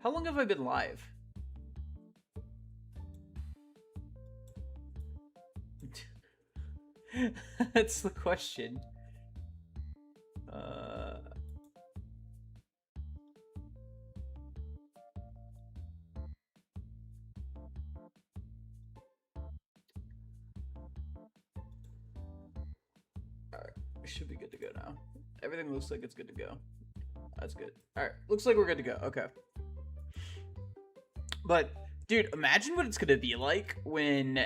How long have I been live? That's the question. Alright, we should be good to go now. Everything looks like it's good to go. That's good. Alright, looks like we're good to go. Okay. But, dude, imagine what it's gonna be like when,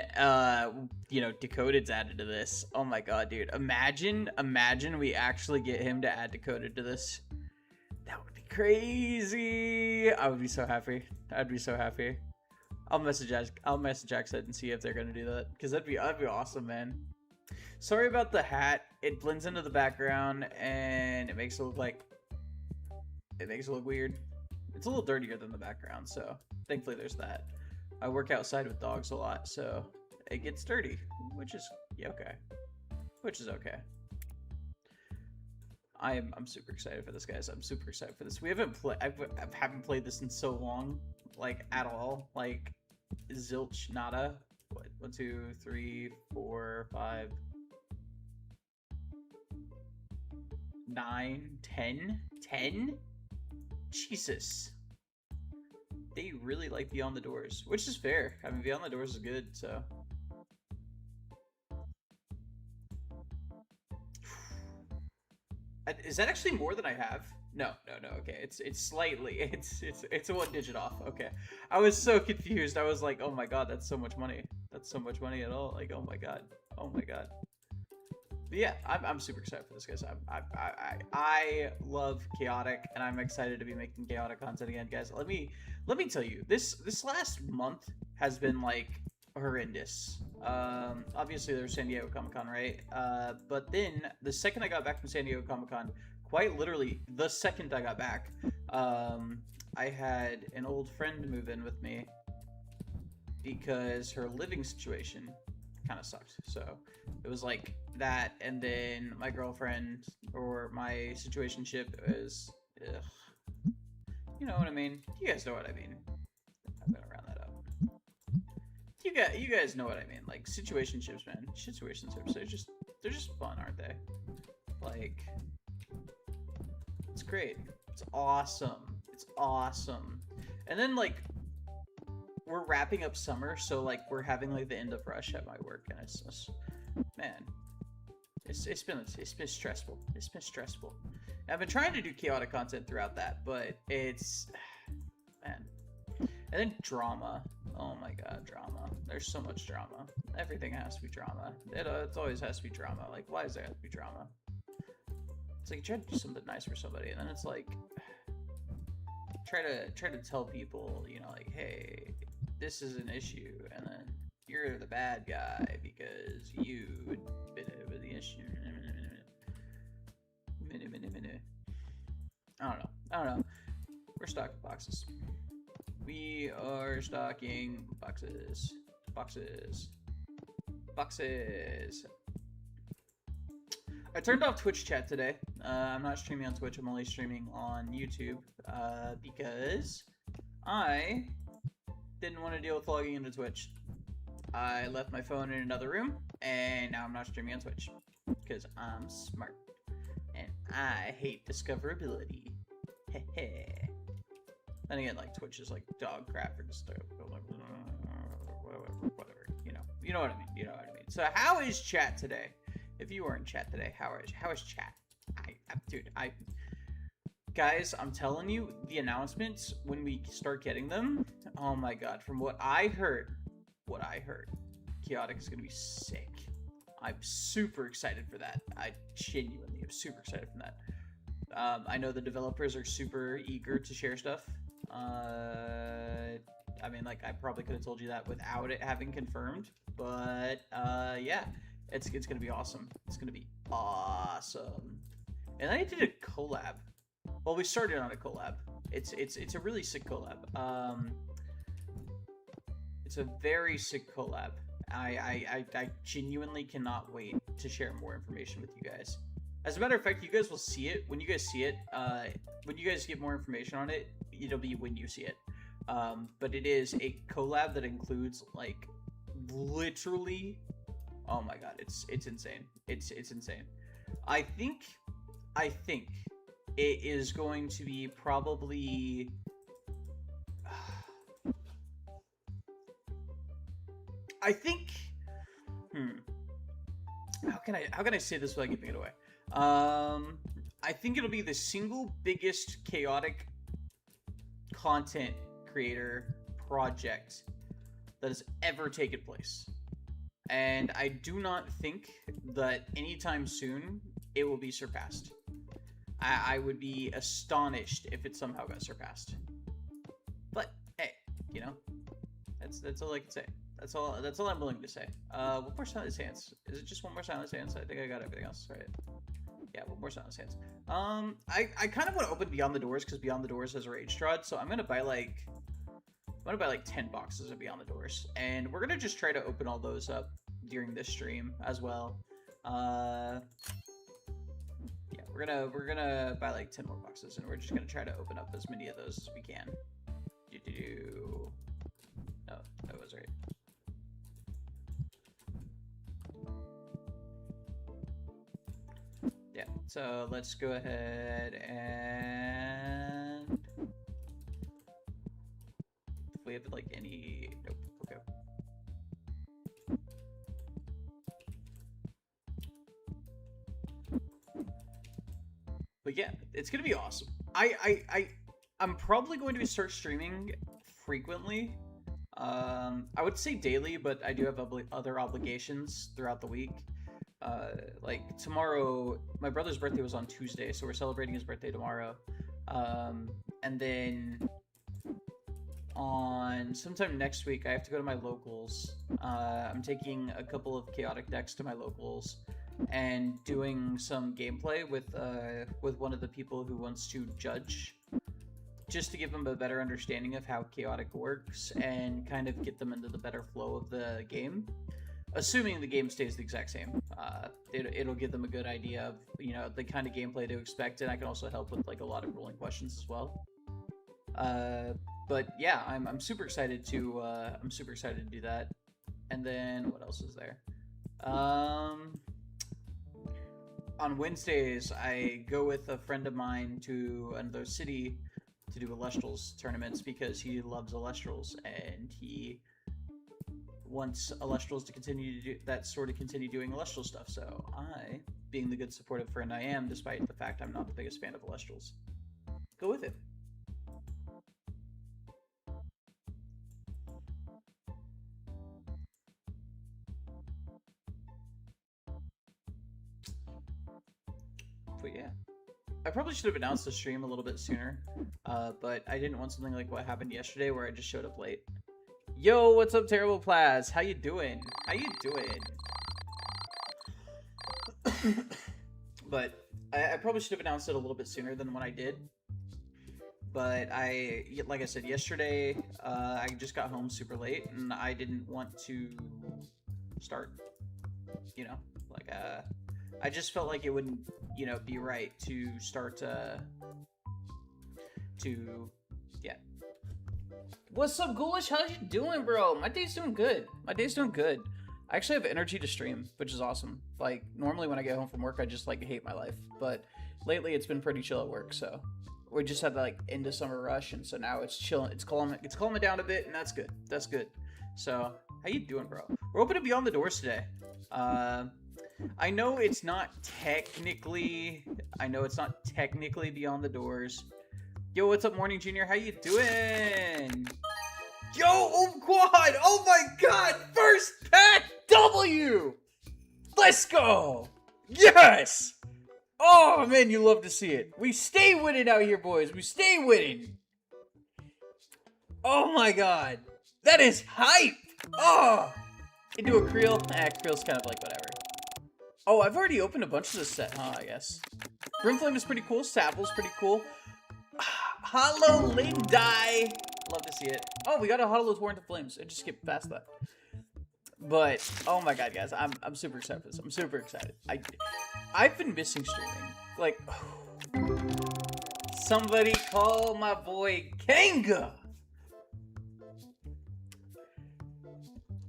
Decoded's added to this. Oh my god, dude. Imagine we actually get him to add Decoded to this. That would be crazy. I would be so happy. I'd be so happy. I'll message Accent and see if they're gonna do that, because that'd be awesome, man. Sorry about the hat. It blends into the background and it makes it look weird. It's a little dirtier than the background, so thankfully there's that. I work outside with dogs a lot, so it gets dirty, which is okay. Which is okay. I'm super excited for this, guys. I'm super excited for this. We haven't I haven't played this in so long, like at all, like zilch nada. What? 1, 2, 3, 4, 5, 9, 10, 10. Jesus. They really like Beyond the Doors, which is fair. I mean, Beyond the Doors is good, so. Is that actually more than I have? No. Okay, it's slightly. It's a 1 digit off. Okay, I was so confused. I was like, oh my god, that's so much money. That's so much money at all. Like, oh my god. But yeah, I'm super excited for this, guys. I love chaotic, and I'm excited to be making chaotic content again, guys. Let me tell you, this last month has been like horrendous. Obviously there's San Diego Comic-Con, right? But then the second I got back from San Diego Comic-Con, quite literally the second I got back, I had an old friend move in with me because her living situation kind of sucked. So it was like that, and then my girlfriend, or my situationship, is, ugh. You know what I mean? You guys know what I mean. I'm gonna round that up. You guys know what I mean. Like, situationships, man. Situationships, they're just fun, aren't they? Like, it's great. It's awesome. It's awesome. And then, like, we're wrapping up summer, so like we're having like the end of rush at my work, and it's just, man, it's been stressful. It's been stressful. And I've been trying to do chaotic content throughout that, but it's, man. And then drama. Oh my god, drama. There's so much drama. Everything has to be drama. It always has to be drama. Like, why does there have to be drama? It's like you try to do something nice for somebody, and then it's like, try to tell people, you know, like, hey, this is an issue, and then you're the bad guy because you been over the issue. I don't know. We're stocking boxes. We are stocking boxes. I turned off Twitch chat today. I'm not streaming on Twitch. I'm only streaming on YouTube because I didn't want to deal with logging into Twitch. I left my phone in another room, and now I'm not streaming on Twitch because I'm smart and I hate discoverability. Then again, like, Twitch is like dog crap or just whatever. You know what I mean. So how is chat today? If you are in chat today, how is chat? Guys, I'm telling you, the announcements, when we start getting them, oh my god, from what I heard, chaotic is gonna be sick. I'm super excited for that. I genuinely am super excited for that. I know the developers are super eager to share stuff. I mean, like, I probably could have told you that without it having confirmed, but yeah, it's gonna be awesome. It's gonna be awesome. And I did a collab. Well, we started on a collab. It's a really sick collab. It's a very sick collab. I genuinely cannot wait to share more information with you guys. As a matter of fact, you guys will see it when you guys see it. When you guys get more information on it, it'll be when you see it. But it is a collab that includes like literally. Oh my god, it's insane. It's insane. I think it is going to be probably. I think. How can I say this without giving it away? I think it'll be the single biggest chaotic content creator project that has ever taken place. And I do not think that anytime soon it will be surpassed. I would be astonished if it somehow got surpassed. But hey, you know, that's all I can say. That's all I'm willing to say. One more Silence Hands. Is it just one more Silence Hands? I think I got everything else right. Yeah, one more Silence Hands. I kind of want to open Beyond the Doors because Beyond the Doors has a Rage Strahd, so I'm gonna buy like 10 boxes of Beyond the Doors, and we're gonna just try to open all those up during this stream as well. Yeah, we're gonna buy like 10 more boxes, and we're just gonna try to open up as many of those as we can. No, that was right. Yeah, so let's go ahead and if we have like any. Nope. Okay. But yeah, it's gonna be awesome. I'm probably going to start streaming frequently. I would say daily, but I do have other obligations throughout the week. Like tomorrow, my brother's birthday was on Tuesday, so we're celebrating his birthday tomorrow. And then on sometime next week, I have to go to my locals. I'm taking a couple of chaotic decks to my locals and doing some gameplay with one of the people who wants to judge, just to give them a better understanding of how chaotic works and kind of get them into the better flow of the game. Assuming the game stays the exact same, it'll give them a good idea of, you know, the kind of gameplay to expect, and I can also help with like a lot of ruling questions as well. But yeah, I'm super excited to do that. And then what else is there? On Wednesdays, I go with a friend of mine to another city to do Elestrals tournaments because he loves Elestrals and he wants Elestrals to continue to continue doing Elestral stuff. So I, being the good supportive friend I am, despite the fact I'm not the biggest fan of Elestrals, go with it. But yeah, I probably should have announced the stream a little bit sooner, but I didn't want something like what happened yesterday where I just showed up late. Yo, what's up, Terrible Plaz? How you doing? How you doing? But I probably should have announced it a little bit sooner than when I did. But like I said yesterday, I just got home super late, and I didn't want to start, you know, like, I just felt like it wouldn't, you know, be right to start, yeah. What's up, Ghoulish? How you doing, bro? My day's doing good. My day's doing good. I actually have energy to stream, which is awesome. Like, normally when I get home from work, I just, like, hate my life. But lately, it's been pretty chill at work, so we just had the, like, end of summer rush, and so now it's chilling. It's calming down a bit, and that's good. That's good. So, how you doing, bro? We're opening Beyond the Doors today. I know it's not technically Beyond the Doors. Yo, what's up, Morning Junior? How you doing? Yo, quad! Oh my god! First pack W! Let's go! Yes! Oh man, you love to see it. We stay winning out here, boys. We stay winning. Oh my god. That is hype! Oh! Into a Creel? Creel's kind of like whatever. Oh, I've already opened a bunch of this set, huh, I guess. Brimflame is pretty cool. Sapple's pretty cool. Hollow Lindai. Love to see it. Oh, we got a Hollow Torrent of Flames. I just skipped past that. But, oh my god, guys. I'm super excited for this. I'm super excited. I've been missing streaming. Like, somebody call my boy Kanga.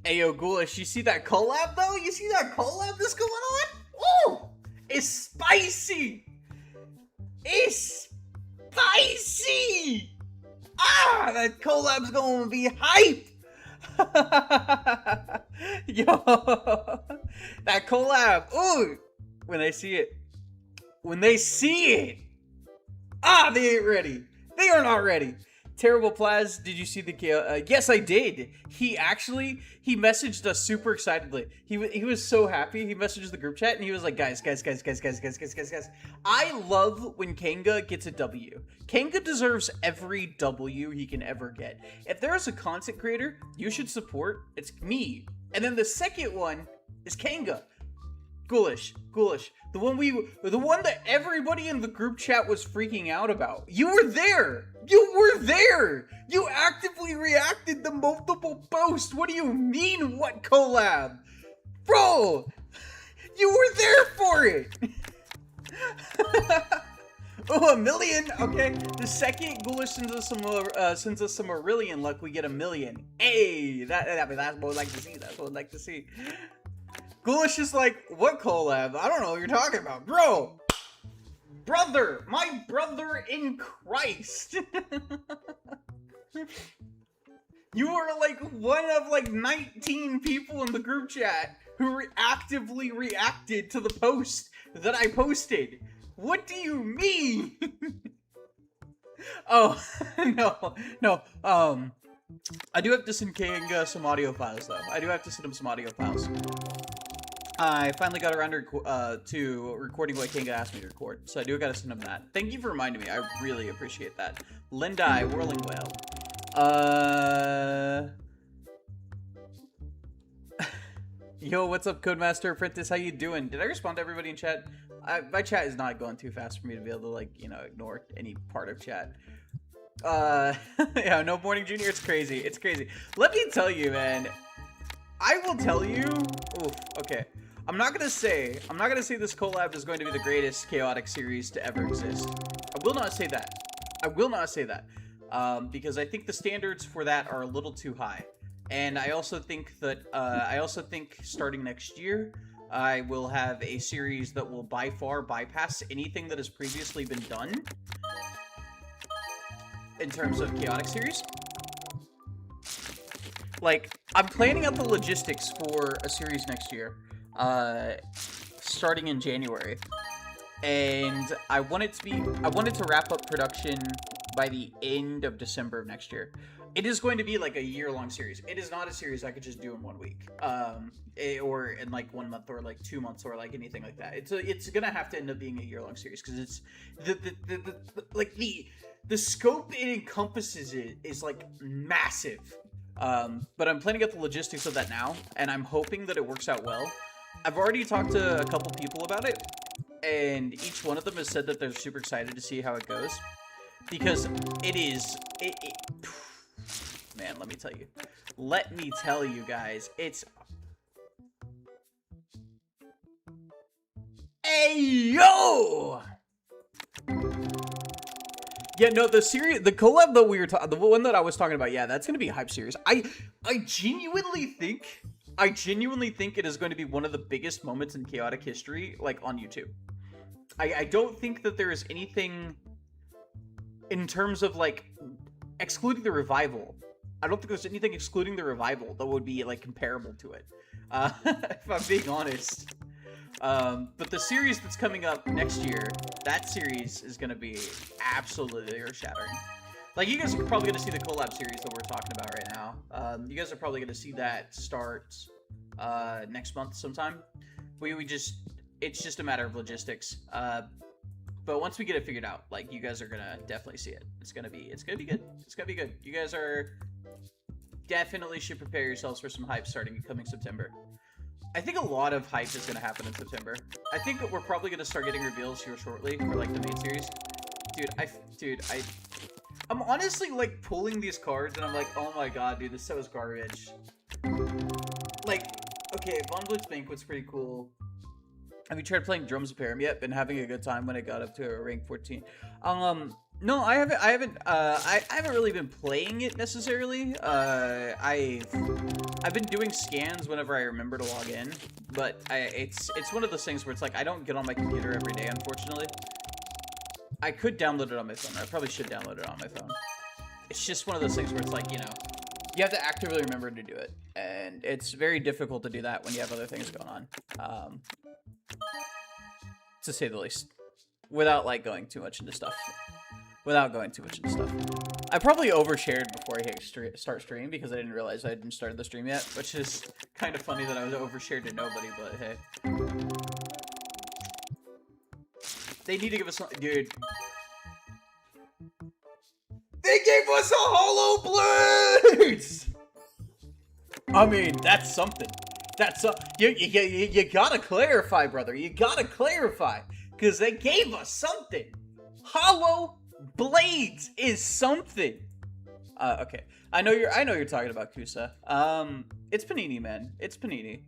Ayo, Ghoulish, you see that collab though? You see that collab that's going on? Oh, it's spicy. It's spicy. Ah, that collab's gonna be hype. Yo, that collab. Ooh, when they see it. When they see it. Ah, they ain't ready. They are not ready. Terrible Plaz, did you see the yes, I did. He messaged us super excitedly. He was so happy. He messaged the group chat and he was like, guys. I love when Kanga gets a W. Kanga deserves every W he can ever get. If there is a content creator you should support, it's me. And then the second one is Kanga. Ghoulish. The one that everybody in the group chat was freaking out about. You were there! You actively reacted to multiple posts! What do you mean, what collab? Bro! You were there for it! Oh, 1 million! Okay, the second Ghoulish sends us some Aurelian luck, we get 1 million. Hey! That's what I'd like to see. That's what I'd like to see. Ghoulish is like, what collab? I don't know what you're talking about. Bro! Brother! My brother in Christ! You are like one of like 19 people in the group chat who actively reacted to the post that I posted. What do you mean? Oh, no. I do have to send Kanga some audio files though. I do have to send him some audio files. I finally got around to recording what Kanga asked me to record, so I do gotta send him that. Thank you for reminding me. I really appreciate that. Lindai, Whirling Whale. Yo, what's up, Codemaster Apprentice? How you doing? Did I respond to everybody in chat? My chat is not going too fast for me to be able to, like, you know, ignore any part of chat. Yeah, no Morning Junior, it's crazy. It's crazy. Let me tell you, man. I will tell you. Oof, okay. I'm not gonna say this collab is going to be the greatest chaotic series to ever exist. I will not say that. Because I think the standards for that are a little too high. And I also think that starting next year, I will have a series that will by far bypass anything that has previously been done in terms of chaotic series. Like, I'm planning out the logistics for a series next year, starting in January, and I want it to wrap up production by the end of December of next year. It is going to be like a year-long series. It is not a series I could just do in 1 week, or in like 1 month, or like 2 months, or like anything like that. It's gonna have to end up being a year-long series because it's the scope it encompasses is like massive. But I'm planning out the logistics of that now, and I'm hoping that it works out well. I've already talked to a couple people about it, and each one of them has said that they're super excited to see how it goes. Because man, let me tell you guys, it's... Hey, yo! Yeah, no, the collab that we were the one that I was talking about, yeah, that's gonna be a hype series. I genuinely think it is going to be one of the biggest moments in chaotic history, like, on YouTube. I don't think that there is anything in terms of, like, excluding the revival. I don't think there's anything excluding the revival that would be, like, comparable to it. If I'm being honest. But the series that's coming up next year, that series is going to be absolutely earth-shattering. Like, you guys are probably going to see the collab series that we're talking about right now. You guys are probably going to see that start next month sometime. It's just a matter of logistics. But once we get it figured out, like, you guys are going to definitely see it. It's going to be good. It's going to be good. You guys definitely should prepare yourselves for some hype coming September. I think a lot of hype is going to happen in September. I think that we're probably going to start getting reveals here shortly for, like, the main series. I'm honestly, like, pulling these cards, and I'm like, oh my god, dude, this set was garbage. Like, okay, Von Blitz Banquet's pretty cool. Have you tried playing drums with Perim yet? Been having a good time when it got up to a rank 14. No, I haven't. I haven't really been playing it necessarily. I've been doing scans whenever I remember to log in, but it's one of those things where it's like I don't get on my computer every day, unfortunately. I could download it on my phone. I probably should download it on my phone. It's just one of those things where it's like, you know, you have to actively remember to do it, and it's very difficult to do that when you have other things going on. To say the least, without like going too much into stuff. I probably overshared before I hit start stream because I didn't realize I hadn't started the stream yet, which is kind of funny that I was overshared to nobody, but hey. They need to give us something, dude. They gave us a Hollow Blades! I mean, that's something. You gotta clarify, brother. You gotta clarify. Because they gave us something. Hollow Blades is something. Okay. I know you're talking about Kusa. It's Panini, man. It's Panini.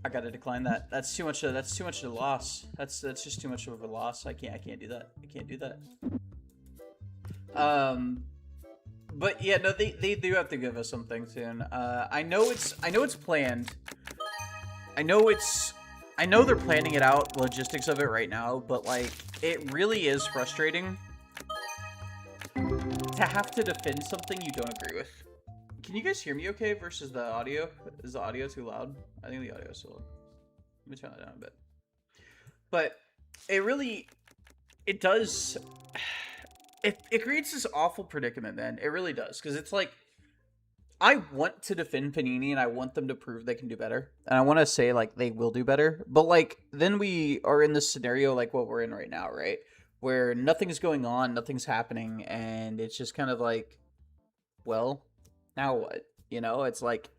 I gotta decline that. That's too much of a loss. That's just too much of a loss. I can't do that. I can't do that. But yeah, no, they do have to give us something soon. I know it's planned. I know they're planning it out, logistics of it right now, but like it really is frustrating to have to defend something you don't agree with. Can you guys hear me okay versus the audio? Is the audio too loud? I think the audio is too loud. Let me turn that down a bit. But it does. It creates this awful predicament, man. It really does. Because it's like, I want to defend Panini and I want them to prove they can do better. And I want to say, like, they will do better. But, like, then we are in this scenario like what we're in right now, right? Where nothing's going on, nothing's happening, and it's just kind of like, well, now what? You know, it's like,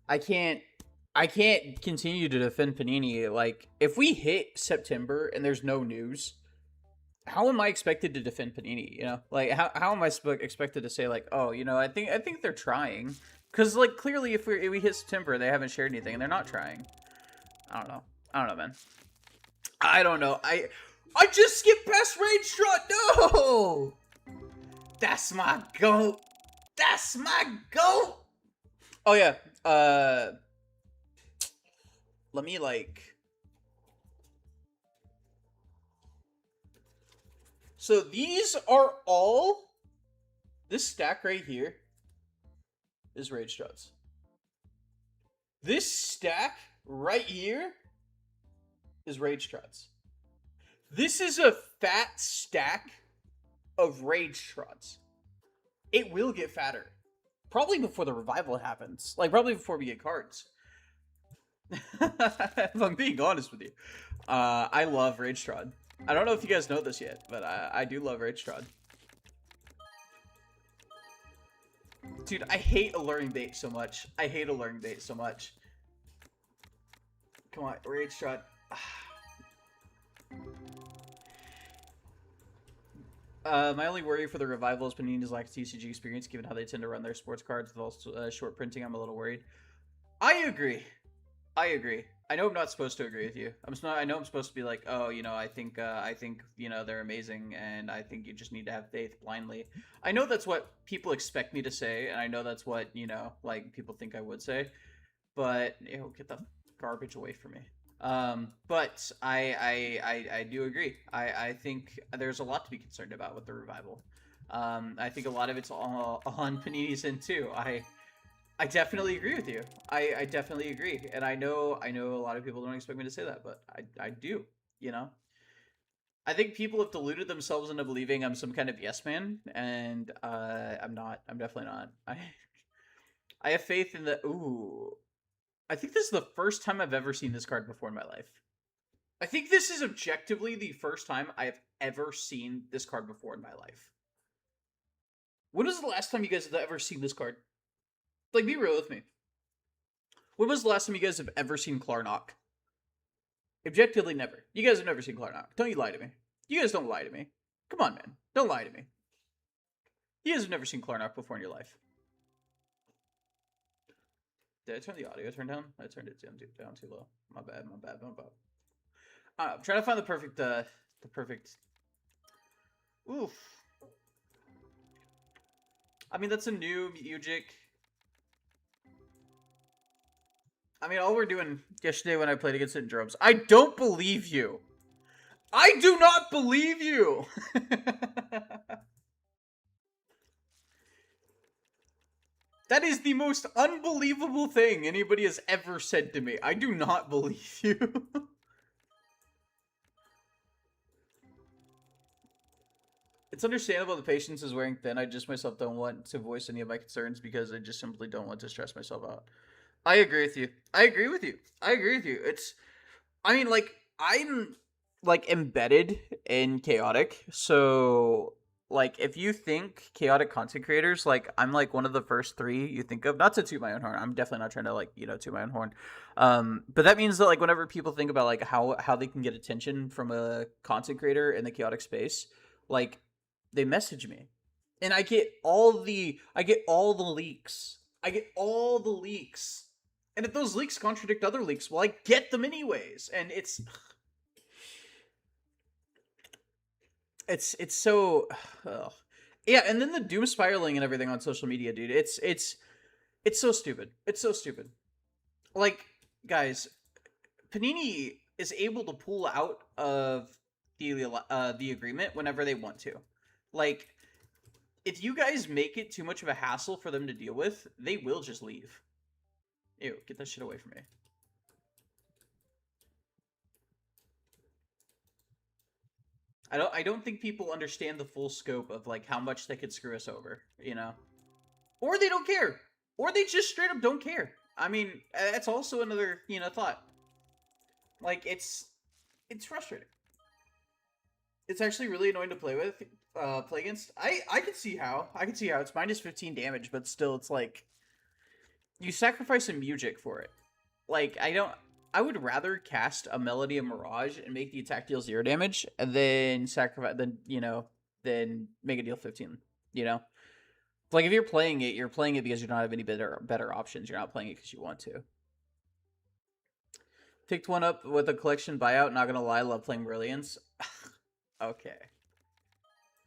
I can't continue to defend Panini. Like, if we hit September and there's no news, how am I expected to defend Panini? You know, like how am I expected to say like, oh, you know, I think they're trying, because like clearly if we hit September, they haven't shared anything and they're not trying. I don't know, man. I don't know. I just skipped past Rage Strut. No, that's my goat. That's my goat. Oh yeah. Let me like. So these are all, this stack right here is Rage Struts. This stack right here is Rage Struts. This is a fat stack of Rage Struts. It will get fatter. Probably before the revival happens. Like, probably before we get cards. If I'm being honest with you. I love Rage Strut. I don't know if you guys know this yet, but I do love Rage Strut. Dude, I hate alluring bait so much. I hate alluring bait so much. Come on, Rage Strut. My only worry for the revival is Panini's lack of TCG experience, given how they tend to run their sports cards with all short printing. I'm a little worried. I agree. I know I'm not supposed to agree with you. I know I'm supposed to be like, oh, you know, I think, you know, they're amazing, and I think you just need to have faith blindly. I know that's what people expect me to say, and I know that's what, you know, like people think I would say. But get the garbage away from me. But I do agree. I think there's a lot to be concerned about with the revival. I think a lot of it's all on Panini's end too. I definitely agree with you. I definitely agree, and I know a lot of people don't expect me to say that, but I do. You know, I think people have deluded themselves into believing I'm some kind of yes man, and I'm not. I'm definitely not. I have faith in the. Ooh, I think this is the first time I've ever seen this card before in my life. I think this is objectively the first time I have ever seen this card before in my life. When was the last time you guys have ever seen this card? Like, be real with me. When was the last time you guys have ever seen Klarnock? Objectively, never. You guys have never seen Klarnock. Don't you lie to me. You guys don't lie to me. Come on, man. Don't lie to me. You guys have never seen Klarnock before in your life. Did I turn the audio turn down? I turned it down too low. My bad, my bad, my bad. I'm trying to find the perfect, Oof. I mean, that's a new Mujic. I mean, all we're doing yesterday when I played against it in drums. I don't believe you. I do not believe you. That is the most unbelievable thing anybody has ever said to me. I do not believe you. It's understandable the patience is wearing thin. I just myself don't want to voice any of my concerns because I just simply don't want to stress myself out. I agree with you. I agree with you. I agree with you. It's, I mean, like, I'm, like, embedded in chaotic. So, like, if you think chaotic content creators, like, I'm, like, one of the first three you think of. Not to toot my own horn. I'm definitely not trying to, like, toot my own horn. But that means that, like, whenever people think about, like, how they can get attention from a content creator in the chaotic space, like, they message me. And I get all the leaks. I get all the leaks. And if those leaks contradict other leaks, well, I get them anyways. And it's so yeah, and then the doom spiraling and everything on social media, dude. It's so stupid. It's so stupid. Like, guys, Panini is able to pull out of the agreement whenever they want to. Like, if you guys make it too much of a hassle for them to deal with, they will just leave. Ew, get that shit away from me. I don't think people understand the full scope of, like, how much they could screw us over, you know? Or they don't care. Or they just straight up don't care. I mean, that's also another, thought. Like, it's frustrating. It's actually really annoying to play with, play against. I can see how. I can see how. It's minus 15 damage, but still, it's like, you sacrifice a Mujic for it. Like, I would rather cast a Melody of Mirage and make the attack deal 0 damage, and then sacrifice, then make it deal 15. You know, like, if you're playing it because you don't have any better options. You're not playing it because you want to. Picked one up with a collection buyout. Not gonna lie, love playing Brilliance. Okay.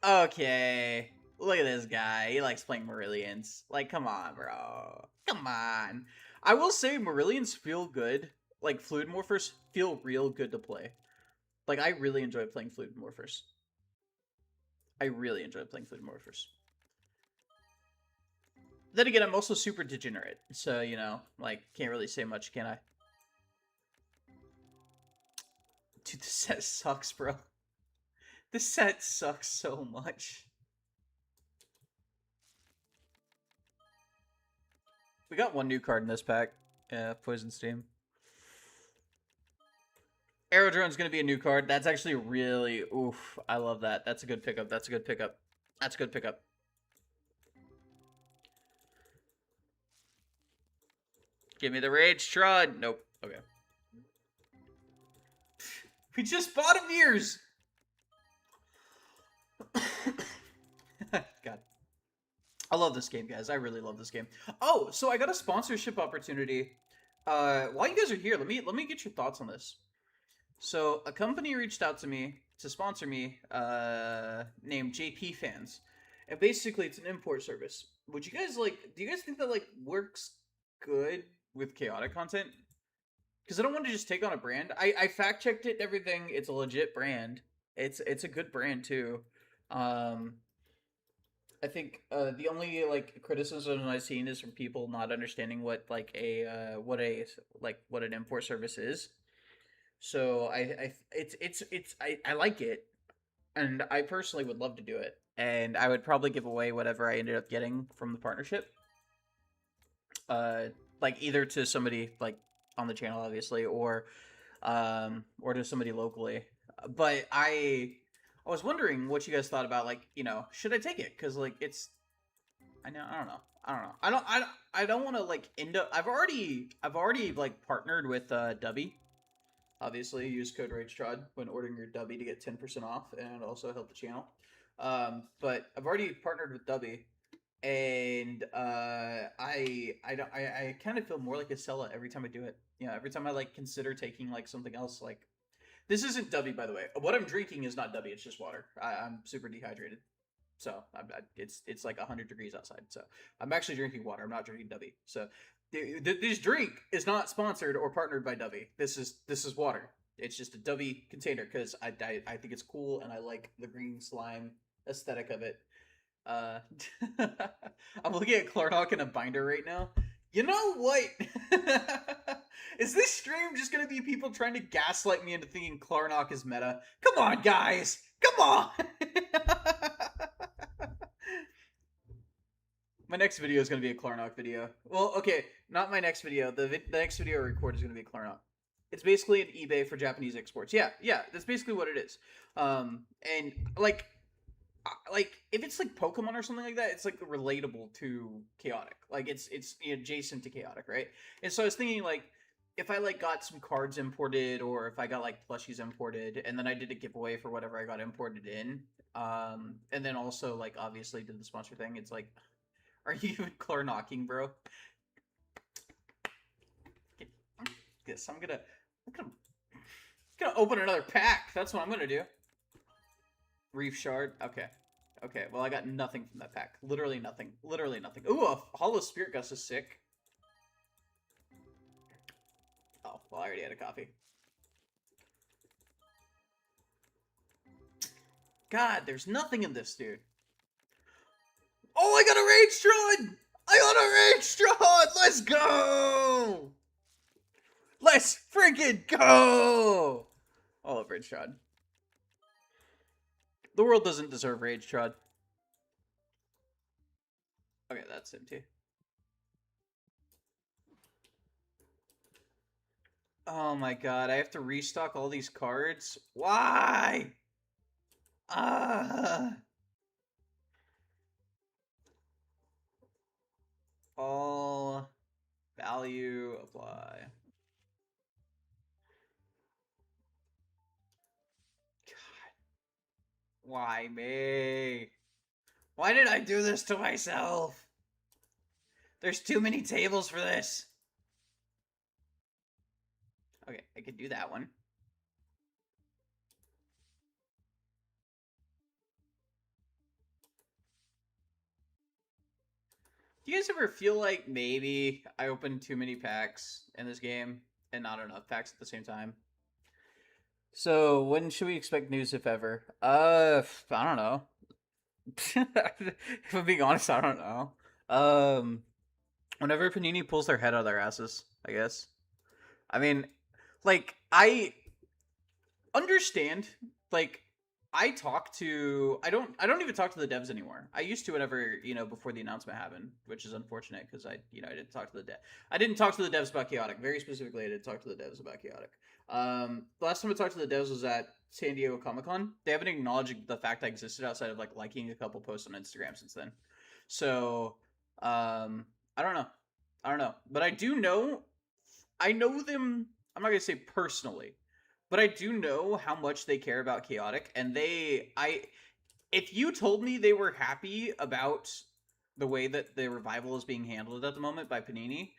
Okay. Look at this guy. He likes playing Marillions. Like, come on, bro. Come on. I will say Marillions feel good. Like, Fluid Morphers feel real good to play. Like, I really enjoy playing Fluid Morphers. I really enjoy playing Fluid Morphers. Then again, I'm also super degenerate. So, like, can't really say much, can I? Dude, this set sucks, bro. This set sucks so much. We got one new card in this pack. Poison Steam. Aerodrone's going to be a new card. That's actually really... Oof. I love that. That's a good pickup. That's a good pickup. That's a good pickup. Give me the Rage Trod. Nope. Okay. We just bought a Mirrors! God. I love this game, guys. I really love this game. Oh, so I got a sponsorship opportunity. While you guys are here, let me get your thoughts on this. So a company reached out to me to sponsor me, named JP Fans, and basically it's an import service. Would you guys do you guys think that works good with chaotic content? Because I don't want to just take on a brand. I fact checked it and everything. It's a legit brand. It's a good brand too. I think the only criticism I've seen is from people not understanding what what an import service is. So I like it, and I personally would love to do it, and I would probably give away whatever I ended up getting from the partnership, either to somebody on the channel, obviously, or to somebody locally. But I was wondering what you guys thought about should I take it? Because it's I don't know. I don't want to end up. I've already partnered with Dubby. Obviously, use code RageTrod when ordering your Dubby to get 10% off and also help the channel. But I've already partnered with Dubby, and I kind of feel more like a Sella every time I do it. You know, every time I like consider taking like something else. Like this isn't W, by the way. What I'm drinking is not W. It's just water. I'm super dehydrated. So it's like 100 degrees outside. So I'm actually drinking water. I'm not drinking W. So this drink is not sponsored or partnered by W. This is water. It's just a W container because I think it's cool and I like the green slime aesthetic of it. Uh, I'm looking at Clarnock in a binder right now. You know what? Is this stream just gonna be people trying to gaslight me into thinking Clarnock is meta? Come on, guys! Come on! My next video is going to be a Klarnock video. Well, okay, not my next video. The next video I record is going to be Klarnock. It's basically an eBay for Japanese exports. Yeah, that's basically what it is. And like if it's like Pokemon or something like that, it's like relatable to chaotic. Like it's adjacent to chaotic, right? And so I was thinking like if I like got some cards imported or if I got like plushies imported and then I did a giveaway for whatever I got imported in, and then also like obviously did the sponsor thing, it's like are you even Klarnocking, bro? Yes, I'm gonna open another pack. That's what I'm gonna do. Reef shard. Okay. Okay. Well, I got nothing from that pack. Literally nothing. Literally nothing. Ooh, a hollow spirit gust is sick. Oh, well, I already had a coffee. God, there's nothing in this, dude. Oh, I got a Rage Strahd! I got a Rage Strahd! Let's go! Let's freaking go! I love Rage Strahd. The world doesn't deserve Rage Strahd. Okay, that's empty. Oh my god, I have to restock all these cards? Why? Ah! All value apply. God, why me? Why did I do this to myself? There's too many tables for this. Okay, I could do that one. Do you guys ever feel like maybe I opened too many packs in this game and not enough packs at the same time? So when should we expect news, if ever? I don't know. If I'm being honest, I don't know. Um, Whenever Panini pulls their head out of their asses, I guess. I mean, like I understand. Like I don't even talk to the devs anymore. I used to whenever before the announcement happened, which is unfortunate because I didn't talk to the dev. I didn't talk to the devs about chaotic. Very specifically, I didn't talk to the devs about chaotic. The last time I talked to the devs was at San Diego Comic Con. They haven't acknowledged the fact I existed outside of like liking a couple posts on Instagram since then. So I don't know. I don't know, but I do know. I know them. I'm not gonna say personally, but I do know how much they care about chaotic, and if you told me they were happy about the way that the revival is being handled at the moment by Panini,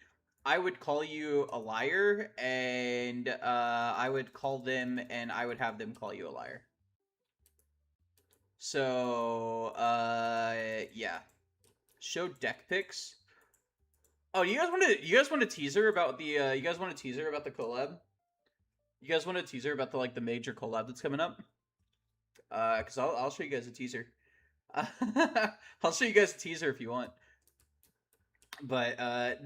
I would call you a liar, and I would call them, and I would have them call you a liar. So, yeah. Show deck picks. Oh, you guys want a teaser about the you guys want a teaser about the collab? You guys want a teaser about the major collab that's coming up? Cause I'll show you guys a teaser. I'll show you guys a teaser if you want. But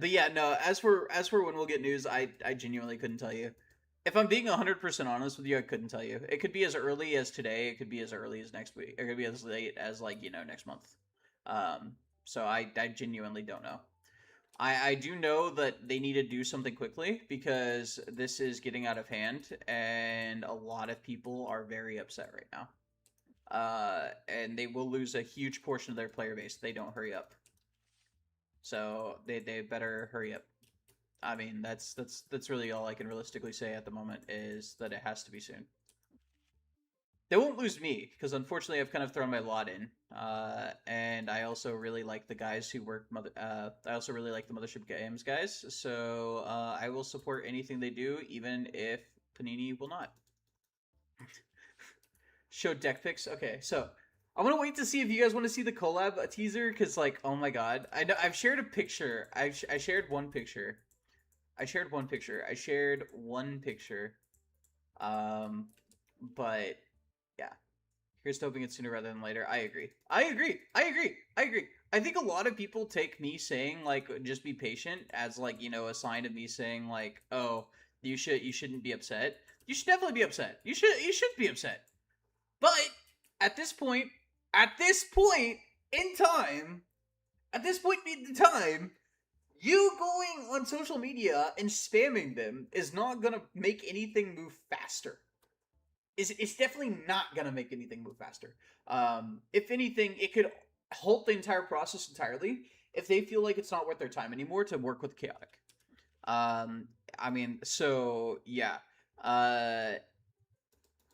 yeah, no. As for when we'll get news, I genuinely couldn't tell you. If I'm being 100% honest with you, I couldn't tell you. It could be as early as today. It could be as early as next week. It could be as late as next month. So I genuinely don't know. I do know that they need to do something quickly because this is getting out of hand and a lot of people are very upset right now. And they will lose a huge portion of their player base if they don't hurry up. So they better hurry up. I mean, that's really all I can realistically say at the moment is that it has to be soon. they won't lose me because unfortunately I've kind of thrown my lot in, and I also really like the guys who work. I also really like the Mothership Games guys, so I will support anything they do, even if Panini will not. Show deck pics. Okay, so I want to wait to see if you guys want to see the collab teaser because, like, oh my god, I know I've shared a picture. I shared one picture. I shared one picture. I shared one picture. Um, but yeah, here's to hoping it's sooner rather than later. I agree. I agree. I agree. I agree. I think a lot of people take me saying like just be patient as like, you know, a sign of me saying like, oh, you shouldn't be upset. You should definitely be upset. You should be upset. But at this point, at this point in time, at this point in time, you going on social media and spamming them is not gonna make anything move faster. It's definitely not gonna make anything move faster. If anything, it could halt the entire process entirely if they feel like it's not worth their time anymore to work with chaotic. I mean, so yeah. Uh,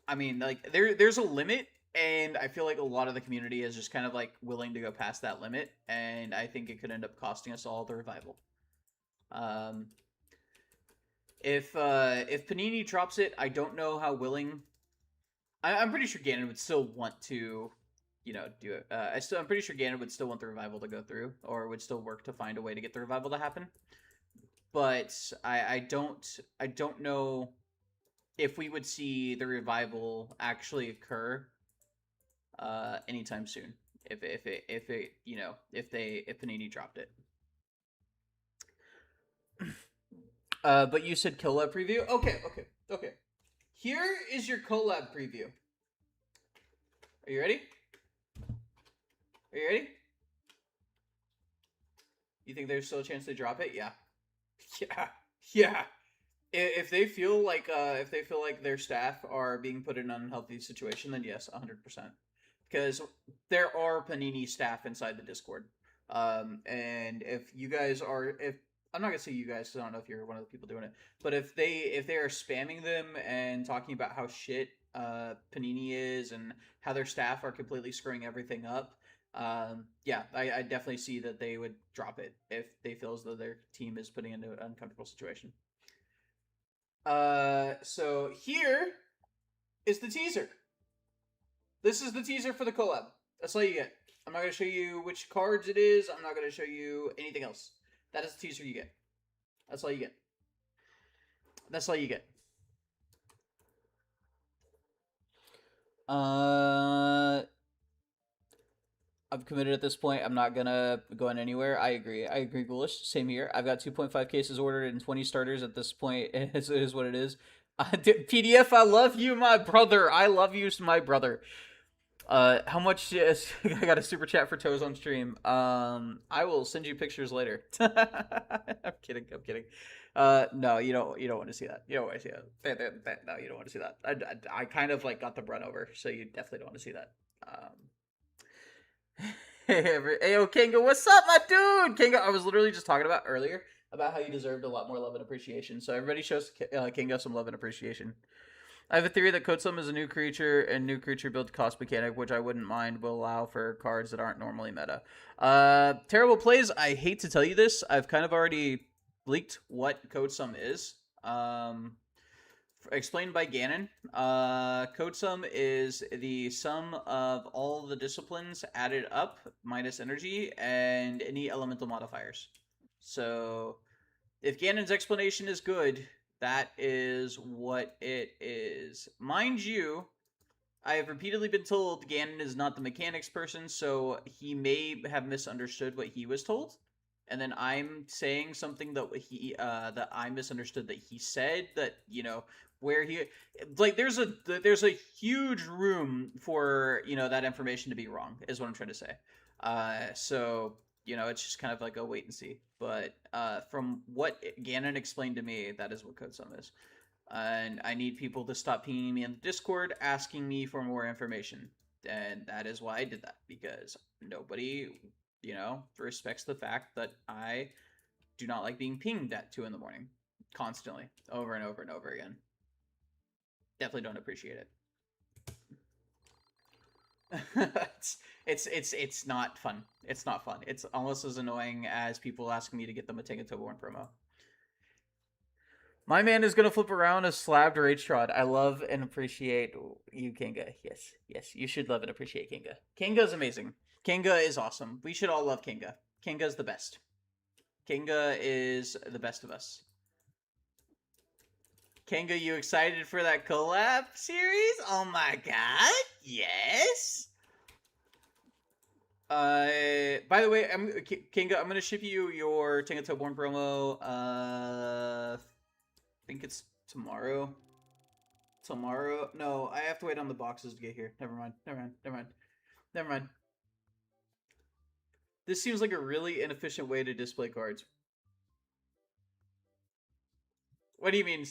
I mean, like there's a limit, and I feel like a lot of the community is just kind of like willing to go past that limit, and I think it could end up costing us all the revival. Um, if Panini drops it, I don't know how willing. I'm pretty sure Ganon would still want to, you know, do it. I'm pretty sure Ganon would still want the revival to go through, or would still work to find a way to get the revival to happen. But I don't know if we would see the revival actually occur anytime soon. If it you know if Panini dropped it. But you said collab preview. Okay. Here is your collab preview. Are you ready? Are you ready? You think there's still a chance they drop it? Yeah. Yeah. If they feel like their staff are being put in an unhealthy situation, then yes, 100%. Because there are Panini staff inside the Discord. And if you guys are, if I'm not gonna say you guys, 'cause I don't know if you're one of the people doing it, but if they are spamming them and talking about how shit Panini is and how their staff are completely screwing everything up, yeah, I definitely see that they would drop it if they feel as though their team is putting into an uncomfortable situation. So here is the teaser. This is the teaser for the collab. That's all you get. I'm not going to show you which cards it is. I'm not going to show you anything else. That is the teaser you get. That's all you get. That's all you get. I've committed at this point. I'm not gonna go in anywhere. I agree. I agree, Ghoulish. Same here. I've got 2.5 cases ordered and 20 starters at this point. It is what it is. PDF, I love you, my brother. I love you, my brother. How much is I got a super chat for Toes on stream. I will send you pictures later. I'm kidding. I'm kidding. No, you don't want to see that. You don't want to see that. No, you don't want to see that. I kind of like got the run over, so you definitely don't want to see that. Hey, yo, Kanga, what's up, my dude? Kanga, I was literally just talking about earlier about how you deserved a lot more love and appreciation. So everybody shows Kanga some love and appreciation. I have a theory that Kotsum is a new creature, and new creature build cost mechanic, which I wouldn't mind, will allow for cards that aren't normally meta. Terrible plays. I hate to tell you this. I've kind of already leaked what Kotsum is. Explained by Ganon. Codesum is the sum of all the disciplines added up minus energy and any elemental modifiers. So, if Ganon's explanation is good, that is what it is. Mind you, I have repeatedly been told Ganon is not the mechanics person, so he may have misunderstood what he was told. And then I'm saying something that I misunderstood that he said, that, you know, where he, like, there's a huge room for, you know, that information to be wrong, is what I'm trying to say. So, you know, it's just kind of like a wait and see. But from what Ganon explained to me, that is what Codesum is. And I need people to stop pinging me in the Discord asking me for more information. And that is why I did that, because nobody, you know, respects the fact that I do not like being pinged at 2 in the morning constantly, over and over and over again. Definitely don't appreciate it. It's not fun. It's not fun. It's almost as annoying as people asking me to get them a Tengen Toberborn promo. My man is gonna flip around a slabbed rage trot. I love and appreciate you, Kanga. Yes, yes, you should love and appreciate Kanga. Kanga is amazing. Kanga is awesome. We should all love Kanga. Kanga is the best. Kanga is the best of us. Kanga, you excited for that collab series? Oh my god, yes. By the way, Kinga, I'm gonna ship you your Tengen Toberborn promo. I think it's tomorrow. Tomorrow? No, I have to wait on the boxes to get here. Never mind. Never mind. Never mind. Never mind. This seems like a really inefficient way to display cards. What do you mean?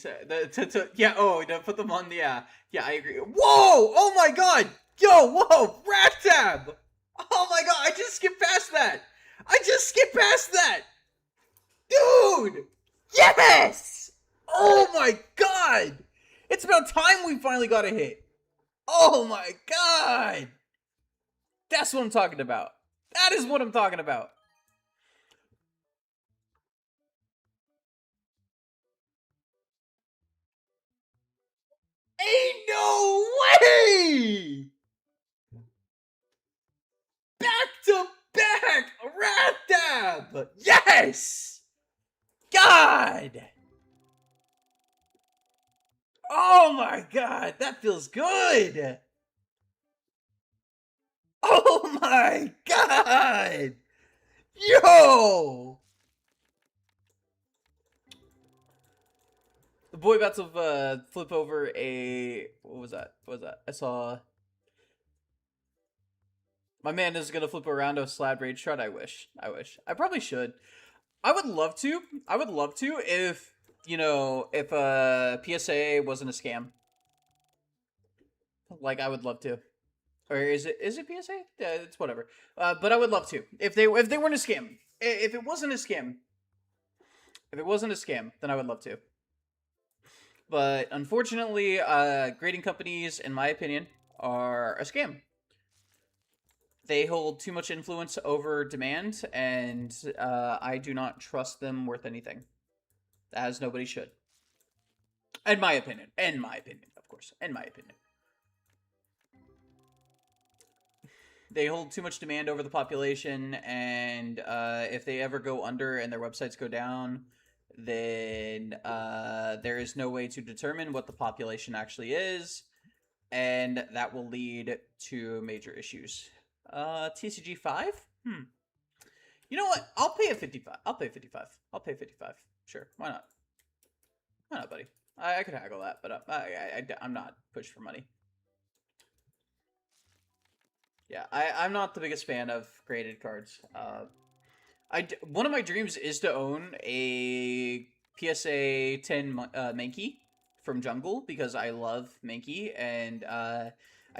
Yeah. Oh, to put them on. Yeah. Yeah, I agree. Whoa! Oh my god! Yo! Whoa! Rat tab! Oh my god! I just skipped past that. I just skipped past that. Dude! Yes! Oh my god! It's about time we finally got a hit. Oh my god! That's what I'm talking about. That is what I'm talking about. Ain't no way! Back to back! Rat dab! Yes! God! Oh my god, that feels good! Oh my god! Yo! The boy about to flip over a... What was that? What was that? I saw... My man is gonna flip around a slab rage shot. I wish. I wish. I probably should. I would love to. I would love to if, you know, if PSA wasn't a scam. Like, I would love to. Or is it PSA? Yeah, it's whatever. But I would love to. If they weren't a scam. If it wasn't a scam. If it wasn't a scam, then I would love to. But unfortunately, grading companies, in my opinion, are a scam. They hold too much influence over demand, and I do not trust them worth anything. As nobody should. In my opinion. In my opinion, of course. In my opinion. They hold too much demand over the population, and if they ever go under and their websites go down, then there is no way to determine what the population actually is, and that will lead to major issues. TCG 5? You know what? I'll pay a 55. I'll pay 55. I'll pay 55. Sure. Why not? Why not, buddy? I could haggle that, but I'm not pushed for money. Yeah, I'm not the biggest fan of graded cards. One of my dreams is to own a PSA 10 Mankey from Jungle because I love Mankey, and I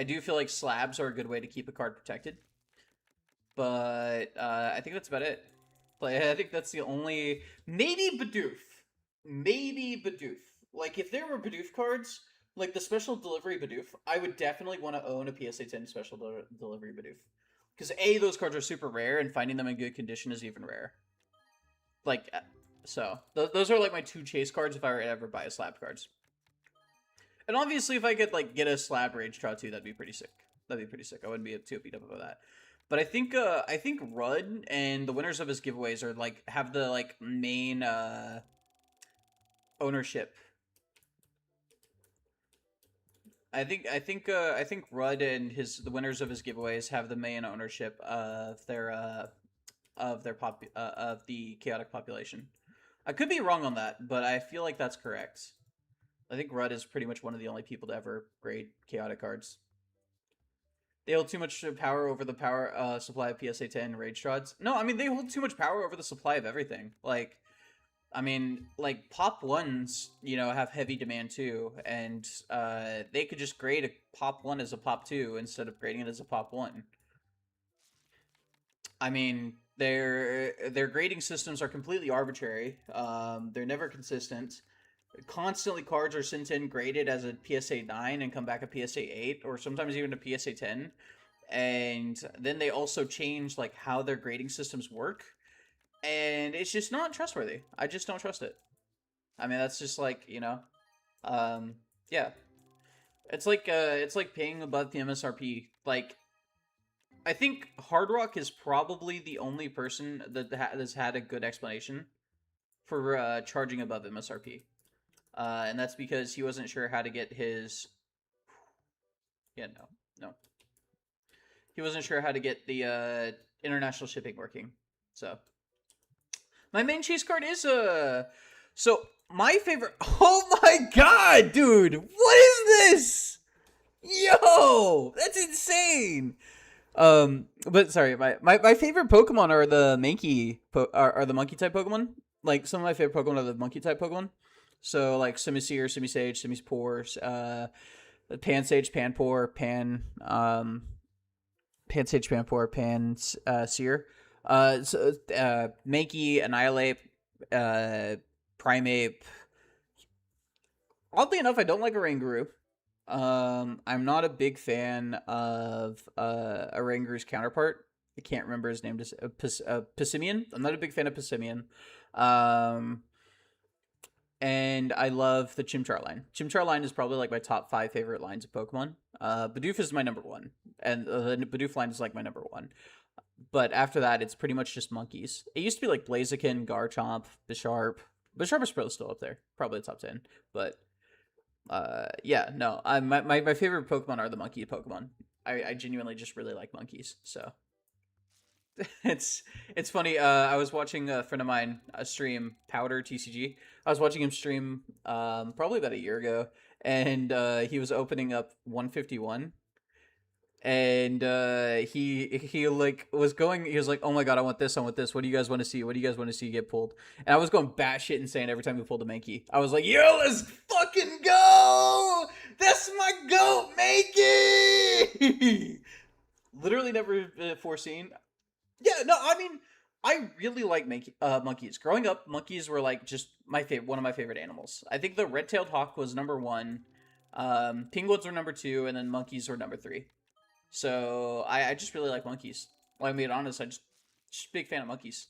do feel like slabs are a good way to keep a card protected. But I think that's about it. Like, I think that's the only... Maybe Bidoof. Maybe Bidoof. Like, if there were Bidoof cards, like the special delivery Bidoof, I would definitely want to own a PSA 10 special delivery Bidoof. Because A, those cards are super rare, and finding them in good condition is even rare. Like, so, those are like my two chase cards if I were to ever buy a slab cards. And obviously, if I could, like, get a slab rage draw too, that'd be pretty sick. That'd be pretty sick. I wouldn't be too beat up about that. But I think Rudd and the winners of his giveaways are like have the like main ownership. I think Rudd and the winners of his giveaways have the main ownership of the chaotic population. I could be wrong on that, but I feel like that's correct. I think Rudd is pretty much one of the only people to ever grade chaotic cards. They hold too much power over the power supply of PSA 10 Rage Trods. No, I mean, they hold too much power over the supply of everything. Like, I mean, like, Pop 1s, you know, have heavy demand too. And they could just grade a Pop 1 as a Pop 2 instead of grading it as a Pop 1. I mean, their grading systems are completely arbitrary. They're never consistent. Constantly cards are sent in graded as a PSA 9 and come back a PSA 8, or sometimes even a PSA 10. and then they also changed like how their grading systems work, and it's just not trustworthy. I just don't trust it. I mean, that's just like, um, yeah, it's like paying above the MSRP. Like, I think Hard Rock is probably the only person that has had a good explanation for charging above MSRP, and that's because he wasn't sure how to get his. Yeah, no, he wasn't sure how to get the international shipping working. So my main chase card is so my favorite. Oh my god, dude, what is this? Yo, that's insane. But sorry, my favorite Pokemon are the are the monkey type Pokemon. Like, some of my favorite Pokemon are the monkey type Pokemon. So like Simisear, Simisage, Simispore, Pansage, Panpour, Pansage, Panpour, Seer. Mankey, Annihilate, Primeape. Oddly enough, I don't like Oranguru. I'm not a big fan of Oranguru's counterpart. I can't remember his name. Pissimian. I'm not a big fan of Pissimian. And I love the Chimchar line. Chimchar line is probably like my top 5 favorite lines of Pokemon. Bidoof is my number 1, and the Bidoof line is like my number 1. But after that, it's pretty much just monkeys. It used to be like Blaziken, Garchomp, Bisharp. Bisharp is probably still up there, probably the top 10. But yeah, no, my favorite Pokemon are the monkey Pokemon. I genuinely just really like monkeys. So it's funny. I was watching a friend of mine stream, Powder TCG. I was watching him stream probably about a year ago, and he was opening up 151. And he like was going, he was like, oh my god, I want this, what do you guys want to see, get pulled? And I was going batshit insane every time we pulled a Mankey. I was like, yo, let's fucking go, that's my goat Mankey. Literally never foreseen. Yeah, no, I mean, I really like monkeys. Growing up, monkeys were like just one of my favorite animals. I think the red-tailed hawk was number 1, penguins were number 2, and then monkeys were number 3. So I just really like monkeys. Well, I mean, honest, just a big fan of monkeys.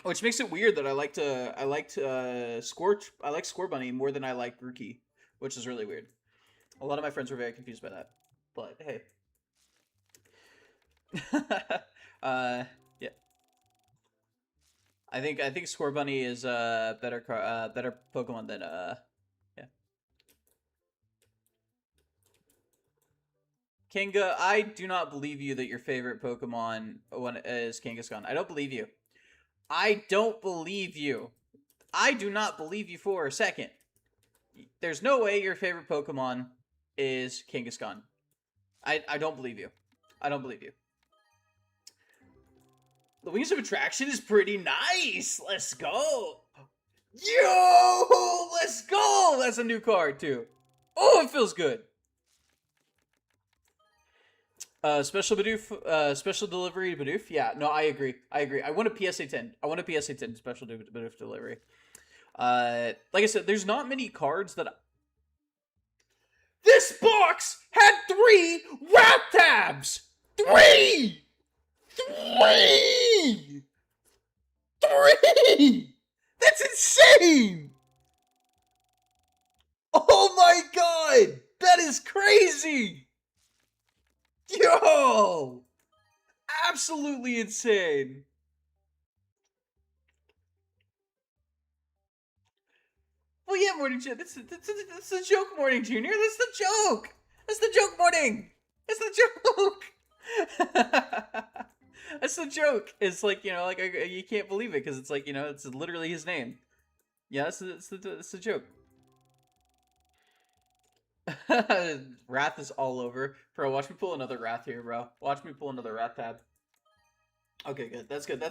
Which makes it weird that I like Scorbunny more than I like Grookey, which is really weird. A lot of my friends were very confused by that. But hey. Yeah. I think Scorbunny is better Pokemon than yeah. Kanga, I do not believe you that your favorite Pokemon is Kangaskhan. I don't believe you. I don't believe you. I do not believe you for a second. There's no way your favorite Pokemon is Kangaskhan. I don't believe you. I don't believe you. The Wings of Attraction is pretty nice. Let's go. Yo, let's go. That's a new card too. Oh, it feels good. Special Bidoof, special delivery Bidoof. Yeah, no, I agree. I want a PSA 10. I want a PSA 10 special Bidoof delivery. Like I said, there's not many cards that. This box had 3 wrap tabs. 3. That's insane. Oh my god, that is crazy. Yo! Absolutely insane. Well, yeah, Morning Junior. That's the joke, Morning Junior. That's the joke. That's the joke, Morning. That's the joke. That's the joke. It's like, like you can't believe it because it's like, it's literally his name. Yeah, that's the joke. Wrath is all over. Bro, watch me pull another Wrath here, bro. Watch me pull another Wrath tab. Okay, good. That's good.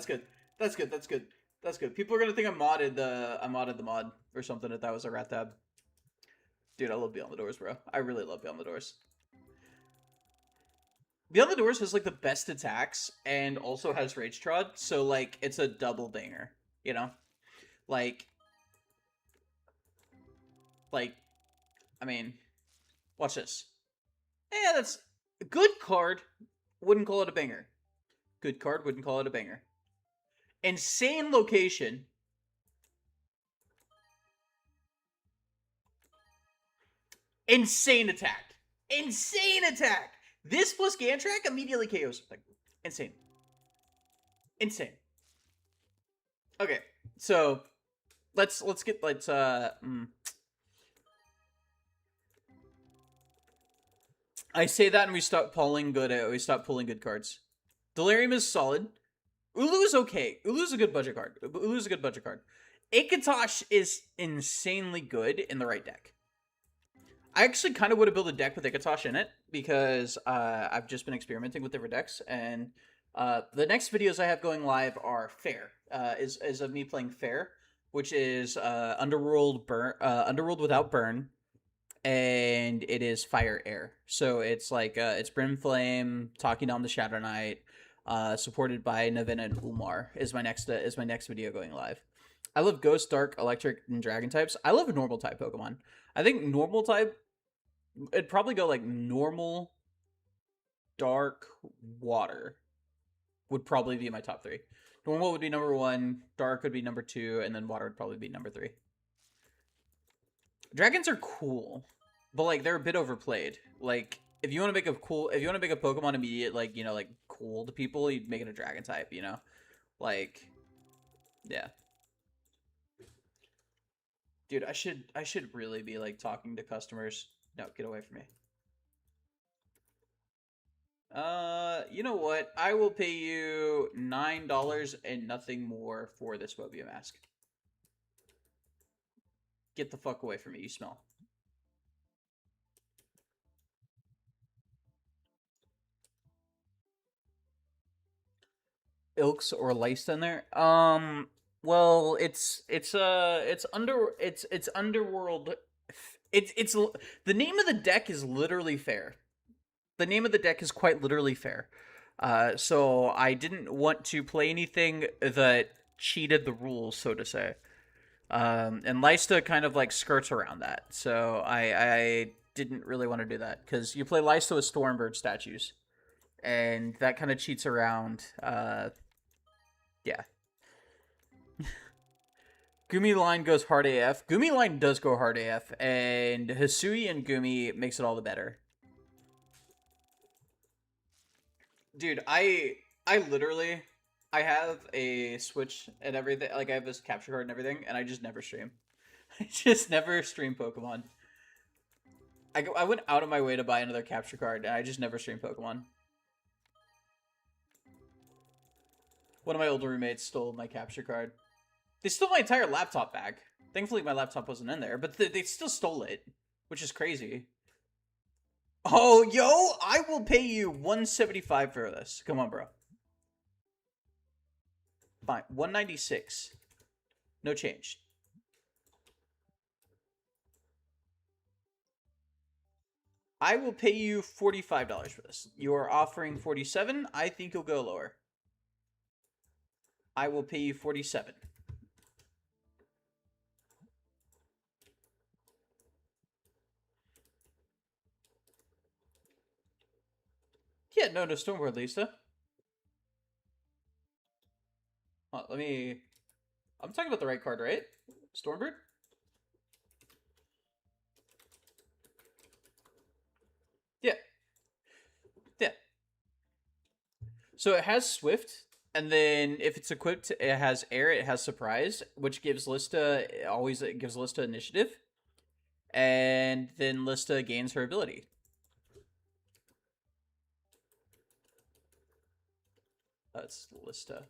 People are gonna think I modded the mod or something if that was a Wrath tab. Dude, I love Beyond the Doors, bro. I really love Beyond the Doors. Beyond the Doors has like the best attacks and also has Rage Trod, so like it's a double banger, Like I mean, watch this. Yeah, Good card, wouldn't call it a banger. Good card, wouldn't call it a banger. Insane location. Insane attack. Insane attack. This plus Gantrak immediately KOs something. Insane. Insane. Okay, so let's get I say that and we stop pulling good cards. Delirium is solid. Ulu is okay. Ulu's a good budget card. Ulu's a good budget card. Akatosh is insanely good in the right deck. I actually kind of would have built a deck with Akatosh in it because I've just been experimenting with different decks, and the next videos I have going live are Fair, is of me playing Fair, which is Underworld without burn, and it is Fire Air. So it's like it's Brimflame, Takinom the ShadowKnight, supported by Navin and Umar is my next video going live. I love Ghost, Dark, Electric, and Dragon types. I love normal type Pokemon. I think normal type, it'd probably go like normal, dark, water would probably be my top 3. Normal would be number 1, dark would be number 2, and then water would probably be number 3. Dragons are cool, but like they're a bit overplayed. Like if you want to make a Pokemon immediate, like, you know, like cool to people, you'd make it a dragon type, you know? Like, yeah. Dude, I should really be like talking to customers. No, get away from me. You know what? I will pay you $9 and nothing more for this phobia mask. Get the fuck away from me, you smell. Ilks or Lice in there? Well, it's Underworld. It's the name of the deck is literally Fair. The name of the deck is quite literally Fair. So I didn't want to play anything that cheated the rules, so to say. And Lysta kind of like skirts around that. So I didn't really want to do that because you play Lysta with Stormbird statues, and that kind of cheats around. Yeah. Gumi line goes hard AF. Gumi line does go hard AF, and Hisui and Gumi makes it all the better. Dude, I literally I have a Switch and everything. Like I have this capture card and everything, and I just never stream. I just never stream Pokemon. I went out of my way to buy another capture card, and I just never stream Pokemon. One of my older roommates stole my capture card. They stole my entire laptop bag. Thankfully, my laptop wasn't in there, but they still stole it, which is crazy. Oh, yo, I will pay you $175 for this. Come on, bro. Fine, $196. No change. I will pay you $45 for this. You are offering $47. I think you'll go lower. I will pay you $47. Yeah, no Stormbird, Lisa. Let me... I'm talking about the right card, right? Stormbird? Yeah. Yeah. So it has Swift, and then if it's equipped, it has Air, it has Surprise, which gives Lista... Always it gives Lista Initiative. And then Lista gains her ability. That's Lista.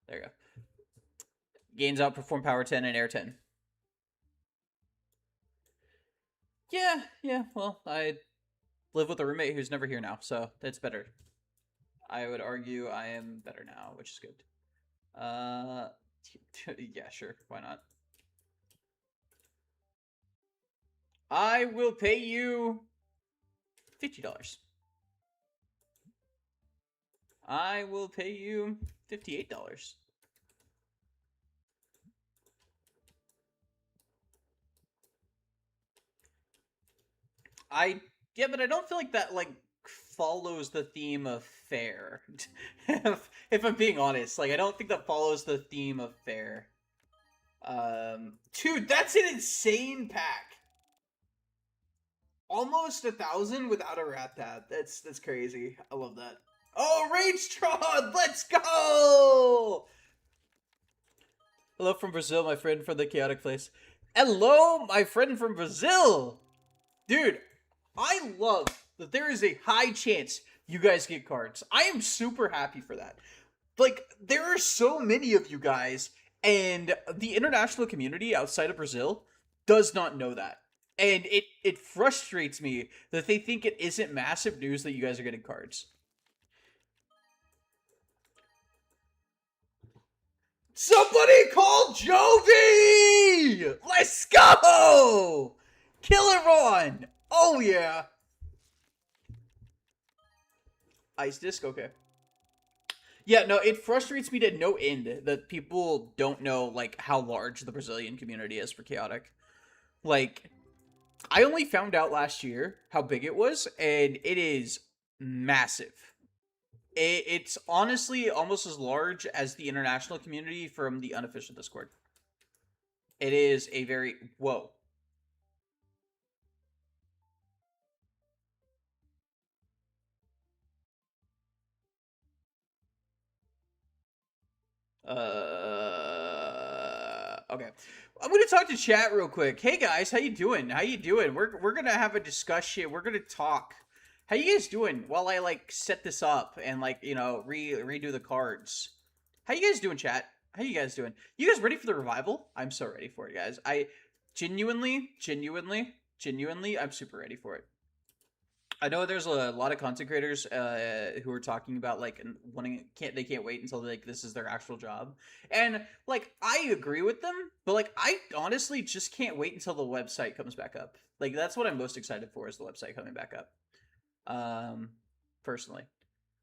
There you go. Gains outperform power 10 and air 10. Yeah, well, I live with a roommate who's never here now, so that's better. I would argue I am better now, which is good. Yeah, sure, why not? I will pay you $50. I will pay you $58. I Yeah, but I don't feel like that like follows the theme of fair. if I'm being honest, like I don't think that follows the theme of fair. Dude, that's an insane pack. Almost 1,000 without a rat tab. That's crazy. I love that. Oh, Rage Tron! Let's go! Hello from Brazil, my friend from the chaotic place. Hello, my friend from Brazil! Dude, I love that there is a high chance you guys get cards. I am super happy for that. Like, there are so many of you guys, and the international community outside of Brazil does not know that. And it frustrates me that they think it isn't massive news that you guys are getting cards. Somebody call Jovi! Let's go! Killer Ron! Oh yeah! Ice Disc, okay. Yeah, no, it frustrates me to no end that people don't know, like, how large the Brazilian community is for Chaotic. Like, I only found out last year how big it was, and it is massive. It's honestly almost as large as the international community from the unofficial Discord. It is a very... Whoa. Okay. I'm gonna talk to chat real quick. Hey guys, how you doing? How you doing? We're gonna have a discussion. We're gonna talk. How you guys doing? While I like set this up and like redo the cards. How you guys doing, chat? How you guys doing? You guys ready for the revival? I'm so ready for it, guys. I genuinely, I'm super ready for it. I know there's a lot of content creators who are talking about like wanting they can't wait until like this is their actual job, and like I agree with them, but like I honestly just can't wait until the website comes back up. Like that's what I'm most excited for is the website coming back up. Personally,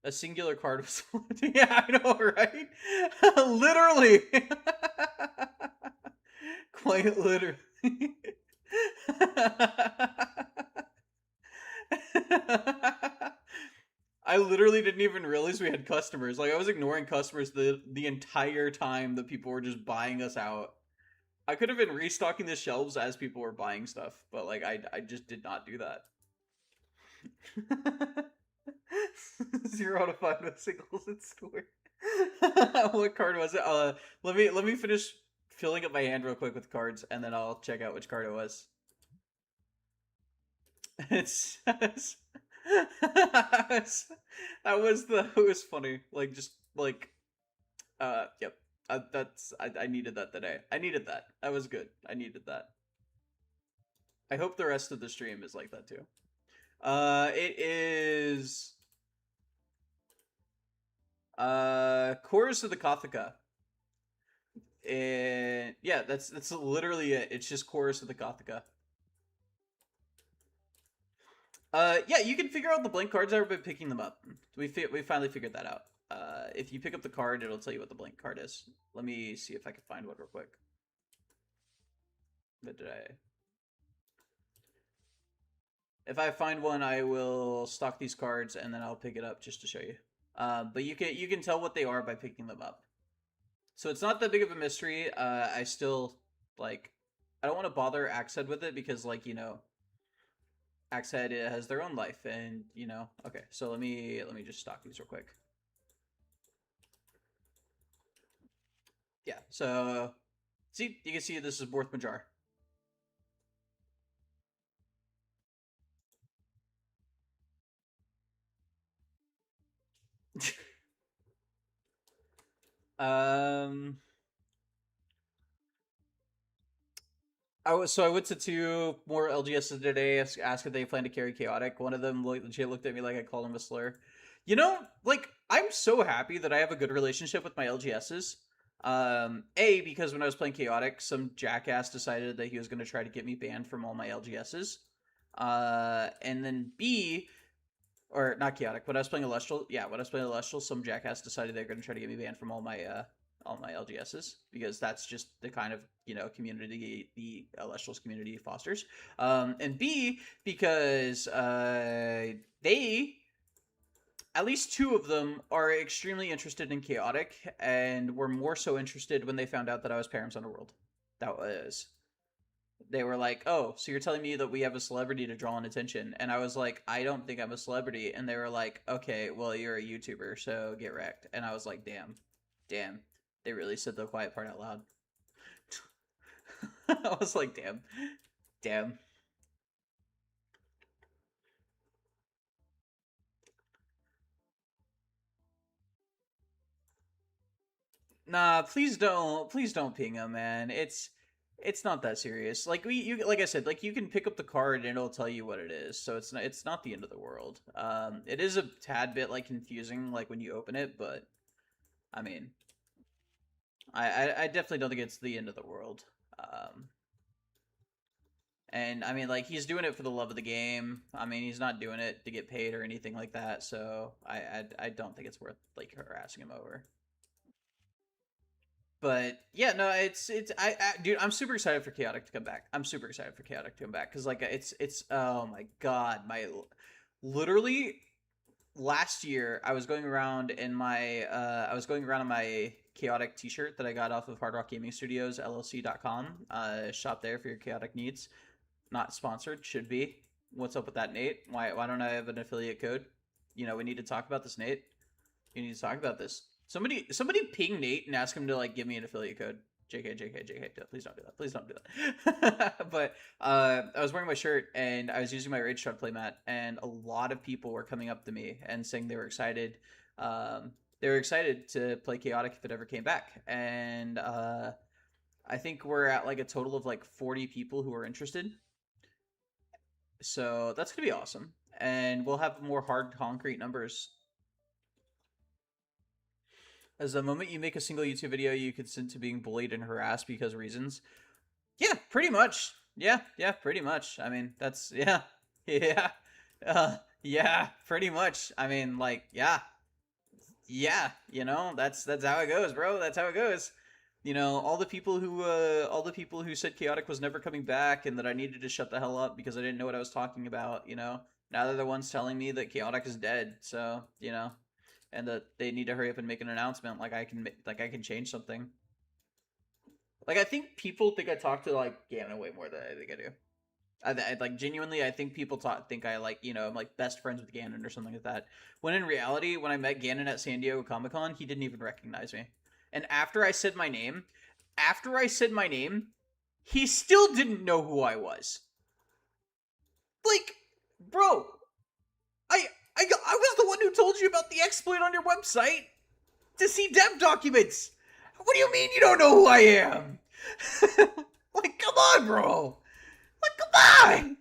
a singular card was yeah, I know, right? Literally, quite literally. I literally didn't even realize we had customers. Like I was ignoring customers the entire time that people were just buying us out. I could have been restocking the shelves as people were buying stuff, but like I just did not do that. 0 out of 5 with singles in store. What card was it? Let me finish filling up my hand real quick with cards, and then I'll check out which card it was. It's it was funny. Like just like yep. I needed that today. I needed that. That was good. I needed that. I hope the rest of the stream is like that too. It is Chorus of the Cothica. And yeah, that's literally it. It's just Chorus of the Cothica. Yeah, you can figure out the blank cards are by picking them up. We finally figured that out. If you pick up the card, it'll tell you what the blank card is. Let me see if I can find one real quick. But did I? If I find one, I will stock these cards and then I'll pick it up just to show you. But you can tell what they are by picking them up. So it's not that big of a mystery. I still like. I don't want to bother Axehead with it because, like, Axehead has their own life, and okay, so let me just stock these real quick. Yeah, so see, you can see this is Borth Majar. I went to 2 more LGSs today, asked if they plan to carry Chaotic. One of them legit looked at me like I called him a slur. Like, I'm so happy that I have a good relationship with my LGSs. A, because when I was playing Chaotic, some jackass decided that he was going to try to get me banned from all my LGSs. And then B, or not Chaotic, when I was playing Celestial, some jackass decided they're going to try to get me banned from all my all my LGSs, because that's just the kind of community the Elestrals community fosters. And B, because they, at least two of them, are extremely interested in chaotic, and were more so interested when they found out that I was Perim's Underworld. That was, they were like, "Oh, so you're telling me that we have a celebrity to draw on attention?" And I was like, "I don't think I'm a celebrity." And they were like, "Okay, well, you're a YouTuber, so get wrecked." And I was like, "Damn, damn." They really said the quiet part out loud. I was like, "Damn, damn." Nah, please don't ping him, man. It's not that serious. Like like I said, like you can pick up the card and it'll tell you what it is. So it's not the end of the world. It is a tad bit like confusing, like when you open it, but I mean, I definitely don't think it's the end of the world. Um, and I mean, like he's doing it for the love of the game. I mean, he's not doing it to get paid or anything like that. So I don't think it's worth like harassing him over. But yeah, no, dude, I'm super excited for Chaotic to come back. I'm super excited for Chaotic to come back because like it's oh my god, my literally last year I was going around in my I was going around in my Chaotic t-shirt that I got off of Hard Rock Gaming Studios LLC.com. Shop there for your Chaotic needs. Not sponsored, should be. What's up with that, Nate? Why don't I have an affiliate code? We need to talk about this, Nate. We need to talk about this. Somebody ping Nate and ask him to like give me an affiliate code. JK. Please don't do that. Please don't do that. But I was wearing my shirt and I was using my Rage Truck playmat, and a lot of people were coming up to me and saying they were excited. They were excited to play Chaotic if it ever came back, and I think we're at like a total of like 40 people who are interested. So that's gonna be awesome, and we'll have more hard concrete numbers. As the moment you make a single YouTube video, you consent to being bullied and harassed because of reasons. Yeah, pretty much. Yeah, pretty much. I mean, that's yeah, yeah, yeah, pretty much. I mean, like, yeah. That's how it goes, bro. That's how it goes. All the people who said Chaotic was never coming back and that I needed to shut the hell up because I didn't know what I was talking about. Now they're the ones telling me that Chaotic is dead. So and that they need to hurry up and make an announcement. Like I can change something. Like I think people think I talk to like Ganon way more than I think I do. Like genuinely, I think people think I like I'm like best friends with Ganon or something like that. When in reality, when I met Ganon at San Diego Comic Con, he didn't even recognize me. And after I said my name, he still didn't know who I was. Like, bro, I was the one who told you about the exploit on your website to see dev documents. What do you mean you don't know who I am? Like, come on, bro. Like, come on.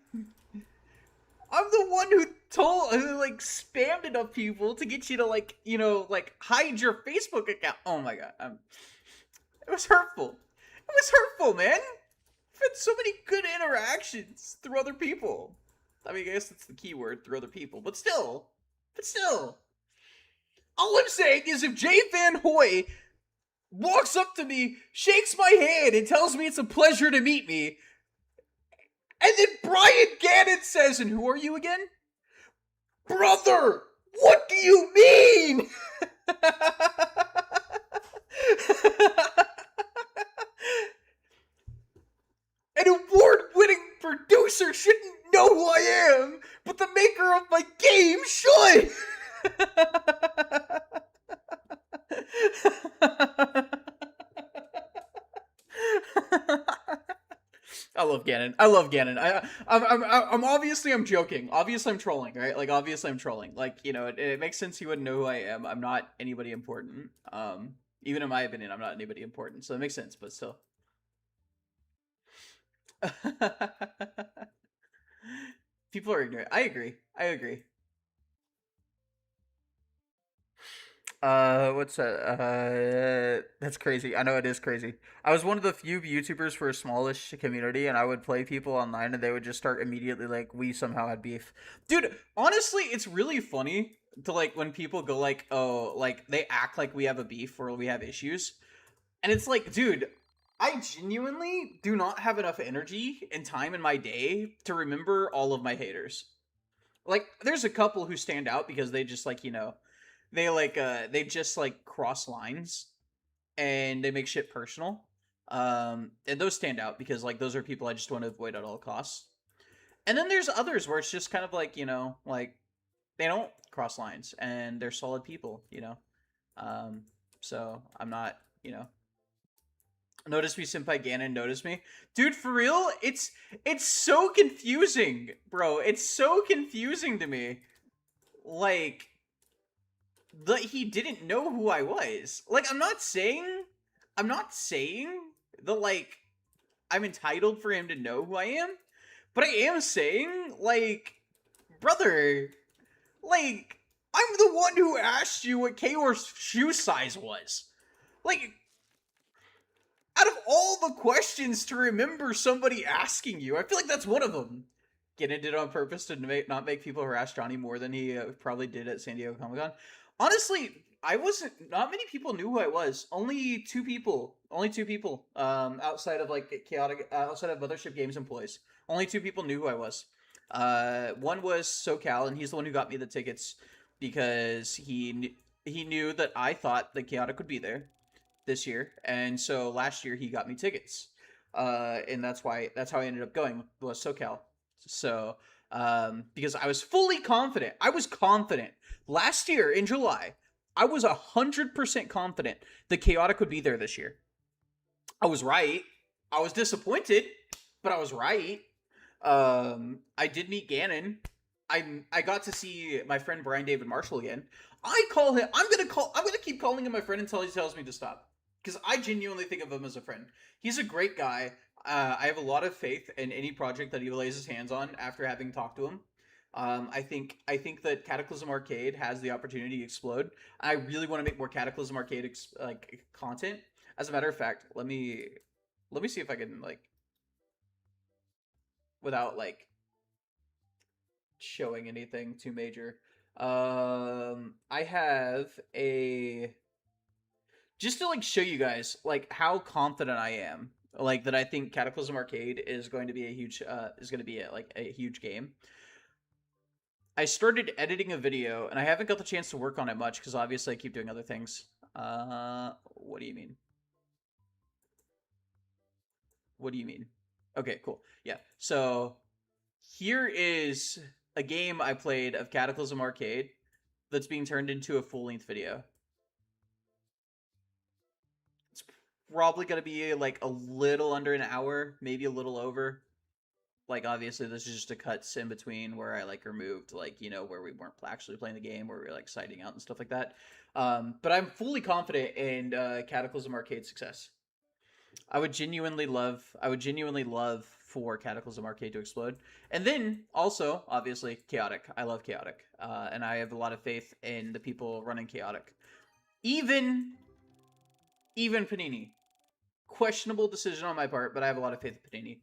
I'm the one who like spammed enough people to get you to like hide your Facebook account. Oh my god, it was hurtful. It was hurtful, man. I've had so many good interactions through other people. I mean, I guess that's the key word, through other people. But still. All I'm saying is if Jay Van Hoy walks up to me, shakes my hand, and tells me it's a pleasure to meet me, and then Brian Gannon says, "And who are you again?" Brother, what do you mean? An award-winning producer shouldn't know who I am, but the maker of my game should. I love Ganon. I'm obviously I'm joking. Obviously I'm trolling, right? Like obviously I'm trolling. Like it makes sense he wouldn't know who I am. I'm not anybody important. Even in my opinion, I'm not anybody important. So it makes sense, but still. People are ignorant. I agree. What's that? That's crazy. I know it is crazy. I was one of the few YouTubers for a smallish community, and I would play people online, and they would just start immediately like, we somehow had beef. Dude, honestly, it's really funny to like when people go like, oh, like they act like we have a beef or we have issues. And it's like, dude, I genuinely do not have enough energy and time in my day to remember all of my haters. Like, there's a couple who stand out because they just like, they just like cross lines and they make shit personal. And those stand out because like those are people I just want to avoid at all costs. And then there's others where it's just kind of like, like they don't cross lines and they're solid people. Um, so I'm not, notice me senpai Ganon, notice me. Dude, for real, it's so confusing, bro. It's so confusing to me. Like that he didn't know who I was. Like I'm not saying that like I'm entitled for him to know who I am, but I am saying like brother, like I'm the one who asked you what Chaor's shoe size was. Like out of all the questions to remember somebody asking you, I feel like that's one of them. Getting it on purpose to not make people harass Johnny more than he probably did at San Diego Comic Con. Honestly, I wasn't. Not many people knew who I was. Only two people. Only two people. Outside of like chaotic, outside of Mothership Games employees, only two people knew who I was. One was SoCal, and he's the one who got me the tickets because he knew that I thought that Chaotic would be there this year, and so last year he got me tickets, and that's how I ended up going was SoCal. So because I was fully confident, I was confident last year in July. I was 100% confident that Chaotic would be there this year. I was right. I was disappointed, but I was right. I did meet Ganon. I got to see my friend Brian David Marshall again. I call him. I'm gonna keep calling him my friend until he tells me to stop. Because I genuinely think of him as a friend. He's a great guy. I have a lot of faith in any project that he lays his hands on after having talked to him. I think that Cataclysm Arcade has the opportunity to explode. I really want to make more Cataclysm Arcade like content. As a matter of fact, let me see if I can like without like showing anything too major. I have a just to like show you guys like how confident I am, like that I think Cataclysm Arcade is going to be like a huge game. I started editing a video and I haven't got the chance to work on it much because obviously I keep doing other things. What do you mean? What do you mean? Okay, cool. Yeah. So here is a game I played of Cataclysm Arcade that's being turned into a full-length video. It's probably going to be like a little under an hour, maybe a little over. Like obviously this is just a cuts in between where I like removed like where we weren't actually playing the game, where we were like siding out and stuff like that. But I'm fully confident in Cataclysm Arcade success. I would genuinely love for Cataclysm Arcade to explode. And then also, obviously, Chaotic. I love Chaotic. And I have a lot of faith in the people running Chaotic. Even Panini. Questionable decision on my part, but I have a lot of faith in Panini.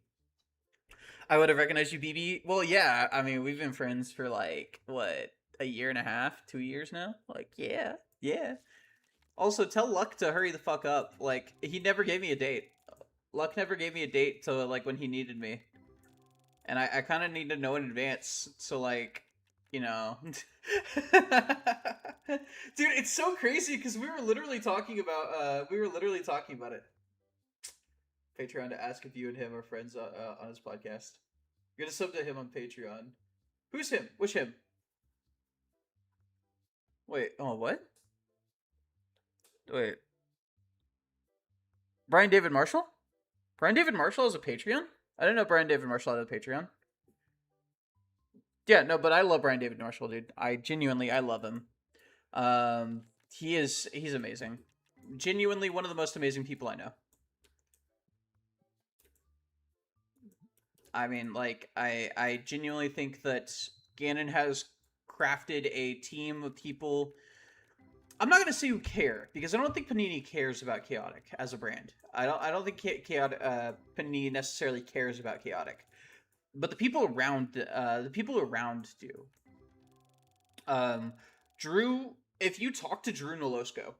I would have recognized you, BB. Well, yeah. I mean, we've been friends for like, what, a year and a half, 2 years now? Like, yeah. Yeah. Also, tell Luck to hurry the fuck up. Like, he never gave me a date. Luck never gave me a date till, like, when he needed me. And I kind of need to know in advance, so, like, Dude, it's so crazy, because we were literally talking about it. Patreon to ask if you and him are friends on his podcast. You're gonna sub to him on Patreon. Who's him? Which him? Wait, oh, what? Wait. Brian David Marshall? Brian David Marshall has a Patreon? I didn't know Brian David Marshall had a Patreon. Yeah, no, but I love Brian David Marshall, dude. I love him. He's amazing. Genuinely one of the most amazing people I know. I mean, like, I genuinely think that Ganon has crafted a team of people. I'm not gonna say who care, because I don't think Panini cares about Chaotic as a brand. I don't think Panini necessarily cares about Chaotic, but the people around do. Drew, if you talk to Drew Nolosco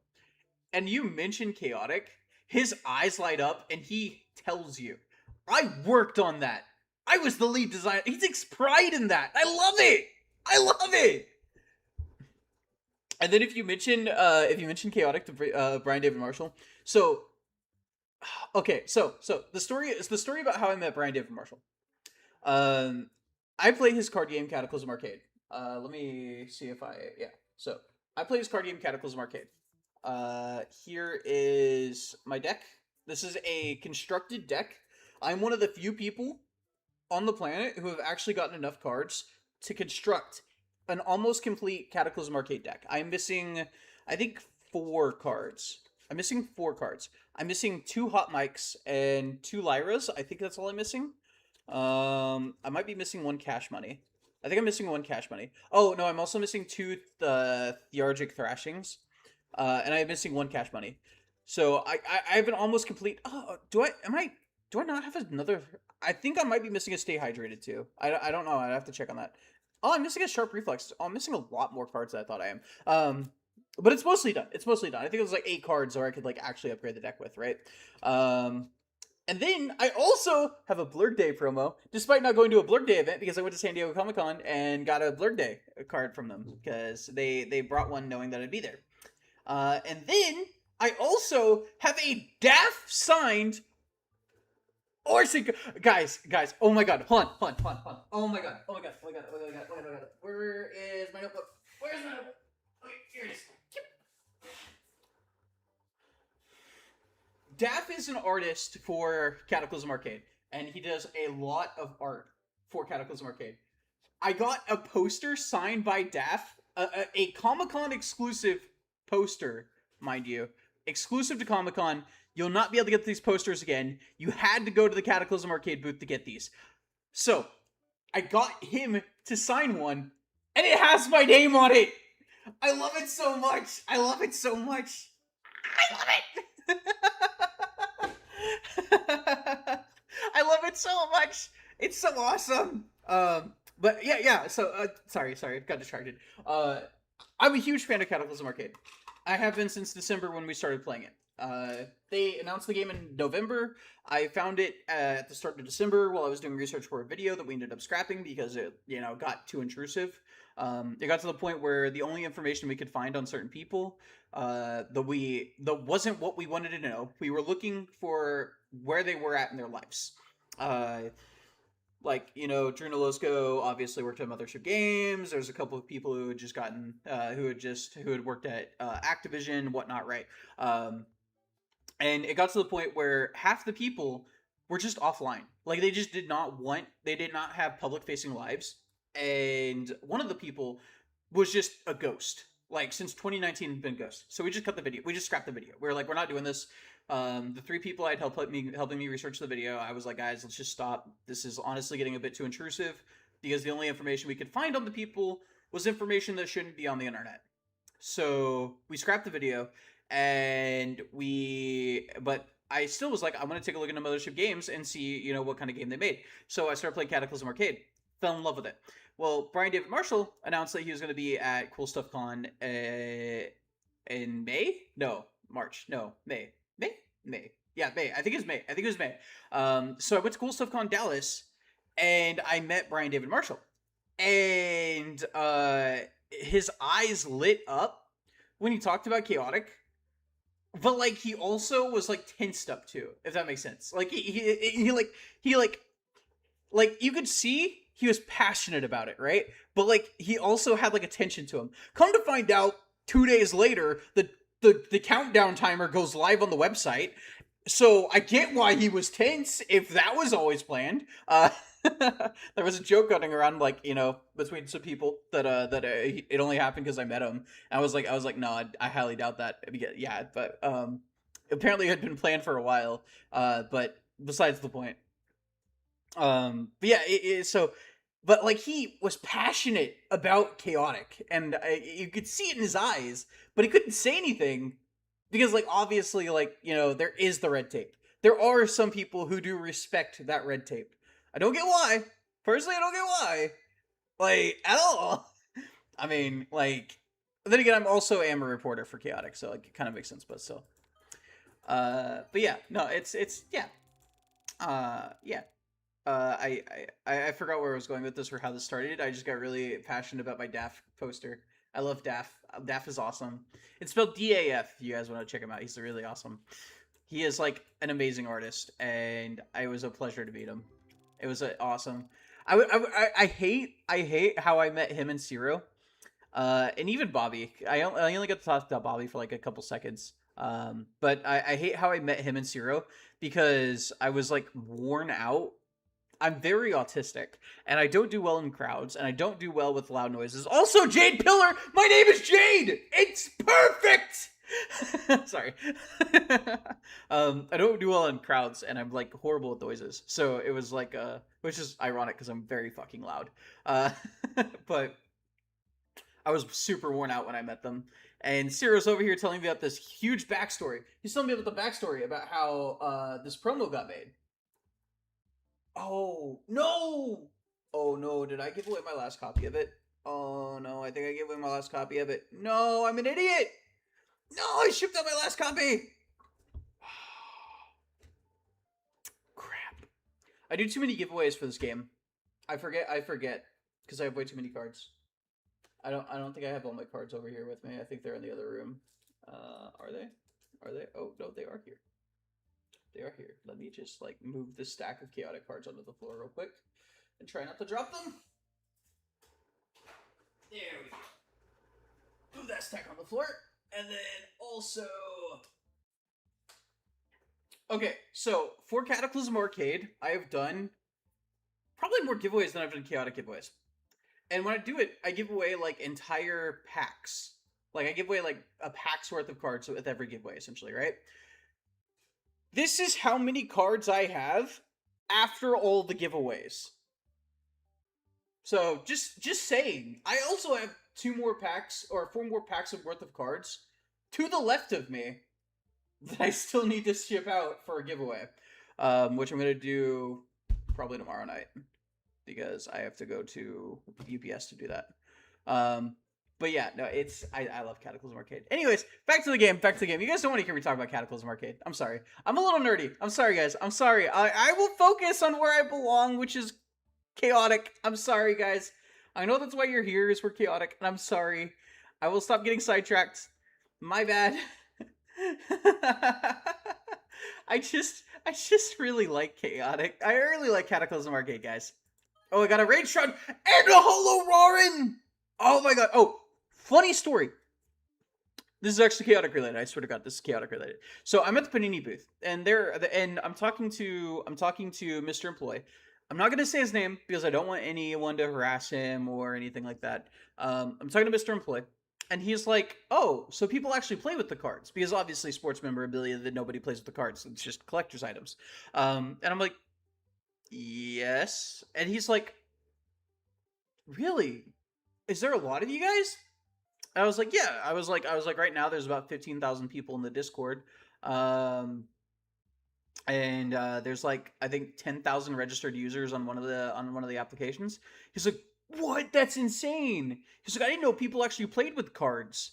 and you mention Chaotic, his eyes light up and he tells you, I worked on that. I was the lead designer. He takes pride in that. I love it. I love it. And then if you mention chaotic to Brian David Marshall, so okay, so the story is the story about how I met Brian David Marshall. I play his card game Cataclysm Arcade. Let me see if So I play his card game Cataclysm Arcade. Here is my deck. This is a constructed deck. I'm one of the few people on the planet who have actually gotten enough cards to construct an almost complete Cataclysm Arcade deck. I'm missing, I think, 4 cards. I'm missing 4 cards. I'm missing 2 Hot Mics and 2 Lyras. I think that's all I'm missing. I might be missing 1 Cash Money. I think I'm missing 1 Cash Money. Oh, no, I'm also missing 2 Theurgic Thrashings. And I'm missing 1 Cash Money. So I have an almost complete... Oh, do I not have another... I think I might be missing a Stay Hydrated, too. I don't know. I'd have to check on that. Oh, I'm missing a Sharp Reflex. Oh, I'm missing a lot more cards than I thought I am. But it's mostly done. It's mostly done. I think it was like 8 cards or I could like actually upgrade the deck with, right? And then I also have a Blurred Day promo, despite not going to a Blurred Day event because I went to San Diego Comic-Con and got a Blurred Day card from them because they brought one knowing that I'd be there. And then I also have a DAF signed guys, oh my god, hold on. Oh my god. Where is my notebook? Where's my notebook? Okay, here it is. Daff is an artist for Cataclysm Arcade, and he does a lot of art for Cataclysm Arcade. I got a poster signed by Daff, a Comic-Con exclusive poster, mind you, exclusive to Comic-Con. You'll not be able to get these posters again. You had to go to the Cataclysm Arcade booth to get these. So, I got him to sign one, and it has my name on it! I love it so much! I love it! I love it so much! It's so awesome! But yeah, so, sorry, got distracted. I'm a huge fan of Cataclysm Arcade. I have been since December when we started playing it. They announced the game in November. I found it at the start of December while I was doing research for a video that we ended up scrapping because it, got too intrusive. It got to the point where the only information we could find on certain people, that wasn't what we wanted to know. We were looking for where they were at in their lives. Drew Nolosco obviously worked at Mothership Games. There's a couple of people who had just gotten, who had worked at Activision, whatnot, right? And it got to the point where half the people were just offline. Like, they just did not have public-facing lives. And one of the people was just a ghost. Like, since 2019, been a ghost. So we just cut the video. We just scrapped the video. We were like, we're not doing this. The 3 people I'd helping me research the video, I was like, guys, let's just stop. This is honestly getting a bit too intrusive because the only information we could find on the people was information that shouldn't be on the internet. So we scrapped the video. But I still was like, I want to take a look into Mothership Games and see, what kind of game they made. So I started playing Cataclysm Arcade. Fell in love with it. Well, Brian David Marshall announced that he was going to be at Cool Stuff Con in May? No, March. No, May. May. Yeah, May. I think it was May. So I went to Cool Stuff Con Dallas, and I met Brian David Marshall. And his eyes lit up when he talked about Chaotic. But, like, he also was, like, tensed up, too, if that makes sense. Like, he you could see he was passionate about it, right? But, like, he also had, like, a tension to him. Come to find out, 2 days later, the countdown timer goes live on the website. So, I get why he was tense, if that was always planned. There was a joke going around, like, between some people that it only happened because I met him. And I was like, no, I highly doubt that. Yeah, but apparently it had been planned for a while. But besides the point. But yeah, but like he was passionate about Chaotic, and you could see it in his eyes, but he couldn't say anything because, like, obviously, like, there is the red tape. There are some people who do respect that red tape. I don't get why. Personally, I don't get why. Like, at all. I mean, like... Then again, I'm also a reporter for Chaotic, so, like, it kind of makes sense, but still. But yeah, no, it's yeah, yeah. I forgot where I was going with this or how this started. I just got really passionate about my DAF poster. I love DAF. DAF is awesome. It's spelled DAF. If you guys want to check him out, he's really awesome. He is like an amazing artist, and it was a pleasure to meet him. It was awesome. I hate how I met him and Ciro, and even Bobby. I only got to talk to Bobby for like a couple seconds. But I hate how I met him and Ciro because I was like worn out. I'm very autistic, and I don't do well in crowds, and I don't do well with loud noises. Also, Jade Pillar, my name is Jade. It's perfect. Sorry. I don't do well in crowds, and I'm like horrible with noises. So it was like, which is ironic because I'm very fucking loud. Uh, but I was super worn out when I met them. And Ciro's over here telling me about this huge backstory. He's telling me about the backstory about how this promo got made. Oh, no! Oh, no, did I give away my last copy of it? Oh, no, I think I gave away my last copy of it. No, I'm an idiot! No, I shipped out my last copy! Crap. I do too many giveaways for this game. I forget, because I have way too many cards. I don't think I have all my cards over here with me. I think they're in the other room. Are they? Are they? Oh, no, they are here. They are here. Let me just like move this stack of chaotic cards onto the floor real quick and try not to drop them. There we go. Move that stack on the floor. And then also... Okay, so for Cataclysm Arcade, I have done probably more giveaways than I've done chaotic giveaways. And when I do it, I give away like entire packs. Like I give away like a pack's worth of cards with every giveaway, essentially, right? This is how many cards I have after all the giveaways. So just saying, I also have 2 more packs or 4 more packs of worth of cards to the left of me that I still need to ship out for a giveaway, which I'm gonna do probably tomorrow night because I have to go to UPS to do that. But yeah, no, it's I love Cataclysm Arcade. Anyways, back to the game. You guys don't want to hear me talk about Cataclysm Arcade. I'm sorry. I'm a little nerdy. I'm sorry, guys. I'm sorry. I will focus on where I belong, which is chaotic. I'm sorry, guys. I know that's why you're here, is for chaotic, and I'm sorry. I will stop getting sidetracked. My bad. I just really like chaotic. I really like Cataclysm Arcade, guys. Oh, I got a Rage Shroud and a Hollow Roarin! Oh my god. Oh, funny story. This is actually chaotic related. I swear to God, this is chaotic related. So I'm at the Panini booth, and I'm talking to Mr. Employee. I'm not gonna say his name because I don't want anyone to harass him or anything like that. I'm talking to Mr. Employee, and he's like, "Oh, so people actually play with the cards because obviously sports memorabilia that nobody plays with the cards. It's just collector's items." And I'm like, "Yes," and he's like, "Really? Is there a lot of you guys?" I was like, yeah. I was like, right now there's about 15,000 people in the Discord, and there's like I think 10,000 registered users on one of the applications. He's like, what? That's insane. He's like, I didn't know people actually played with cards.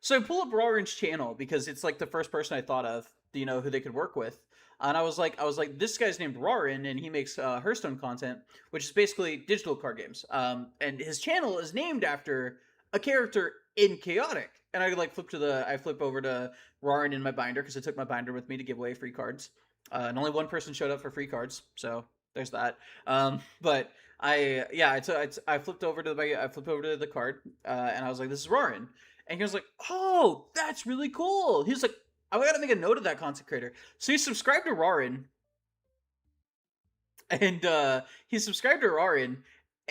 So I pull up Roarin's channel because it's like the first person I thought of, who they could work with. And I was like, this guy's named Roarin, and he makes Hearthstone content, which is basically digital card games. And his channel is named after a character in Chaotic. And I flip over to Roarin in my binder because I took my binder with me to give away free cards. And only one person showed up for free cards, so there's that. But I flipped over to the card, and I was like, this is Roarin. And he was like, oh, that's really cool. He was like, I gotta make a note of that content creator. So he subscribed to Roarin. And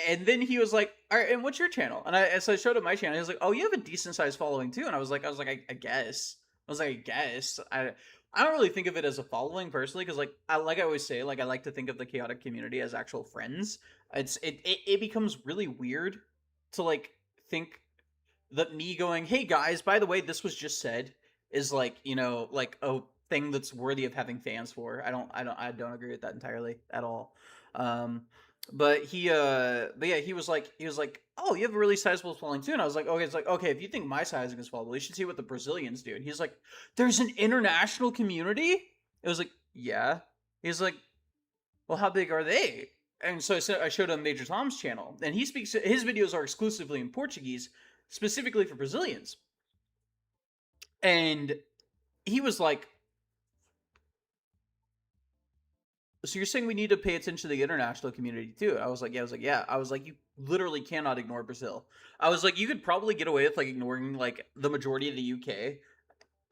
and then he was like, all right, and what's your channel? And so I showed him my channel. He was like, oh, you have a decent sized following too. And I was like, I guess. I don't really think of it as a following personally, because like I always say, like I like to think of the chaotic community as actual friends. It becomes really weird to like think that me going, hey guys, by the way, this was just said, is like, like a thing that's worthy of having fans for. I don't agree with that entirely at all. But yeah, he was like, oh, you have a really sizable swelling too. And I was like, okay, it's like, okay, if you think my sizing is swellable, you should see what the Brazilians do. And he's like, there's an international community. It was like, yeah. He's like, well, how big are they? And so I showed him Major Tom's channel, and he speaks. His videos are exclusively in Portuguese, specifically for Brazilians. And he was like, so you're saying we need to pay attention to the international community too? I was like, yeah. I was like, you literally cannot ignore Brazil. I was like, you could probably get away with like ignoring like the majority of the UK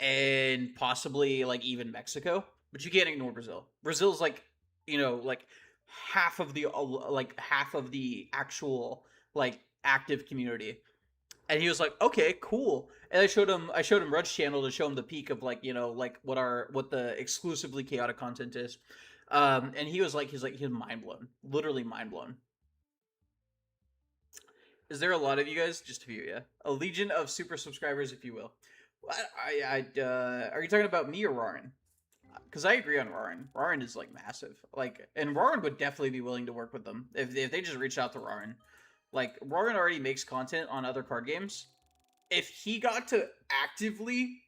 and possibly like even Mexico, but you can't ignore Brazil. Brazil's like, like half of the actual like active community. And he was like, "Okay, cool." And I showed him Rud's channel to show him the peak of like like what the exclusively chaotic content is. And he was like, he's mind blown, literally mind blown. Is there a lot of you guys? Just a few, yeah. A legion of super subscribers, if you will. Are you talking about me or Rarin? Because I agree on Rarin. Rarin is like massive. Like, and Rarin would definitely be willing to work with them if they just reached out to Rarin. Like, Rarin already makes content on other card games. If he got to actively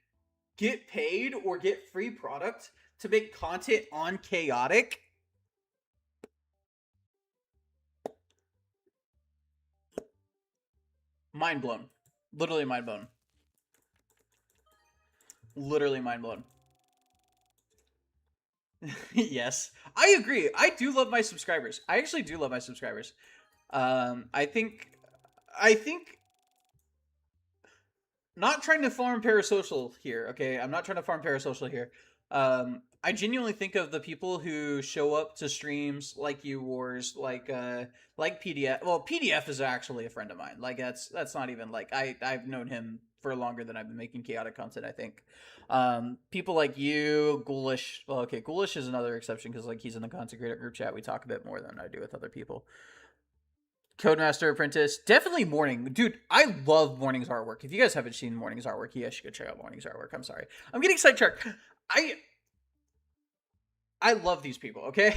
get paid or get free product to make content on Chaotic, mind blown. Literally mind blown. Literally mind blown. Yes, I agree. I do love my subscribers. I actually do love my subscribers. I think not trying to farm parasocial here, okay? I'm not trying to farm parasocial here. I genuinely think of the people who show up to streams like you wars, like PDF. Well, PDF is actually a friend of mine. Like that's not even like I've known him for longer than I've been making chaotic content, I think. People like you, Ghoulish. Well, okay, Ghoulish is another exception because like he's in the content creator group chat. We talk a bit more than I do with other people. Codemaster Apprentice, definitely Morning, dude. I love Morning's artwork. If you guys haven't seen Morning's artwork, you guys should go check out Morning's artwork. I'm sorry, I'm getting sidetracked. I I love these people. Okay,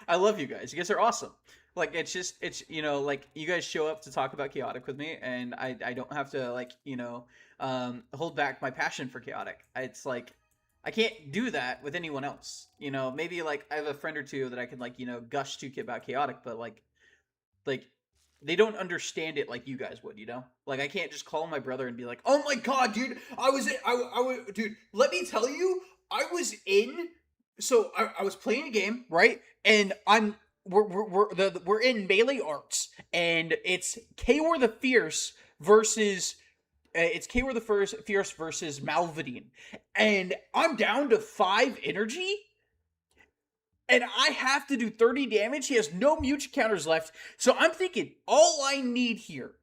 I love you guys. You guys are awesome. Like it's like you guys show up to talk about chaotic with me, and I don't have to like hold back my passion for chaotic. It's like I can't do that with anyone else. Maybe like I have a friend or two that I can like gush to about chaotic, but like they don't understand it like you guys would. Like I can't just call my brother and be like, oh my god, dude, I was dude, let me tell you, I was in so I was playing a game, right? And we're in melee arts, and it's Chaor the Fierce versus Fierce versus Malvadine, and I'm down to 5 energy, and I have to do 30 damage. He has no mute counters left. So I'm thinking, all I need here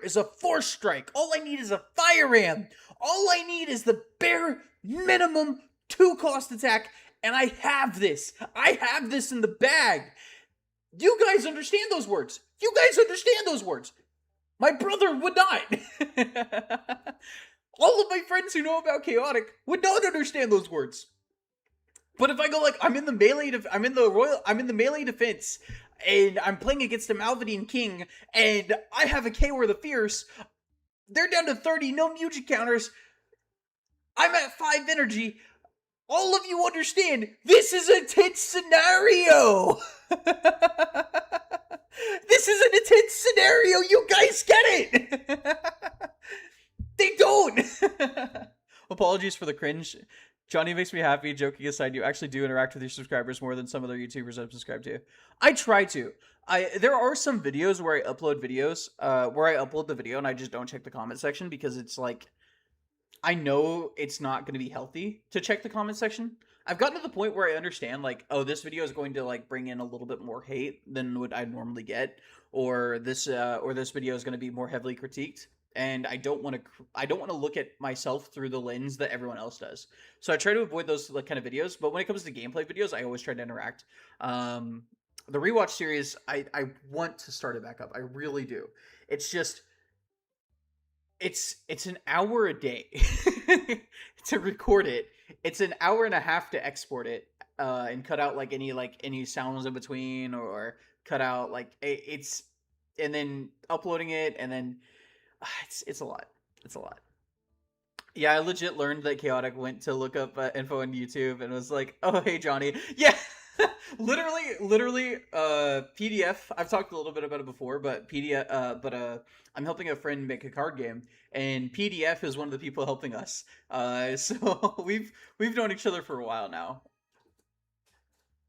is a Force Strike. All I need is a Fire Ram. All I need is the bare minimum 2-cost attack. And I have this. I have this in the bag. You guys understand those words. My brother would not. All of my friends who know about chaotic would not understand those words. But if I go like I'm in the melee defense, and I'm playing against a Malvadine King, and I have a Chaor the Fierce, they're down to 30, no music counters. I'm at 5 energy. All of you understand, this is a tense scenario. This is an intense scenario. You guys get it. They don't. Apologies for the cringe. Johnny makes me happy. Joking aside, you actually do interact with your subscribers more than some other YouTubers I've subscribed to. I try to. There are some videos where I upload the video and I just don't check the comment section because it's like I know it's not going to be healthy to check the comment section. I've gotten to the point where I understand like, oh, this video is going to like bring in a little bit more hate than what I normally get, or this video is going to be more heavily critiqued. And I don't want to look at myself through the lens that everyone else does. So I try to avoid those like kind of videos. But when it comes to gameplay videos, I always try to interact. The rewatch series, I want to start it back up. I really do. It's just it's an hour a day to record it. It's an hour and a half to export it. and cut out like any sounds in between, or cut out like it's, and then uploading it, and then it's a lot. It's a lot. Yeah, I legit learned that Chaotic went to look up info on YouTube and was like, "Oh, hey, Johnny." Yeah, literally. PDF. I've talked a little bit about it before, but PDF. I'm helping a friend make a card game, and PDF is one of the people helping us. So we've known each other for a while now.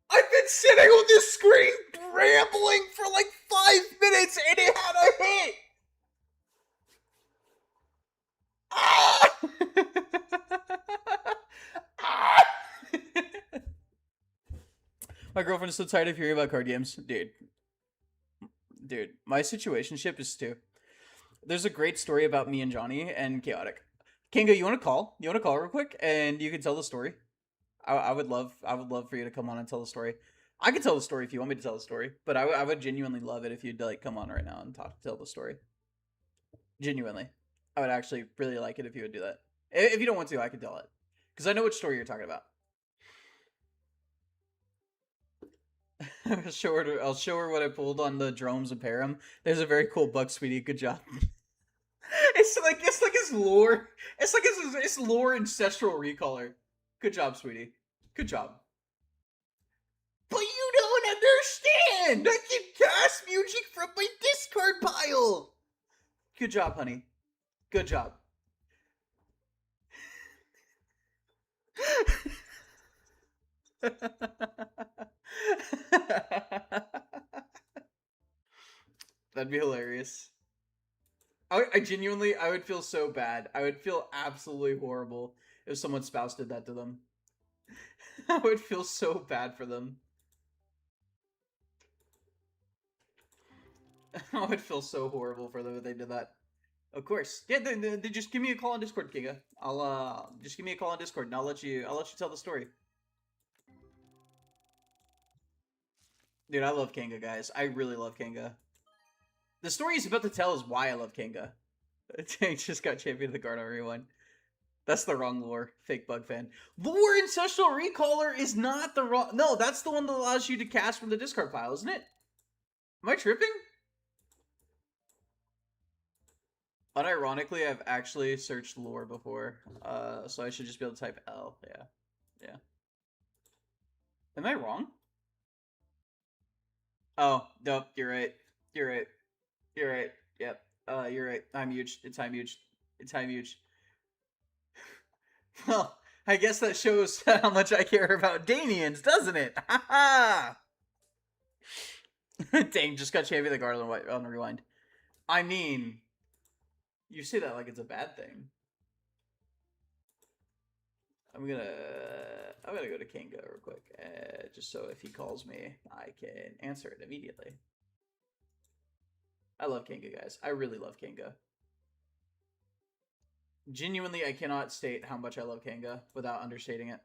I've been sitting on this screen rambling for like 5 minutes, and it had a hit. Ah! Ah! My girlfriend is so tired of hearing about card games. Dude, my situationship is too. There's a great story about me and Johnny and Chaotic. Kanga, you want to call? You want to call real quick, and you can tell the story. I would love for you to come on and tell the story. I could tell the story if you want me to tell the story, but I would genuinely love it if you'd like come on right now and tell the story. Genuinely, I would actually really like it if you would do that. If you don't want to, I can tell it because I know which story you're talking about. I'll show her what I pulled on the drones of Perim. There's a very cool bug, sweetie. Good job. It's like his lore. It's like his lore ancestral recaller. Good job, sweetie. Good job. But you don't understand! I can cast music from my discard pile! Good job, honey. Good job. That'd be hilarious. I genuinely, I would feel so bad. I would feel absolutely horrible if someone's spouse did that to them. I would feel so bad for them. I would feel so horrible for them if they did that. Of course. Yeah, they just give me a call on Discord, Kinga. I'll just give me a call on Discord and I'll let you tell the story. Dude, I love Kanga, guys. I really love Kanga. The story he's about to tell is why I love Kanga. Tank just got champion of the guard on rewind. That's the wrong lore. Fake bug fan. Lore Ancestral Recaller is not the wrong... No, that's the one that allows you to cast from the discard pile, isn't it? Am I tripping? Unironically, I've actually searched lore before. So I should just be able to type L. Yeah. Yeah. Am I wrong? Oh, nope, you're right. You're right. You're right. Yep. You're right. I'm huge. It's I'm huge. It's I'm huge. Well, I guess that shows how much I care about Damians, doesn't it? Ha Dang, just got champion the guard on the rewind. I mean, you say that like it's a bad thing. I'm gonna go to Kanga real quick, just so if he calls me, I can answer it immediately. I love Kanga, guys. I really love Kanga. Genuinely, I cannot state how much I love Kanga without understating it.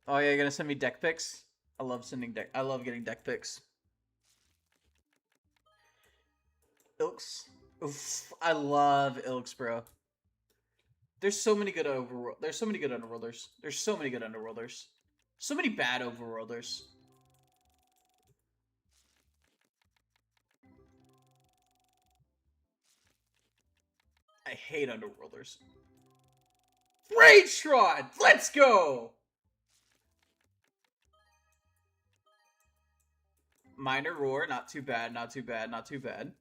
Oh yeah, you're gonna send me deck picks? I love getting deck picks. Ilks. Oof, I love Ilks, bro. There's so many good overworld. There's so many good underworlders. There's so many good underworlders. So many bad overworlders. I hate underworlders. Rage Shroud! Let's go! Minor Roar, not too bad, not too bad, not too bad.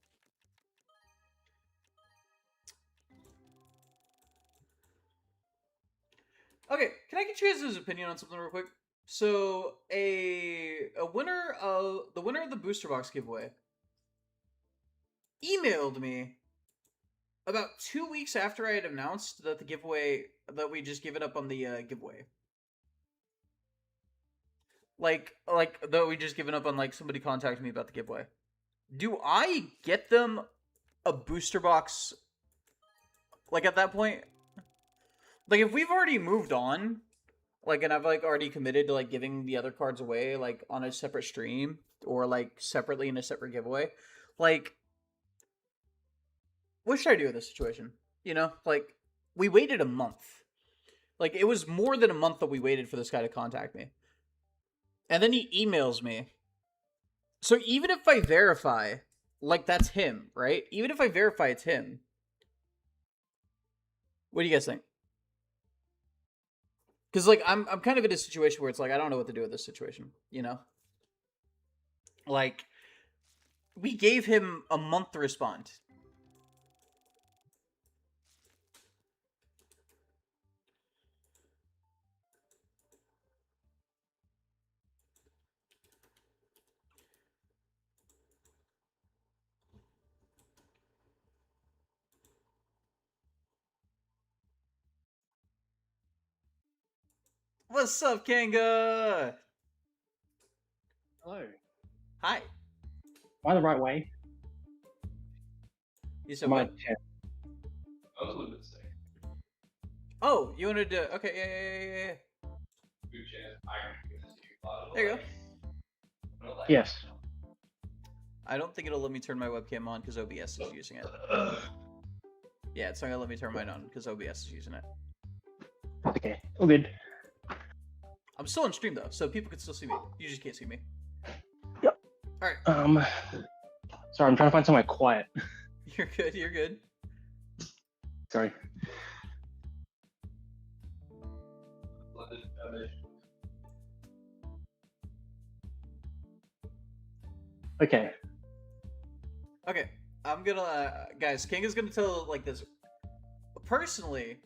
Okay, can I get you guys' opinion on something real quick? So, the winner of the booster box giveaway emailed me about 2 weeks after I had announced that we just give it up on the giveaway. Like that we just given up on, like, somebody contacted me about the giveaway. Do I get them a booster box, like, at that point? Like, if we've already moved on, like, and I've, like, already committed to, like, giving the other cards away, like, on a separate stream, or, like, separately in a separate giveaway, like, what should I do with this situation? You know, like, we waited a month. Like, it was more than a month that we waited for this guy to contact me. And then he emails me. So even if I verify, like, that's him, right? Even if I verify it's him, what do you guys think? Because, like, I'm kind of in a situation where it's like, I don't know what to do with this situation, you know? Like, we gave him a month to respond. What's up, Kanga? Hello. Hi. Am I the right way? You said Am I what? I was a little bit sick. Oh, you wanted to... Okay, yeah. Good chance. I can see There you go. Yes. I don't think it'll let me turn my webcam on because OBS is using it. Yeah, it's not gonna let me turn mine on because OBS is using it. Okay. All good. I'm still on stream though, so people can still see me. You just can't see me. Yep. All right. Sorry, I'm trying to find somewhere quiet. You're good. You're good. Sorry. Okay. Okay. I'm gonna, guys. Kanga's gonna tell like this. Personally,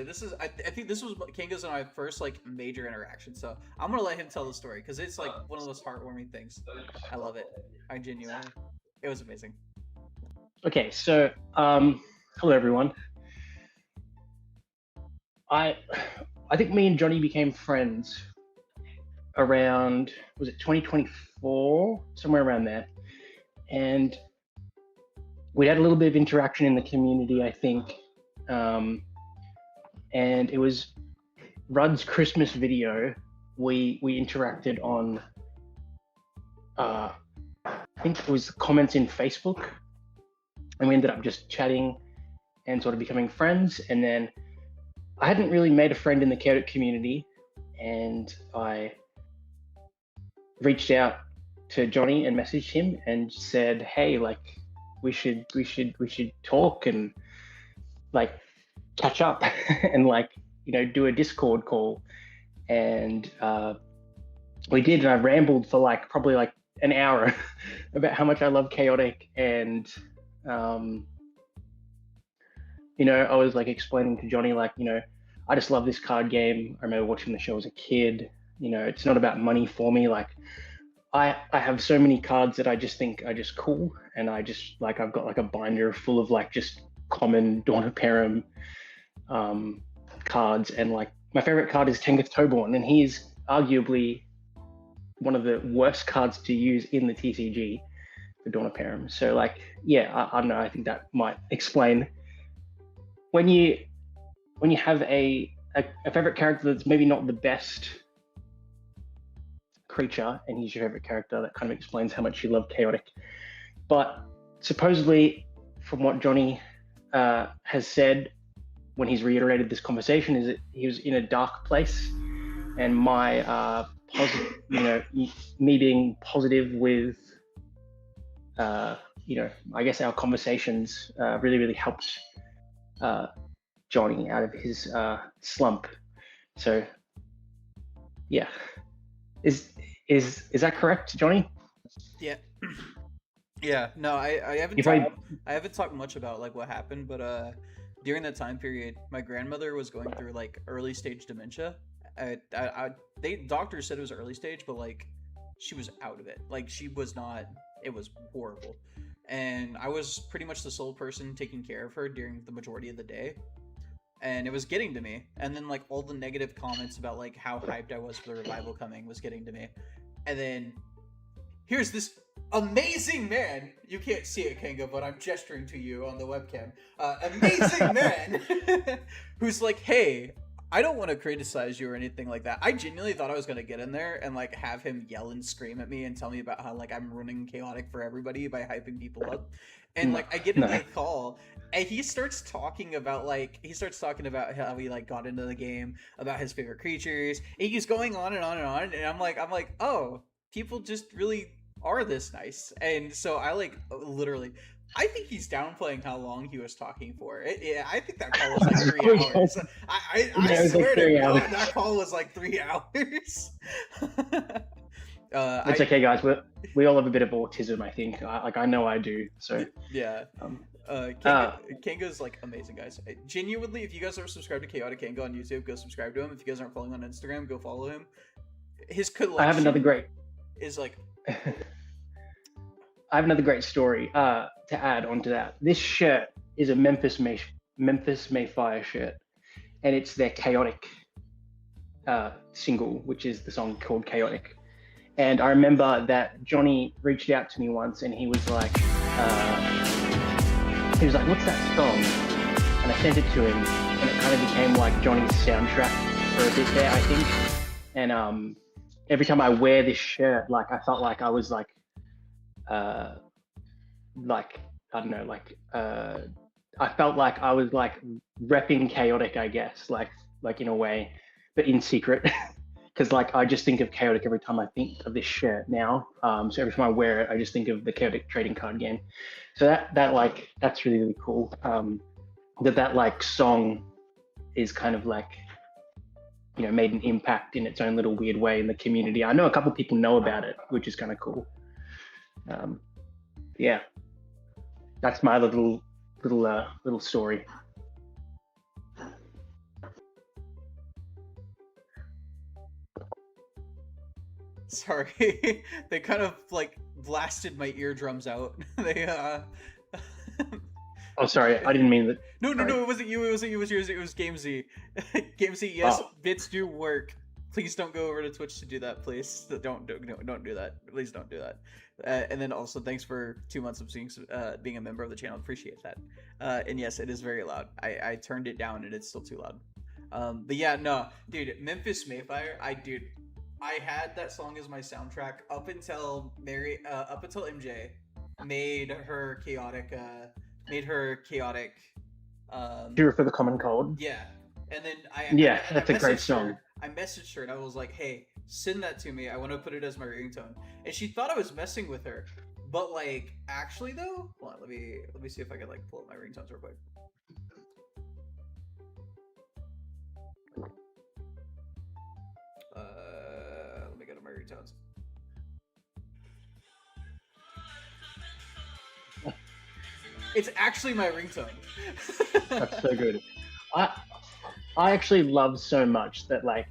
this is I think this was Kanga's and my first like major interaction. So I'm gonna let him tell the story because it's like one of those heartwarming things. I love it. I genuinely. It was amazing. Okay. So, hello everyone. I think me and Johnny became friends around, was it 2024, somewhere around there, and we had a little bit of interaction in the community, I think, and it was Rudd's Christmas video. We interacted on, I think it was comments in Facebook, and we ended up just chatting and sort of becoming friends. And then I hadn't really made a friend in the chaotic community, and I reached out to Johnny and messaged him and said, hey, like, we should talk and like catch up and like, you know, do a Discord call. And we did, and I rambled for like probably like an hour about how much I love chaotic. And you know, I was like explaining to Johnny, like, you know, I just love this card game. I remember watching the show as a kid. You know, it's not about money for me. Like, I have so many cards that I just think are just cool, and I just like, I've got like a binder full of like just common Dawn of Perim cards, and like my favorite card is Tenguth Toborn, and he's arguably one of the worst cards to use in the TCG for Dawn of Perim. So like, yeah, I don't know. I think that might explain when you have a favorite character that's maybe not the best creature, and he's your favorite character, that kind of explains how much you love chaotic. But supposedly, from what Johnny has said when he's reiterated this conversation, is that he was in a dark place, and my you know, me being positive with you know, I guess our conversations really helped Johnny out of his slump. So yeah, is that correct, Johnny? Yeah. Yeah. No, I haven't talked much about like what happened, but during that time period, my grandmother was going through like early stage dementia. Doctors said it was early stage, but like she was out of it. Like she was not. It was horrible, and I was pretty much the sole person taking care of her during the majority of the day. And it was getting to me, and then like all the negative comments about like how hyped I was for the revival coming was getting to me. And then here's this amazing man, you can't see it, Kanga, but I'm gesturing to you on the webcam, amazing man who's like, hey, I don't want to criticize you or anything like that. I genuinely thought I was gonna get in there and like have him yell and scream at me and tell me about how like I'm running chaotic for everybody by hyping people up. And like I get into the call and he starts talking about how he like got into the game, about his favorite creatures. And he's going on and on and on, and I'm like, oh, people just really are this nice. And so I like literally, I think he's downplaying how long he was talking for. I think that call was like 3 hours. I swear to God, that call was like 3 hours. It's okay, guys. We all have a bit of autism, I think. I know I do. So yeah. Kanga's like amazing, guys. Genuinely, if you guys are subscribed to Chaotic Kanga on YouTube, go subscribe to him. If you guys aren't following on Instagram, go follow him. His collection. I have another great. Is like. I have another great story to add onto that. This shirt is a Memphis Mayfire shirt, and it's their Chaotic single, which is the song called Chaotic. And I remember that Johnny reached out to me once, and he was like, "What's that song?" And I sent it to him, and it kind of became like Johnny's soundtrack for a bit there, I think. And every time I wear this shirt, like I felt like I was like I don't know, I felt like I was like repping Chaotic, I guess, like in a way, but in secret, because like I just think of Chaotic every time I think of this shirt now. So every time I wear it, I just think of the Chaotic trading card game. So that's really, really cool. That like song is kind of like, you know, made an impact in its own little weird way in the community. I know a couple people know about it, which is kind of cool. Yeah, that's my little story. Sorry, they kind of like blasted my eardrums out. They Oh, sorry, I didn't mean that. No, it wasn't you. It wasn't you. It was yours. It was GameZ. GameZ, yes, bits do work. Please don't go over to Twitch to do that, please. Don't do that. Please don't do that. And then also, thanks for 2 months of being a member of the channel. Appreciate that. And yes, it is very loud. I turned it down and it's still too loud. But yeah, no, dude, Memphis Mayfire. I had that song as my soundtrack up until MJ made her chaotic. Cure for the Common Cold. Yeah. And then that's a great song. I messaged her and I was like, "Hey, send that to me. I want to put it as my ringtone." And she thought I was messing with her, but like, actually though, hold on, let me see if I can like pull up my ringtones real quick. Let me go to my ringtones. It's actually my ringtone. That's so good. I actually love so much that like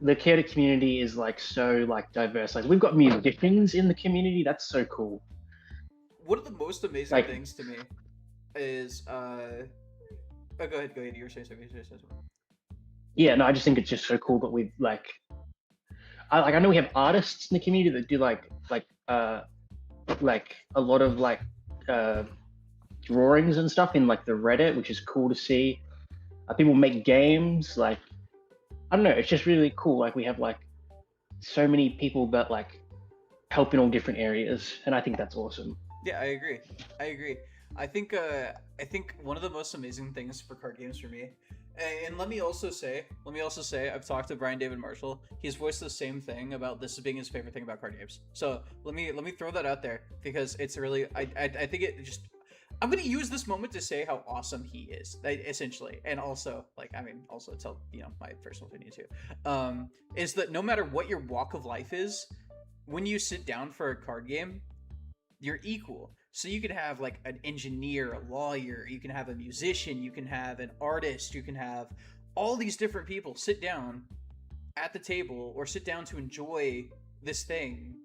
the Chaotic community is like so like diverse. Like we've got musicians in the community. That's so cool. One of the most amazing things to me is oh, go ahead. You were saying something. Yeah, no, I just think it's just so cool that we've like I know we have artists in the community that do like a lot of like drawings and stuff in like the Reddit, which is cool to see. People make games, like I don't know, it's just really cool. Like we have like so many people that like help in all different areas, and I think that's awesome. Yeah, I agree. I think one of the most amazing things for card games for me, and let me also say, I've talked to Brian David Marshall. He's voiced the same thing about this being his favorite thing about card games. So let me throw that out there because it's really, I think it just. I'm going to use this moment to say how awesome he is, essentially. And also, also tell, my personal opinion too. Is that no matter what your walk of life is, when you sit down for a card game, you're equal. So you can have like an engineer, a lawyer, you can have a musician, you can have an artist, you can have all these different people sit down at the table or sit down to enjoy this thing.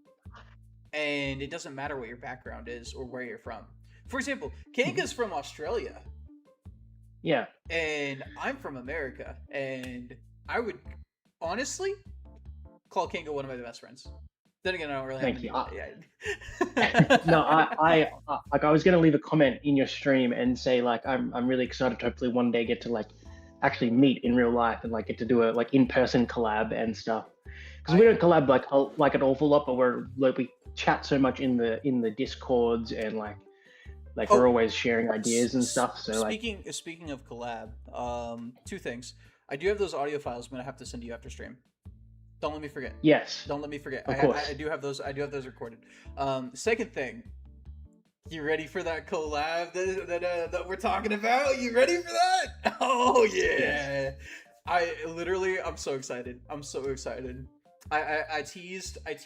And it doesn't matter what your background is or where you're from. For example, Kanga's from Australia. Yeah. And I'm from America. And I would honestly call Kanga one of my best friends. Then again, I don't really Thank you. No, I was going to leave a comment in your stream and say like I'm really excited to hopefully one day get to like actually meet in real life and like get to do a like in-person collab and stuff. Because we don't collab like an awful lot, but we chat so much in the discords and like we're always sharing ideas and stuff. So speaking of collab, two things. I do have those audio files I'm gonna have to send you after stream. Don't let me forget. Yes. Don't let me forget. Of course. I do have those. I do have those recorded. Second thing. You ready for that collab that we're talking about? You ready for that? Oh yeah! Yes. I'm so excited. I'm so excited. I teased. I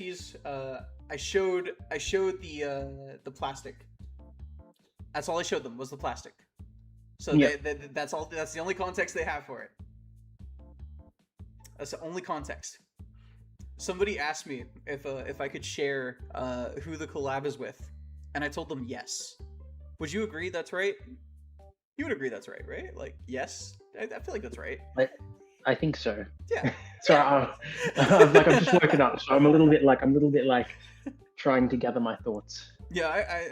showed the plastic. That's all I showed them was the plastic. So that's all. That's the only context they have for it. That's the only context. Somebody asked me if I could share who the collab is with. And I told them yes. Would you agree that's right? You would agree that's right, right? Like, yes? I feel like that's right. I think so. Yeah. So I'm just working up. So I'm a little bit like trying to gather my thoughts. Yeah,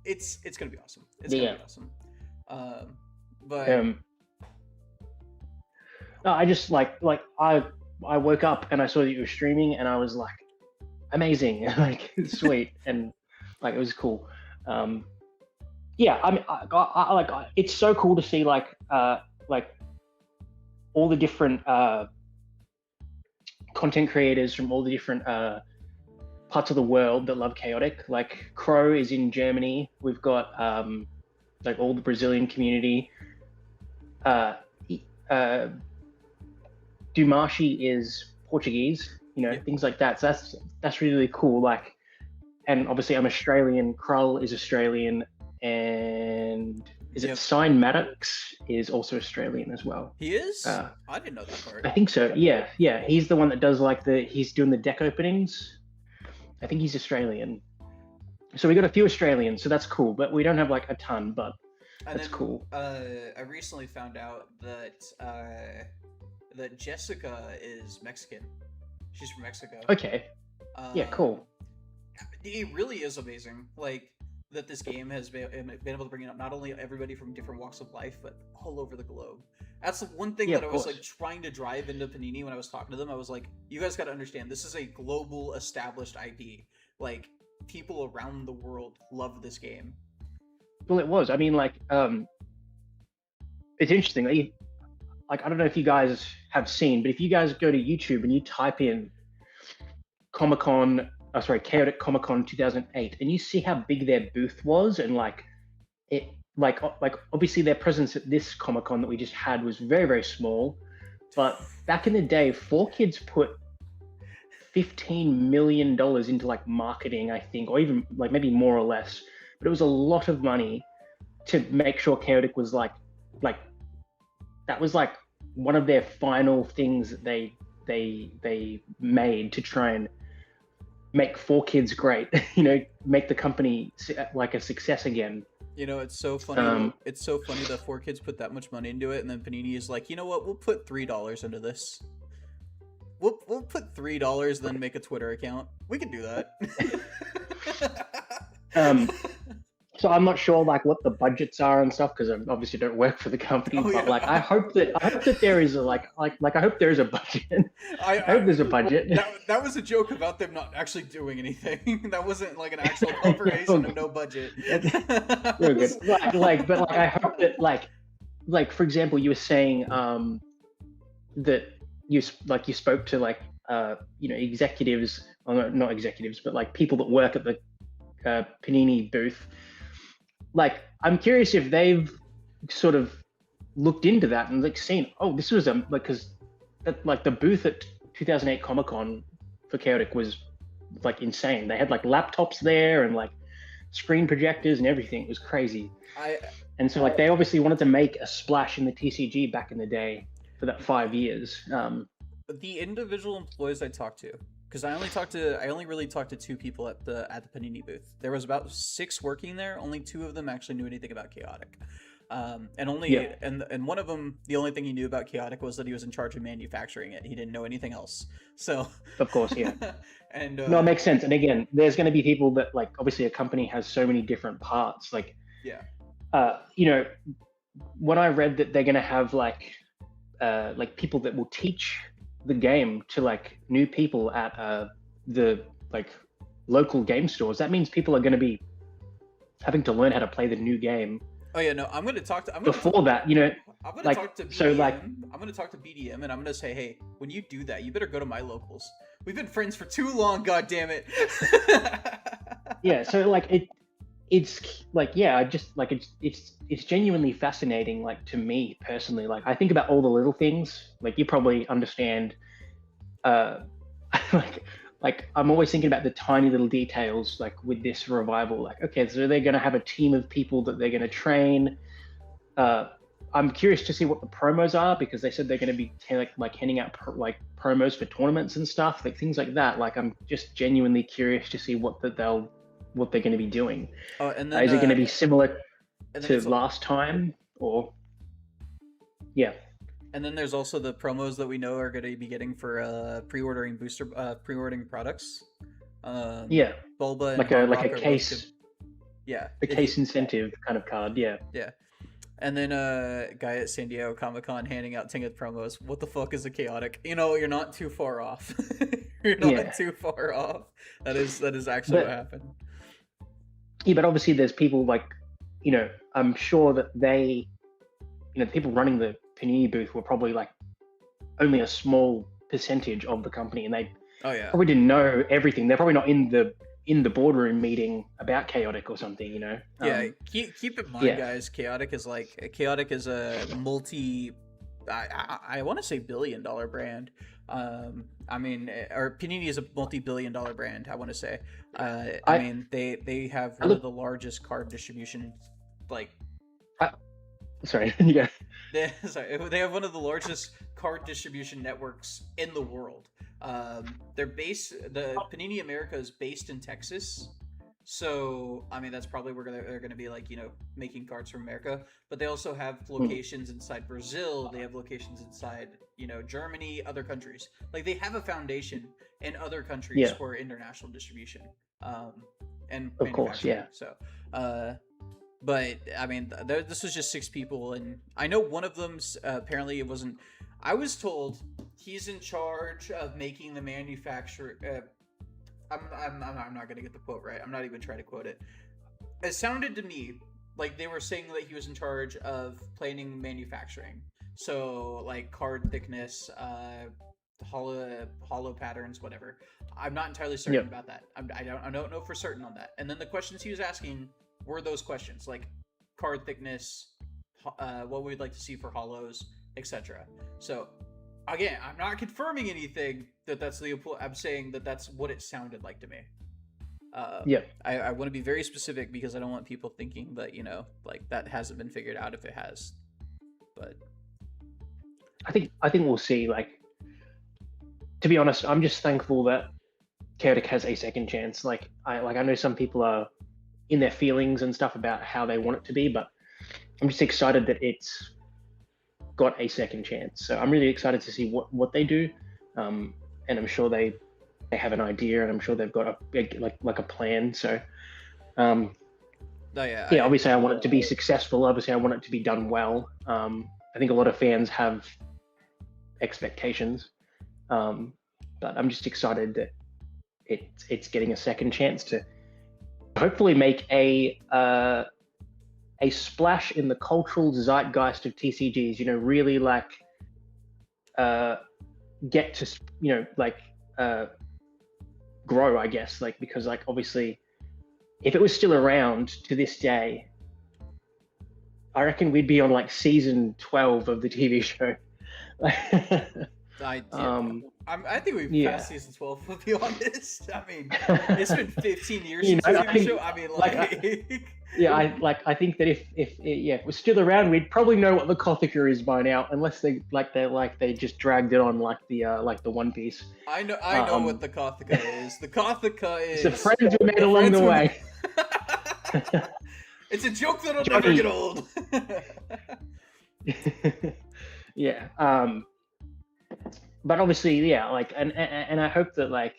it's gonna be awesome. It's gonna be awesome. But no, I just like I woke up and I saw that you were streaming and I was like, amazing, like sweet and. Like it was cool. Yeah, I mean, I like it's so cool to see like all the different content creators from all the different parts of the world that love Chaotic. Like Crow is in Germany. We've got like all the Brazilian community. Dumashi is Portuguese. You know, things like that. So that's really cool. Like. And obviously I'm Australian, Krull is Australian, and is it Sign Maddox is also Australian as well. He is? I didn't know that part. I think so, yeah. He's the one that does like he's doing the deck openings. I think he's Australian. So we got a few Australians, so that's cool, but we don't have like a ton, but that's cool. I recently found out that Jessica is Mexican. She's from Mexico. Okay. Yeah, cool. It really is amazing, like that this game has been able to bring up not only everybody from different walks of life, but all over the globe. That's the one thing that I was like trying to drive into Panini when I was talking to them. I was like, you guys got to understand, this is a global established IP. Like people around the world love this game. Well, it was. I mean, like, it's interesting. Like, I don't know if you guys have seen, but if you guys go to YouTube and you type in Chaotic Comic-Con 2008, and you see how big their booth was, and like obviously their presence at this Comic-Con that we just had was very, very small, but back in the day, 4Kids put $15 million into like marketing, I think, or even like maybe more or less, but it was a lot of money to make sure Chaotic was like that was like one of their final things that they made to try and make 4Kids great, you know, make the company like a success again. You know, it's so funny. It's so funny that 4Kids put that much money into it, and then Panini is like, you know what? We'll put $3 into this. We'll put $3, then make a Twitter account. We can do that. So I'm not sure like what the budgets are and stuff because I obviously don't work for the company. But like I hope that there is a I hope there is a budget. I hope there's a budget. That was a joke about them not actually doing anything. That wasn't like an actual corporation of no budget. Very good. But I hope that like for example, you were saying that you spoke to like you know, executives, well, not executives, but like people that work at the Panini booth. Like, I'm curious if they've sort of looked into that and like seen, oh, this was because like the booth at 2008 Comic-Con for Chaotic was like insane. They had like laptops there and like screen projectors and everything. It was crazy. And so like they obviously wanted to make a splash in the TCG back in the day for that 5 years. The individual employees I talked to, because I only really talked to 2 people at the Panini booth. There was about 6 working there. Only 2 of them actually knew anything about Chaotic, and one of them, the only thing he knew about Chaotic was that he was in charge of manufacturing it. He didn't know anything else. So of course, yeah. And no, it makes sense. And again, there's going to be people that like obviously a company has so many different parts. Like yeah, you know, when I read that they're going to have like like people that will teach the game to like new people at the like local game stores. That means people are going to be having to learn how to play the new game. Oh yeah, no, I'm gonna talk to. Before that, you know, I'm gonna like, talk to BDM. so, like- I'm gonna talk to BDM, and I'm gonna say, hey, when you do that, you better go to my locals. We've been friends for too long. God damn it. Yeah. So like it's like, yeah, I just like it's genuinely fascinating. Like to me personally, like I think about all the little things. Like you probably understand. Like I'm always thinking about the tiny little details. Like with this revival, like okay, so they're gonna have a team of people that they're gonna train. I'm curious to see what the promos are because they said they're going to be like handing out promos for tournaments and stuff, like things like that. Like I'm just genuinely curious to see what they're going to be doing. Oh, and then Is it going to be similar to it's last time or? Yeah. And then there's also the promos that we know are going to be getting for pre-ordering products. Yeah. Bulba and like Hard a Rock are both case. good. Yeah. A case incentive kind of card. Yeah. Yeah. And then guy at San Diego Comic-Con handing out Tinga promos. What the fuck is a chaotic? You know, you're not too far off. You're not too far off. That is actually what happened. Yeah, but obviously there's people like, you know, I'm sure that they, you know, the people running the Panini booth were probably like only a small percentage of the company, and they probably didn't know everything. They're probably not in the boardroom meeting about Chaotic or something, you know. Yeah, keep in mind, guys. Chaotic is a multi, I want to say $1 billion brand. I mean, or Panini is a multi-billion-dollar brand. I want to say. I mean, they have one of the largest card distribution, like. Sorry, you go. They have one of the largest card distribution networks in the world. The Panini America is based in Texas, so I mean that's probably where they're gonna be, like, you know, making cards from America. But they also have locations inside Brazil. They have locations inside, you know, Germany, other countries. Like they have a foundation in other countries for international distribution. And of course, yeah. So, but I mean, this was just 6 people, and I know one of them's apparently it wasn't. I was told he's in charge of making the manufacturer. I'm not gonna get the quote right. I'm not even trying to quote it. It sounded to me like they were saying that he was in charge of planning manufacturing. So like card thickness, hollow patterns, whatever. I'm not entirely certain about that. I don't know for certain on that. And then the questions he was asking were those questions, like card thickness, what we'd like to see for hollows, etc. So again, I'm not confirming anything that's the. I'm saying that that's what it sounded like to me. I want to be very specific because I don't want people thinking that, you know, like that hasn't been figured out if it has. But I think we'll see. Like, to be honest, I'm just thankful that Chaotic has a second chance. Like I know some people are in their feelings and stuff about how they want it to be, but I'm just excited that it's got a second chance. So I'm really excited to see what they do, and I'm sure they have an idea, and I'm sure they've got a plan. So obviously I want it to be successful. Obviously I want it to be done well. I think a lot of fans have expectations, but I'm just excited that it's getting a second chance to hopefully make a splash in the cultural zeitgeist of TCGs. You know, really like get to, you know, like grow, I guess, like, because like obviously if it was still around to this day, I reckon we'd be on like season 12 of the TV show. I think we've passed season 12, to be honest. I mean, it's been 15 years since the TV show. I mean, I think that if it was still around, we'd probably know what the Cothica is by now, unless they just dragged it on like the One Piece. I know what the Cothica is. The Cothica is the friends we made along the way. It's a joke that'll never get old. Yeah. But obviously, like, and I hope that, like,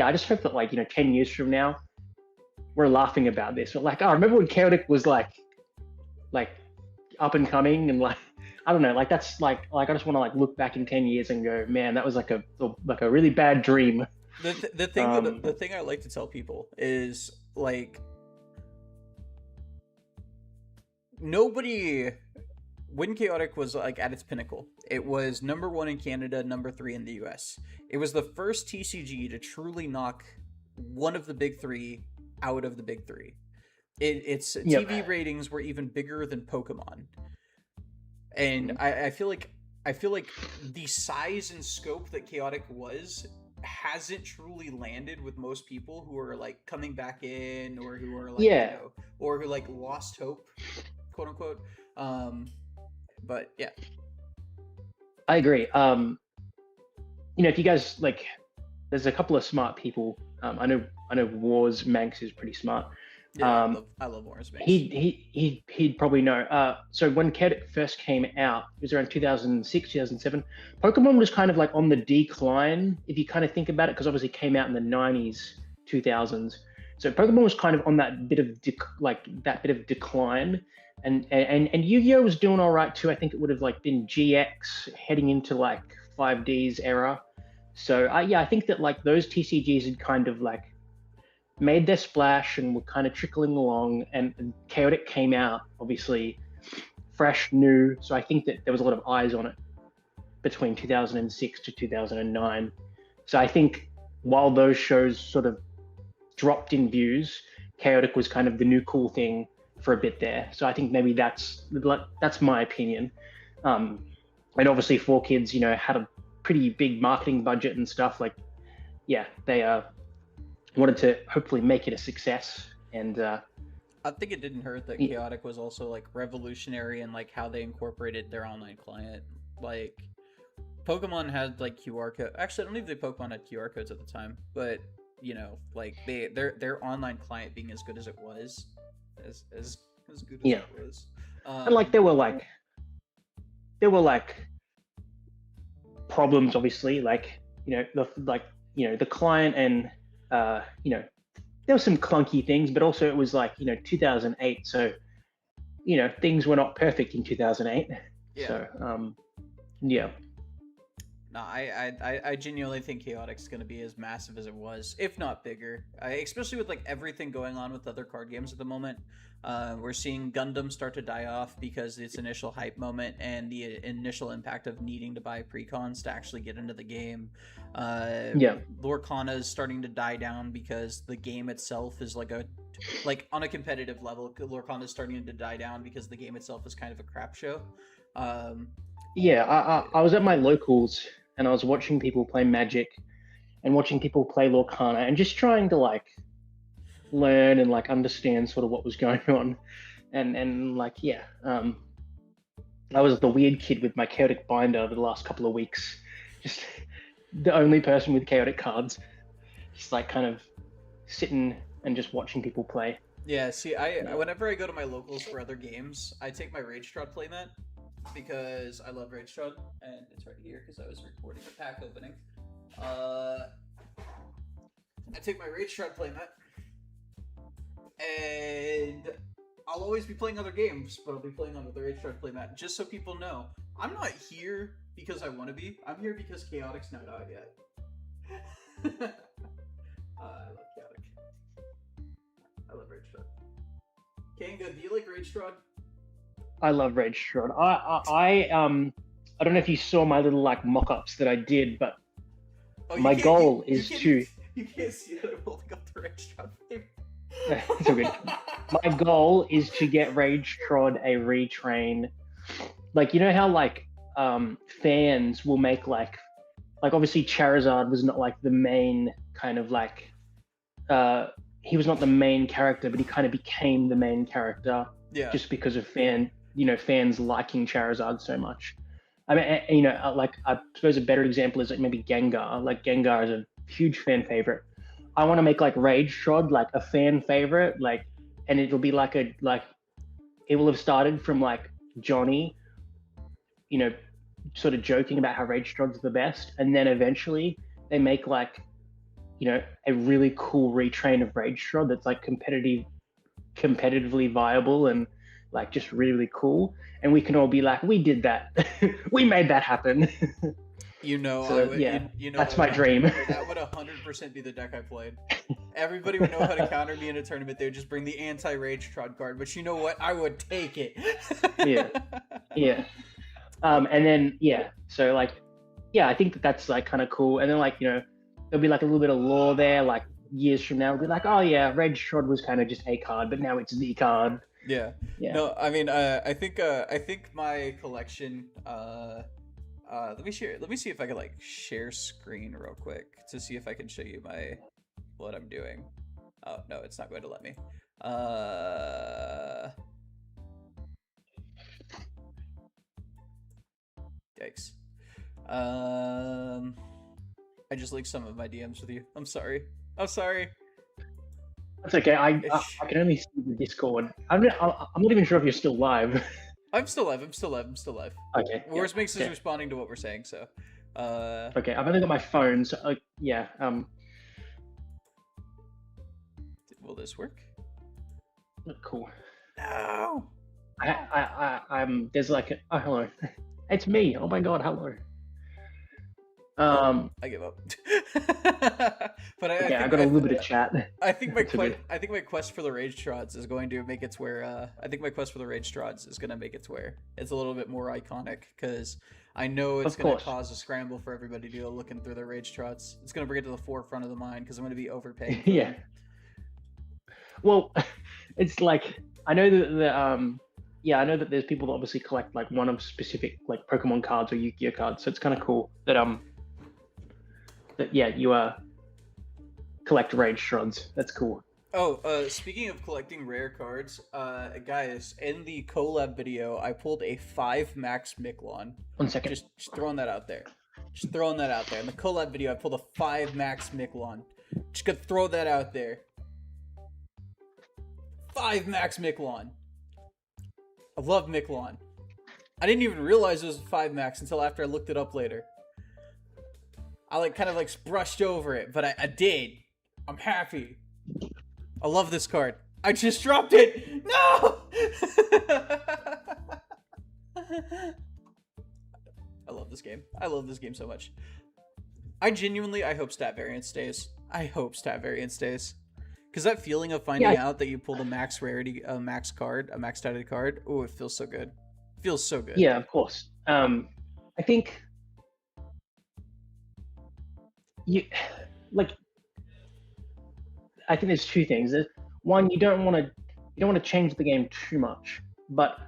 I just hope that, like, you know, 10 years from now, we're laughing about this. We're like, oh, remember when Chaotic was like up and coming, and like I don't know, like that's like I just want to like look back in 10 years and go, man, that was like a really bad dream. The thing I like to tell people is like nobody when Chaotic was like at its pinnacle, it was #1 in Canada, #3 in the US. It was the first TCG to truly knock one of the big three out of the big three. Its TV ratings were even bigger than Pokemon, and I feel like the size and scope that Chaotic was hasn't truly landed with most people who are like coming back in or who are like or who like lost hope, quote unquote. But yeah, I agree. If you guys like, there's a couple of smart people. I know Wars Manx is pretty smart. Yeah, I love Wars Manx. He'd probably know. So when Chaotic first came out, it was around 2006, 2007. Pokemon was kind of like on the decline, if you kind of think about it, because obviously it came out in the 90s, 2000s. So Pokemon was kind of on that bit of decline. And Yu-Gi-Oh was doing all right too. I think it would have like been GX heading into like 5D's era. So I think that like those TCGs had kind of like made their splash and were kind of trickling along, and Chaotic came out obviously fresh, new. So I think that there was a lot of eyes on it between 2006 to 2009. So I think while those shows sort of dropped in views, Chaotic was kind of the new cool thing for a bit there. So I think maybe that's my opinion. And obviously 4Kids, had a pretty big marketing budget and stuff. Like, yeah, they wanted to hopefully make it a success. And I think it didn't hurt that Chaotic was also like revolutionary in like how they incorporated their online client. Like Pokemon had like QR code. Actually, I don't even think Pokemon had QR codes at the time, but like their online client being as good as it was. As good as it was. And like there were like problems, obviously, like the client and there were some clunky things, but also it was like 2008, so things were not perfect in 2008. Yeah. So No, I genuinely think Chaotic's going to be as massive as it was, if not bigger. Especially with like everything going on with other card games at the moment. We're seeing Gundam start to die off because its initial hype moment and the initial impact of needing to buy precons to actually get into the game. Lorcana is starting to die down because the game itself is like on a competitive level. Lorcana is starting to die down because the game itself is kind of a crap show. I was at my locals and I was watching people play Magic and watching people play Lorcana and just trying to like learn and like understand sort of what was going on. And like, I was the weird kid with my Chaotic binder over the last couple of weeks. Just the only person with Chaotic cards. Just like kind of sitting and just watching people play. Yeah, see, whenever I go to my locals for other games, I take my Rage Trot playmat. Because I love Rage Trot, and it's right here because I was recording the pack opening. I take my Rage Trot playmat, and I'll always be playing other games, but I'll be playing on the Rage Trot playmat, just so people know. I'm not here because I want to be, I'm here because Chaotic's not out yet. I love Chaotic. I love Rage Trot. Kanga, do you like Rage Trot? I love Rage Trot. I don't know if you saw my little like mock-ups that I did, but my goal is to. You can't see it. I'm holding up the Rage Trot. It's all good. My goal is to get Rage Trot a retrain. Like how like fans will make like obviously Charizard was not like the main kind of like he was not the main character, but he kind of became the main character just because of fans liking Charizard so much. I mean, like I suppose a better example is like maybe Gengar. Like Gengar is a huge fan favorite. I want to make like Rage Trod like a fan favorite, like, and it'll be like it will have started from like Johnny, sort of joking about how Rage Trod's the best, and then eventually they make like, a really cool retrain of Rage Trod that's like competitively viable and like just really, really cool, and we can all be like, we did that, we made that happen. You know, So, I would, yeah, you know, that's what my I- dream. That would 100% be the deck I played. Everybody would know how to counter me in a tournament. They would just bring the anti-rage Trod card, but you know what? I would take it. Yeah. Yeah. And then so like, I think that's like kind of cool. And then like, there'll be like a little bit of lore there. Like years from now, we'll be like, oh yeah, Rage Trod was kind of just a card, but now it's the card. Yeah. Yeah. No, I mean, I think my collection. Let me share. Let me see if I can like share screen real quick to see if I can show you what I'm doing. Oh no, it's not going to let me. Yikes. I just linked some of my DMs with you. I'm sorry. I'm sorry. That's okay. I can only see the Discord. I'm not even sure if you're still live. I'm still live. I'm still live. I'm still live. Okay. Worst Mix is responding to what we're saying, so. Okay, I've only got my phone, so yeah. Will this work? Cool. No. I'm. There's like oh hello, it's me. Oh my god, hello. I give up. But I got a little bit of chat. I think my quest for the Rage Trods is going to make it to where I think my quest for the Rage Trods is going to make it to where it's a little bit more iconic, because I know it's going to cause a scramble for everybody to go looking through their Rage Trods. It's going to bring it to the forefront of the mind because I'm going to be overpaying. Yeah. Well, it's like I know that I know that there's people that obviously collect like one of specific like Pokemon cards or Yu-Gi-Oh cards, so it's kind of cool that you collect Rage Trods. That's cool. Oh, speaking of collecting rare cards, guys, in the collab video, I pulled a 5 max Miklon. 1 second. Just throwing that out there. Just throwing that out there. In the collab video, I pulled a 5 max Miklon. Just gonna throw that out there. 5 max Miklon. I love Miklon. I didn't even realize it was a 5 max until after I looked it up later. I like kind of like brushed over it, but I did. I'm happy. I love this card. I just dropped it. No! I love this game. I love this game so much. I hope stat variant stays. I hope stat variant stays. Because that feeling of finding out that you pulled a max rarity, a max card, a max statted card, oh, it feels so good. It feels so good. Yeah, of course. I think I think there's two things. One, you don't want to change the game too much, but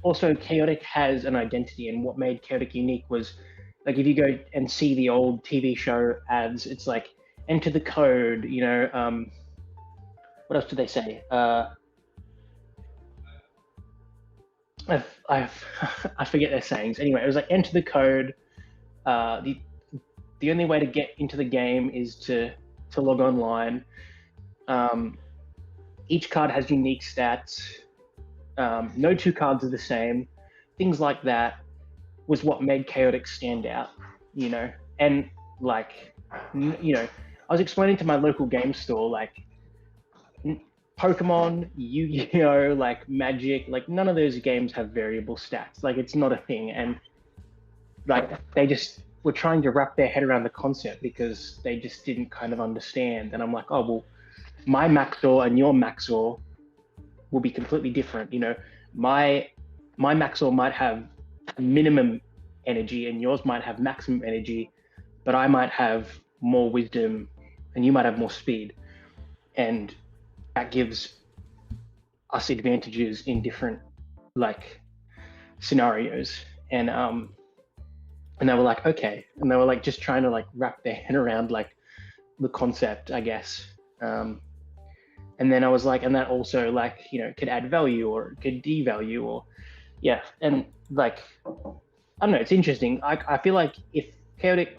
also Chaotic has an identity, and what made Chaotic unique was like if you go and see the old TV show ads, it's like enter the code, what else do they say? I forget their sayings. Anyway, it was like enter the code. The only way to get into the game is to log online. Each card has unique stats. No two cards are the same. Things like that was what made Chaotic stand out, And like, I was explaining to my local game store, like, Pokemon, Yu-Gi-Oh, like Magic, like none of those games have variable stats. Like it's not a thing. And like they just were trying to wrap their head around the concept because they just didn't kind of understand. And I'm like, oh, well, my Maxor and your Maxor will be completely different. My Maxor might have minimum energy and yours might have maximum energy, but I might have more wisdom and you might have more speed. And that gives us advantages in different like scenarios. And they were like, okay. And they were like just trying to like wrap their head around like the concept, I guess. And then I was like, and that also like, could add value or could devalue or and like, I don't know, it's interesting. I feel like if Chaotic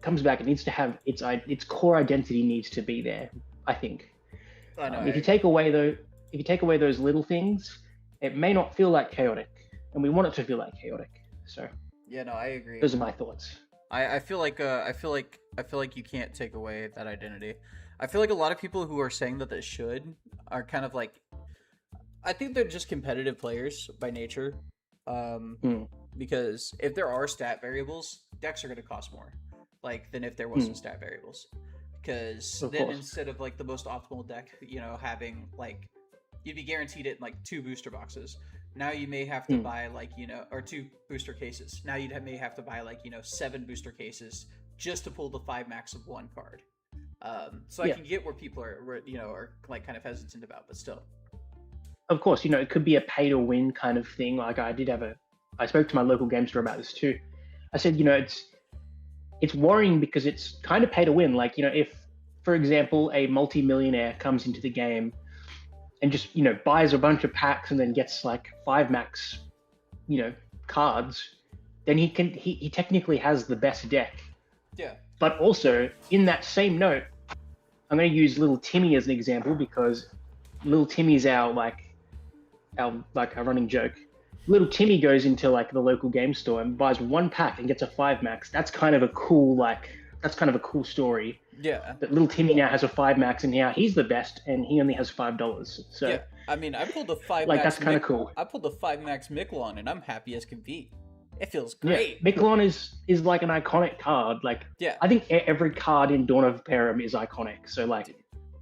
comes back, it needs to have its core identity needs to be there, I think. I know. If you take away those little things, it may not feel like Chaotic, and we want it to feel like Chaotic. So yeah, no, I agree. Those are my thoughts. I feel like you can't take away that identity. I feel like a lot of people who are saying that they should are kind of like, I think they're just competitive players by nature. Because if there are stat variables, decks are going to cost more, like than if there wasn't stat variables. Because then instead of like the most optimal deck, having like you'd be guaranteed it in like 2 booster boxes. Now you may have to buy like or 2 booster cases. Now you may have to buy like 7 booster cases just to pull the 5 max of 1 card. So I can get where people are like kind of hesitant about, but still. Of course, it could be a pay to win kind of thing. Like I spoke to my local game store about this too. I said, it's worrying because it's kind of pay to win. Like, if, for example, a multi-millionaire comes into the game and just, buys a bunch of packs and then gets like 5 max, cards, then he technically has the best deck. Yeah. But also, in that same note, I'm going to use Little Timmy as an example because Little Timmy's our running joke. Little Timmy goes into like the local game store and buys 1 pack and gets a 5 max. That's kind of a cool story. Yeah. That Little Timmy now has a 5 max and now he's the best and he only has $5. So yeah, I mean, I pulled a 5 like max. that's kind of cool. I pulled a 5 max Miquelon and I'm happy as can be. It feels great. Yeah, Miquelon is like an iconic card. Like, yeah, I think every card in Dawn of Perim is iconic. So like,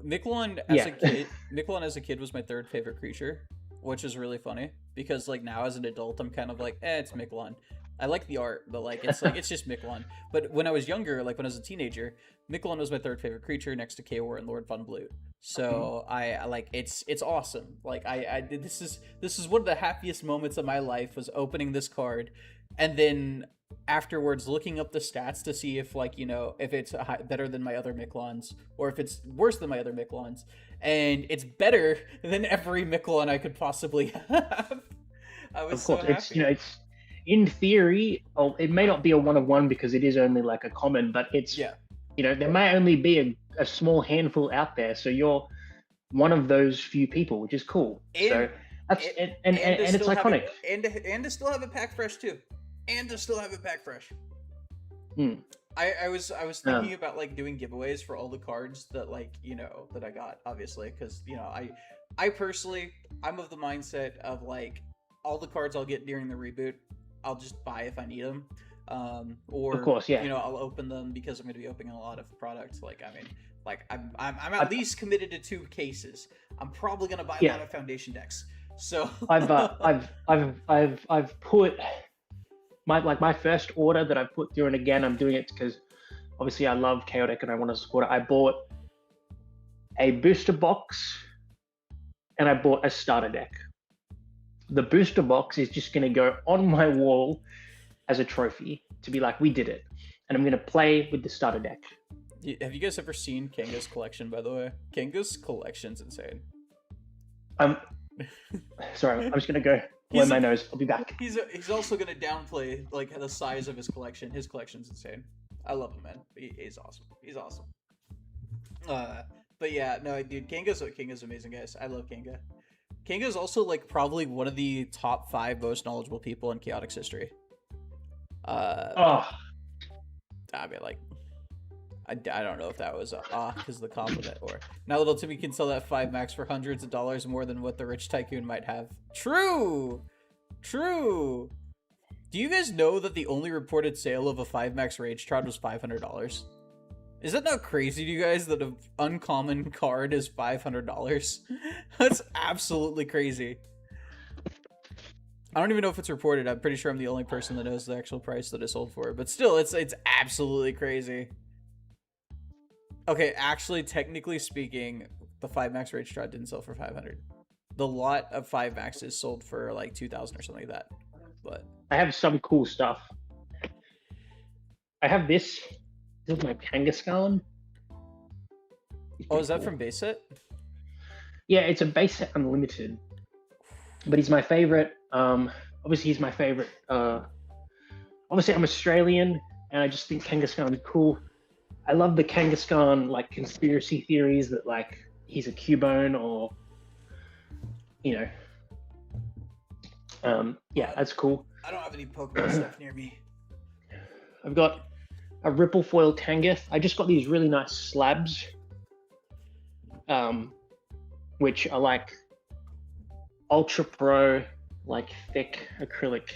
Miquelon as a kid was my 3rd favorite creature, which is really funny because like now as an adult I'm kind of like, it's Miquelon. I like the art, but like it's just Miquelon. But when I was younger, like when I was a teenager, Miquelon was my 3rd favorite creature next to Chaor and Lord Von Blute. So I like it's awesome. Like I did this is one of the happiest moments of my life was opening this card, and then afterwards looking up the stats to see if like if it's better than my other Miquelons or if it's worse than my other Miquelons, and it's better than every Miquelon I could possibly have. I was of course, so happy. it's in theory, it may not be a 1 of 1 because it is only like a common, but it's there may only be a small handful out there, so you're one of those few people, which is cool. So that's and it's iconic. And to still have it pack fresh too. And to still have it pack fresh. I was thinking about like doing giveaways for all the cards that like that I got, obviously, because I personally I'm of the mindset of like all the cards I'll get during the reboot I'll just buy if I need them, or of course, I'll open them because I'm going to be opening a lot of products. Like I mean, like I'm at least committed to 2 cases. I'm probably going to buy a lot of foundation decks. So I've put my first order that I've put through, and again I'm doing it because obviously I love Chaotic and I want to support it. I bought a booster box and I bought a starter deck. The booster box is just going to go on my wall as a trophy to be like, we did it. And I'm going to play with the starter deck. Have you guys ever seen Kanga's collection, by the way? Kanga's collection's insane. Sorry, I'm just going to go blow my nose. I'll be back. He's also going to downplay like the size of his collection. His collection's insane. I love him, man. He's awesome. He's awesome. But yeah, no, dude, Kanga's amazing, guys. I love Kanga. Kanga is also like probably one of the top 5 most knowledgeable people in Chaotic's history. I mean, like, I don't know if that was because of the compliment, or now Little Timmy can sell that 5 max for hundreds of dollars more than what the rich tycoon might have. True. Do you guys know that the only reported sale of a 5 max Rage Trot was $500? Is that not crazy to you guys that an uncommon card is $500? That's absolutely crazy. I don't even know if it's reported. I'm pretty sure I'm the only person that knows the actual price that it sold for. But still, it's absolutely crazy. Okay, actually, technically speaking, the 5 max Rage Trot didn't sell for $500. The lot of 5 maxes sold for like $2,000 or something like that. But I have some cool stuff. I have this. This is my Kangaskhan. Oh, is that from base set? Yeah, it's a base set unlimited. But he's my favorite. Obviously, he's my favorite. Obviously, I'm Australian, and I just think Kangaskhan is cool. I love the Kangaskhan like conspiracy theories that like he's a Cubone or yeah, that's cool. I don't have any Pokemon stuff near me. I've got a Ripple Foil Tangoth. I just got these really nice slabs, which are like Ultra Pro, like thick acrylic,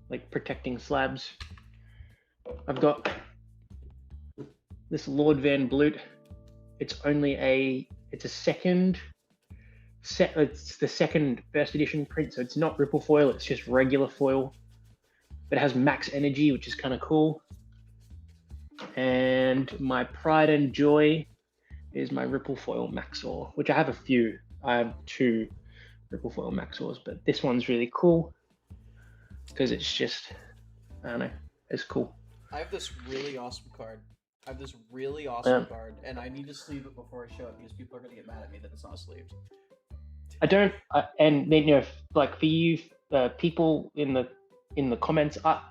like protecting slabs. I've got this Lord Van Bloot. It's a second set. It's the second first edition print, so it's not ripple foil. It's just regular foil. But it has max energy, which is kind of cool. And my pride and joy is my ripple foil Maxor, which I have a few. I have 2 ripple foil Maxors, but this one's really cool because it's just, I don't know, it's cool. I have this really awesome card. And I need to sleeve it before I show it because people are gonna get mad at me that it's not sleeved. I don't, and then, you know, like for you, people in the comments, I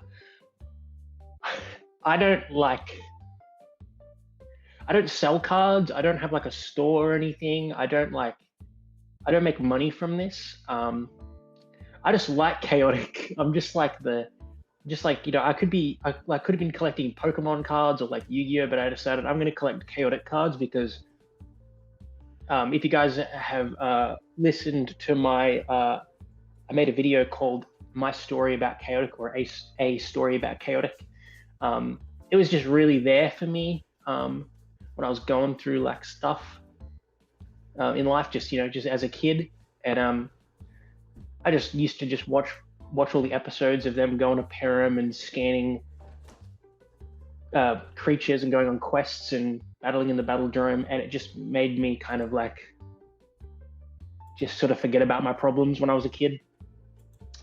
don't sell cards. I don't have like a store or anything. I don't make money from this. I just like chaotic. I'm just like, you know, I could have been collecting Pokemon cards or like Yu-Gi-Oh, but I decided I'm going to collect chaotic cards because if you guys have listened to I made a video called My Story About Chaotic, or a Story About Chaotic. It was just really there for me when I was going through like stuff in life, just, you know, just as a kid. And I just used to just watch all the episodes of them going to Perim and scanning creatures and going on quests and battling in the battle dome, and it just made me kind of like just sort of forget about my problems when I was a kid.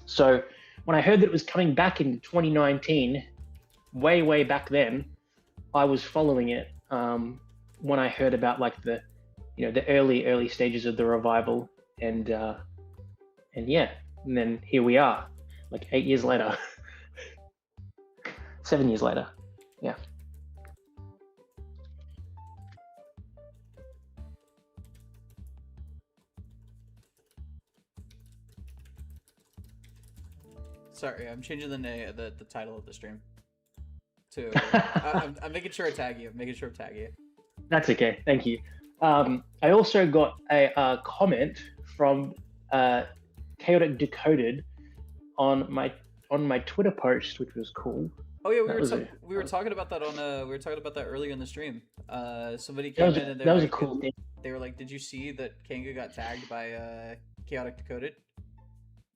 So when I heard that it was coming back in 2019, way back then, I was following it when I heard about like the early stages of the revival, and yeah, and then here we are, like 8 years later, 7 years later, yeah. Sorry, I'm changing the title of the stream to. I'm making sure I tag you. That's okay. Thank you. I also got a comment from Chaotic Decoded on my Twitter post, which was cool. Oh yeah, we were talking about that earlier in the stream. Somebody came in and that was a cool thing. They were like, "Did you see that Kanga got tagged by Chaotic Decoded?"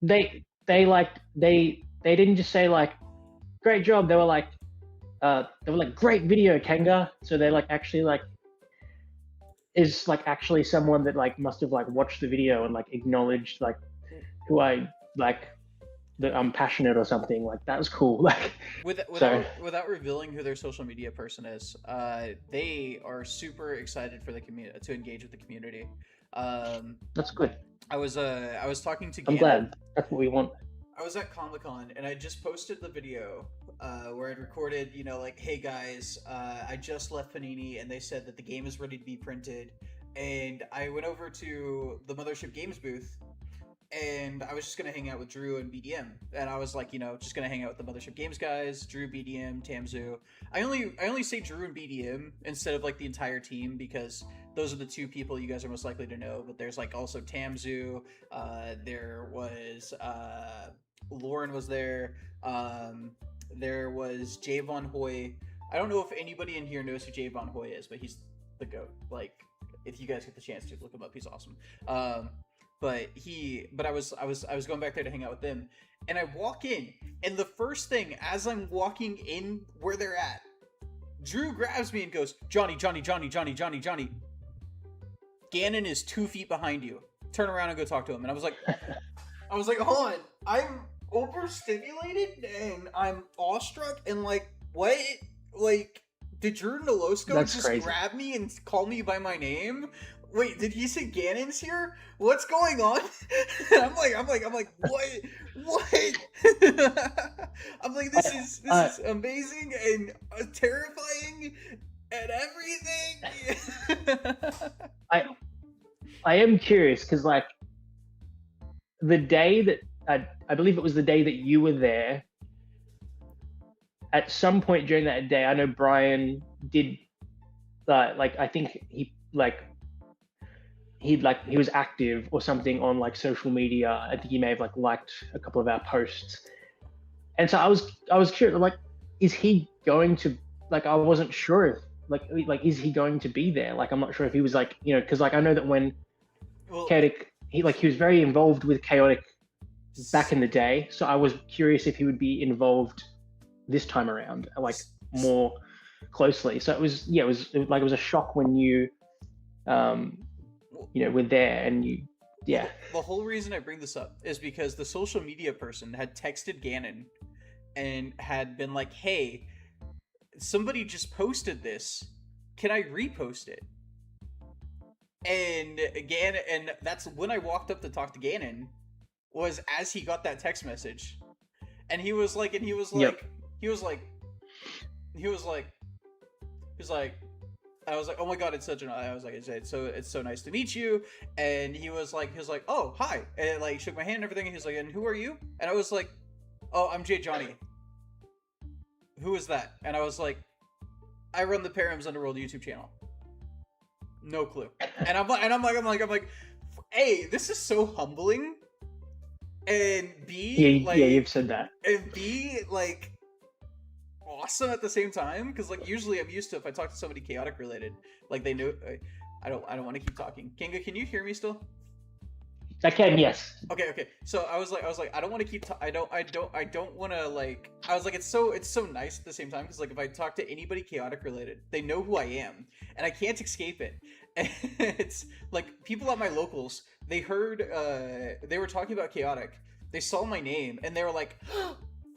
They didn't just say like, "Great job." They were like, "Great video, Kanga." So they like actually like is like actually someone that like must have like watched the video and like acknowledged like who I like, that I'm passionate or something. Like that was cool. Like without revealing who their social media person is, they are super excited for the community to engage with the community. That's good. I was talking to. I'm glad. That's what we want. I was at Comic-Con and I just posted the video where I'd recorded, you know, like, hey guys, I just left Panini and they said that the game is ready to be printed. And I went over to the Mothership Games booth and I was just going to hang out with Drew and BDM. And I was like, you know, just going to hang out with the Mothership Games guys, Drew, BDM, Tamzu. I only say Drew and BDM instead of like the entire team because those are the 2 people you guys are most likely to know. But there's like also Tamzu, there was Lauren was there. There was Jay Von Hoy. I don't know if anybody in here knows who Jay Von Hoy is, but he's the GOAT. Like, if you guys get the chance to look him up, he's awesome. But I was going back there to hang out with them, and I walk in, and the first thing as I'm walking in where they're at, Drew grabs me and goes, Johnny. Ganon is 2 feet behind you. Turn around and go talk to him. And I was like, hold on. I'm overstimulated and I'm awestruck and like, what? Like, did Drew Nolosco just crazy. Grab me and call me by my name? Wait, did he say Ganon's here? What's going on? I'm like, what? I'm like, this is amazing and terrifying and everything. I am curious because like the day that I believe it was the day that you were there. At some point during that day, I know Brian did like I think he he was active or something on like social media. I think he may have like liked a couple of our posts. And so I was curious, like, is he going to, like, I wasn't sure if like is he going to be there? Like, I'm not sure if he was like, because like I know that when Chaotic, he was very involved with Chaotic back in the day. So I was curious if he would be involved this time around, like more closely. So it was a shock when you were there and you. Yeah. The whole reason I bring this up is because the social media person had texted Ganon and had been like, hey, somebody just posted this. Can I repost it? And Ganon, and that's when I walked up to talk to Ganon, was as he got that text message. And he was like, I was like, oh my god, it's such an. I was like, it's so nice to meet you. And he was like, oh hi, and like shook my hand and everything. And he was like, and who are you? And I was like, oh, I'm Jay Johnny. Who is that? And I was like, I run the Perim's Underworld YouTube channel. No clue. And I'm like, A, this is so humbling. And B, yeah, you've said that. And B, like, awesome at the same time, because like usually I'm used to, if I talk to somebody chaotic related, like they know. I don't want to keep talking. Kanga, can you hear me still? I can, yes. Okay. So I was like, I don't want to keep. I don't want to like. I was like, it's so nice at the same time, because like if I talk to anybody chaotic related, they know who I am, and I can't escape it. And it's like people at my locals, they heard, they were talking about chaotic. They saw my name and they were like,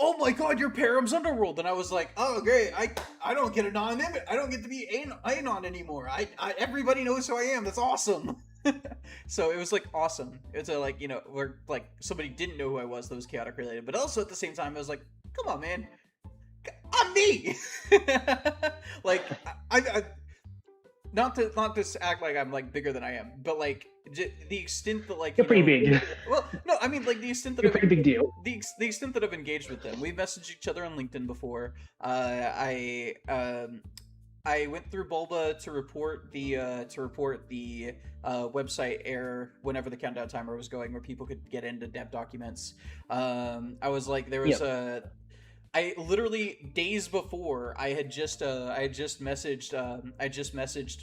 oh my god, you're Perim's Underworld. And I was like, oh great, I don't get I don't get to be Anon anymore. I everybody knows who I am. That's awesome. So it was like awesome. It's a like, where like somebody didn't know who I was that was chaotic related, but also at the same time I was like, come on man, I'm me. Like I not to act like I'm like bigger than I am, but like the extent that like you're pretty big. Well, no, I mean like the extent that you're a pretty big deal. The extent that I've engaged with them. We've messaged each other on LinkedIn before. I went through Bulba to report the website error whenever the countdown timer was going, where people could get into dev documents. I was like, there was I literally days before I had just messaged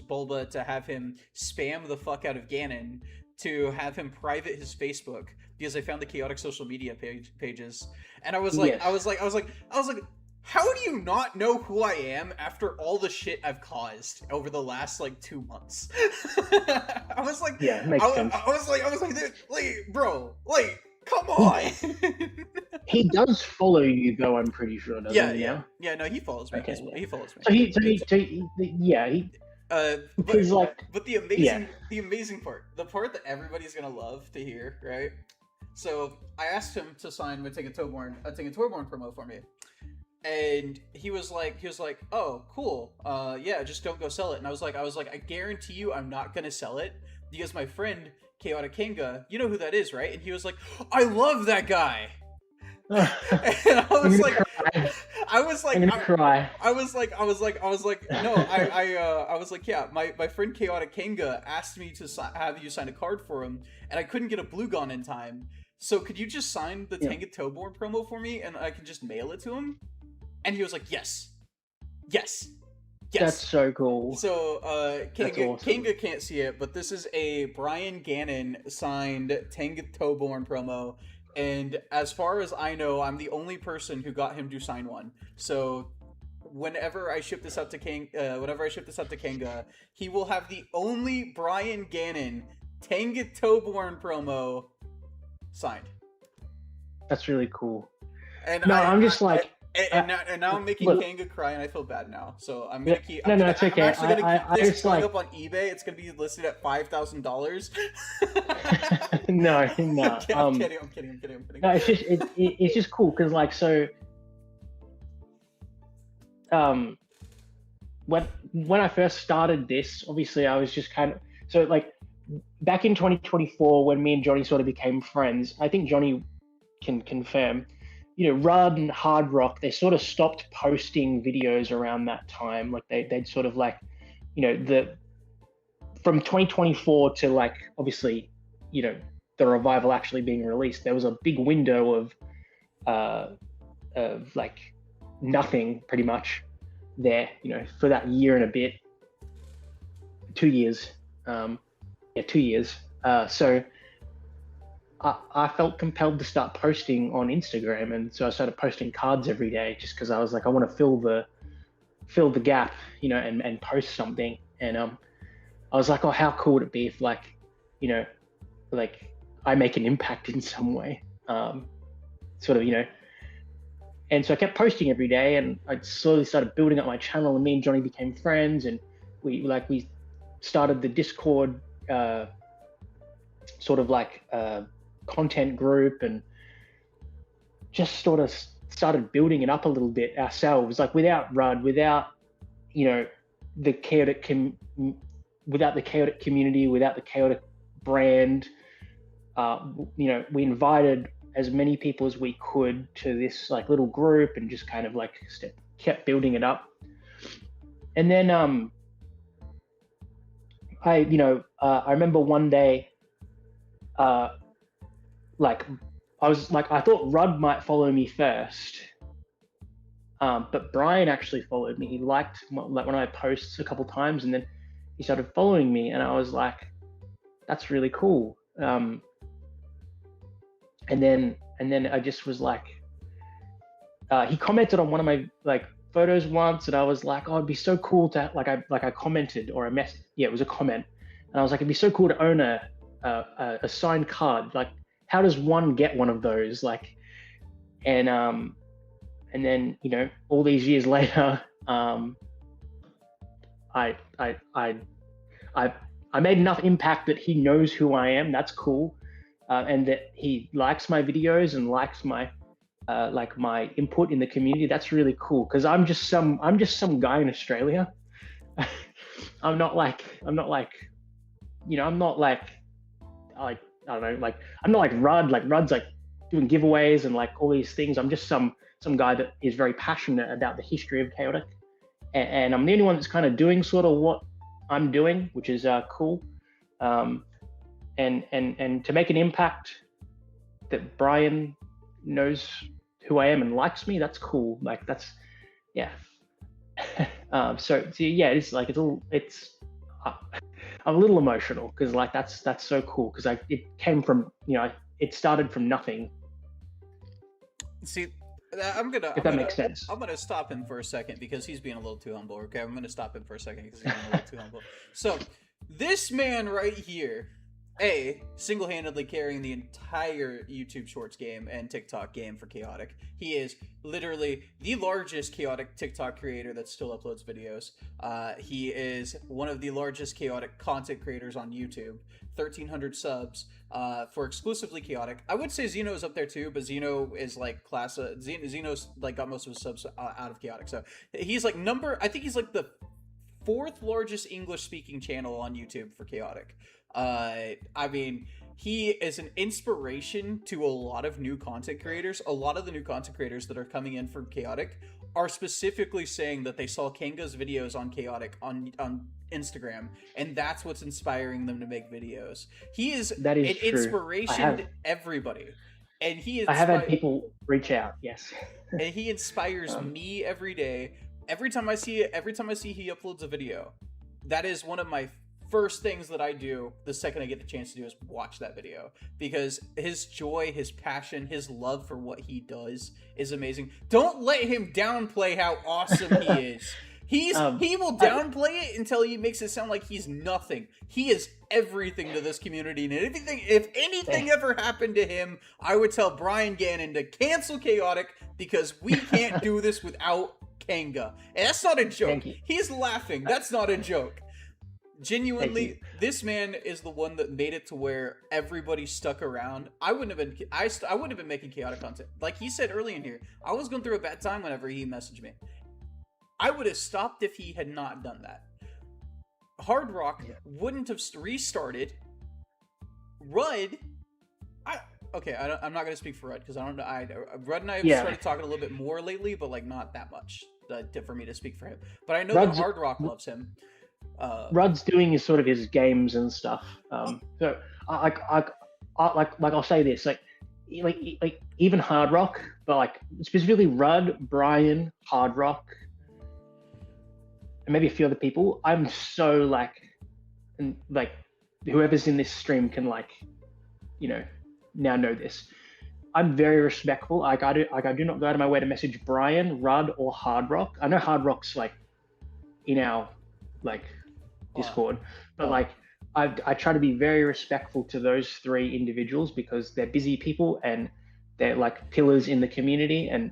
Bulba to have him spam the fuck out of Ganon, to have him private his Facebook, because I found the chaotic social media pages, and I was like, yes. I was like, how do you not know who I am after all the shit I've caused over the last like 2 months? I was like, yeah, makes sense. I was like, bro, like, come on. He does follow you, though. I'm pretty sure. Doesn't he? Yeah. No, he follows me. Okay. He follows me. So he. But the amazing part, the part that everybody's gonna love to hear, right? So I asked him to sign a Tenga Toborn promo for me, and he was like, oh, cool. Yeah, just don't go sell it. And I was like, I guarantee you, I'm not gonna sell it, because my friend Chaotic Kanga, you know who that is, right? And he was like, I love that guy. And I was like, yeah, my friend Chaotic Kanga asked me to have you sign a card for him, and I couldn't get a Blue Gon in time. So could you just sign the Tenga Toborn promo for me, and I can just mail it to him? And he was like, yes. That's so cool. So, Kanga can't see it, but this is a Brian Gannon signed Tenga Toborn promo, and as far as I know, I'm the only person who got him to sign one. So, whenever I ship this out to Kanga, he will have the only Brian Gannon Tenga Toborn promo signed. That's really cool. And I'm just like. And now I'm making Kanga cry, and I feel bad now. So I'm gonna keep. It's okay. I'm actually gonna keep this going up on eBay. It's gonna be listed at $5,000. No. I'm kidding. No, it's just cool because like so. When I first started this, obviously I was just kind of so like back in 2024 when me and Johnny sort of became friends. I think Johnny can confirm. Rudd and Hard Rock, they sort of stopped posting videos around that time. Like they'd sort of like, from 2024 to like obviously, you know, the revival actually being released, there was a big window of like nothing pretty much there, you know, for that year and a bit, 2 years, 2 years. So I felt compelled to start posting on Instagram, and so I started posting cards every day just because I was like, I want to fill the gap, you know, and post something. And I was like, oh, how cool would it be if like, you know, like I make an impact in some way, sort of, you know. And so I kept posting every day, and I slowly started building up my channel, and me and Johnny became friends, and we started the Discord sort of like content group, and just sort of started building it up a little bit ourselves, like without Rudd, without, you know, the chaotic without the chaotic community, without the chaotic brand. You know, we invited as many people as we could to this like little group, and just kind of like kept building it up. And then I remember one day, like I was like, I thought Rudd might follow me first, but Brian actually followed me. He liked like one of my posts a couple times, and then he started following me, and I was like, that's really cool. And then I just was like, he commented on one of my like photos once, and I was like, oh, it'd be so cool to I commented, or a message. Yeah, it was a comment, and I was like, it'd be so cool to own a signed card. Like, how does one get one of those? Like, and then, you know, all these years later, I made enough impact that he knows who I am. That's cool. And that he likes my videos and likes my like my input in the community. That's really cool, because I'm just some guy in Australia. I'm not like, you know, I'm not like I don't know, like I'm not like Rudd. Like Rudd's like doing giveaways and like all these things. I'm just some guy that is very passionate about the history of chaotic, and I'm the only one that's kind of doing sort of what I'm doing, which is cool. And to make an impact that Brian knows who I am and likes me, that's cool. Like that's, yeah. So yeah, it's like, I'm a little emotional, because like that's so cool, because it came from, you know, it started from nothing. See, I'm gonna makes sense. I'm gonna stop him for a second, because he's being a little too humble. Okay, I'm gonna stop him for a second because he's being a little too humble. So this man right here, single-handedly carrying the entire YouTube Shorts game and TikTok game for Chaotic. He is literally the largest Chaotic TikTok creator that still uploads videos. He is one of the largest Chaotic content creators on YouTube. 1,300 subs for exclusively Chaotic. I would say Zeno's up there too, but Zeno is like Zeno's like got most of his subs out of Chaotic. So he's like I think he's like the 4th largest English-speaking channel on YouTube for Chaotic. I mean, he is an inspiration to a lot of new content creators. A lot of the new content creators that are coming in from Chaotic are specifically saying that they saw Kanga's videos on Chaotic on Instagram, and that's what's inspiring them to make videos. He is an inspiration to everybody. And I have had people reach out, yes. And he inspires me every day. Every time I see he uploads a video, that is one of my first things that I do the second I get the chance to do is watch that video, because his joy, his passion, his love for what he does is amazing. Don't let him downplay how awesome he is. He will downplay it until he makes it sound like he's nothing. He is everything to this community, and if anything ever happened to him, I would tell Brian Gannon to cancel Chaotic, because we can't do this without Kanga. And that's not a joke. He's laughing. That's not a joke. Genuinely, this man is the one that made it to where everybody stuck around. I wouldn't have been making Chaotic content. Like he said early in here, I was going through a bad time whenever he messaged me. I would have stopped if he had not done that. Hard Rock wouldn't have restarted. Rudd, I'm not going to speak for Rudd, because I don't know. Rudd and I have started talking a little bit more lately, but like not that much for me to speak for him. But I know that Hard Rock loves him. Rudd's doing is sort of his games and stuff. So I'll say this, like even Hard Rock, but like specifically Rudd, Brian, Hard Rock, and maybe a few other people. I'm so like, and like whoever's in this stream can like, now know this. I'm very respectful. I do not go out of my way to message Brian, Rudd, or Hard Rock. I know Hard Rock's like in our like Discord, but like I try to be very respectful to those three individuals because they're busy people and they're like pillars in the community. And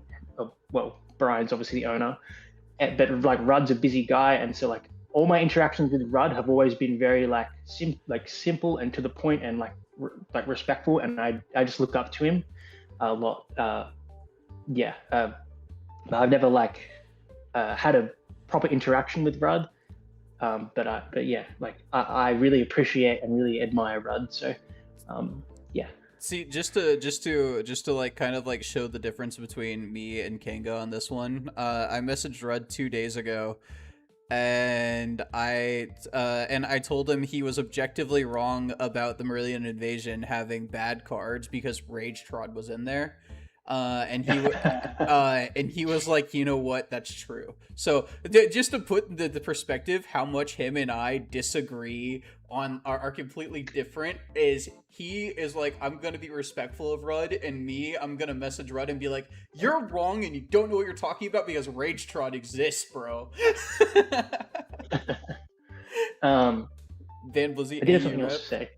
well, Brian's obviously the owner, but like Rudd's a busy guy, and so like all my interactions with Rudd have always been very like simple and to the point and like respectful, and I just look up to him a lot. I've never like had a proper interaction with Rudd, but yeah, like I really appreciate and really admire Rudd. So yeah. See, just to like kind of like show the difference between me and Kanga on this one, I messaged Rudd 2 days ago, and I told him he was objectively wrong about the Marillion invasion having bad cards because Rage Trod was in there. And he was like, you know what, that's true. So just to put the perspective how much him and I disagree on are completely different, is he is like, I'm gonna be respectful of Rudd, and me, I'm gonna message Rudd and be like, you're wrong and you don't know what you're talking about because Rage Trod exists, bro. Van Blizzy, I did have something else to say.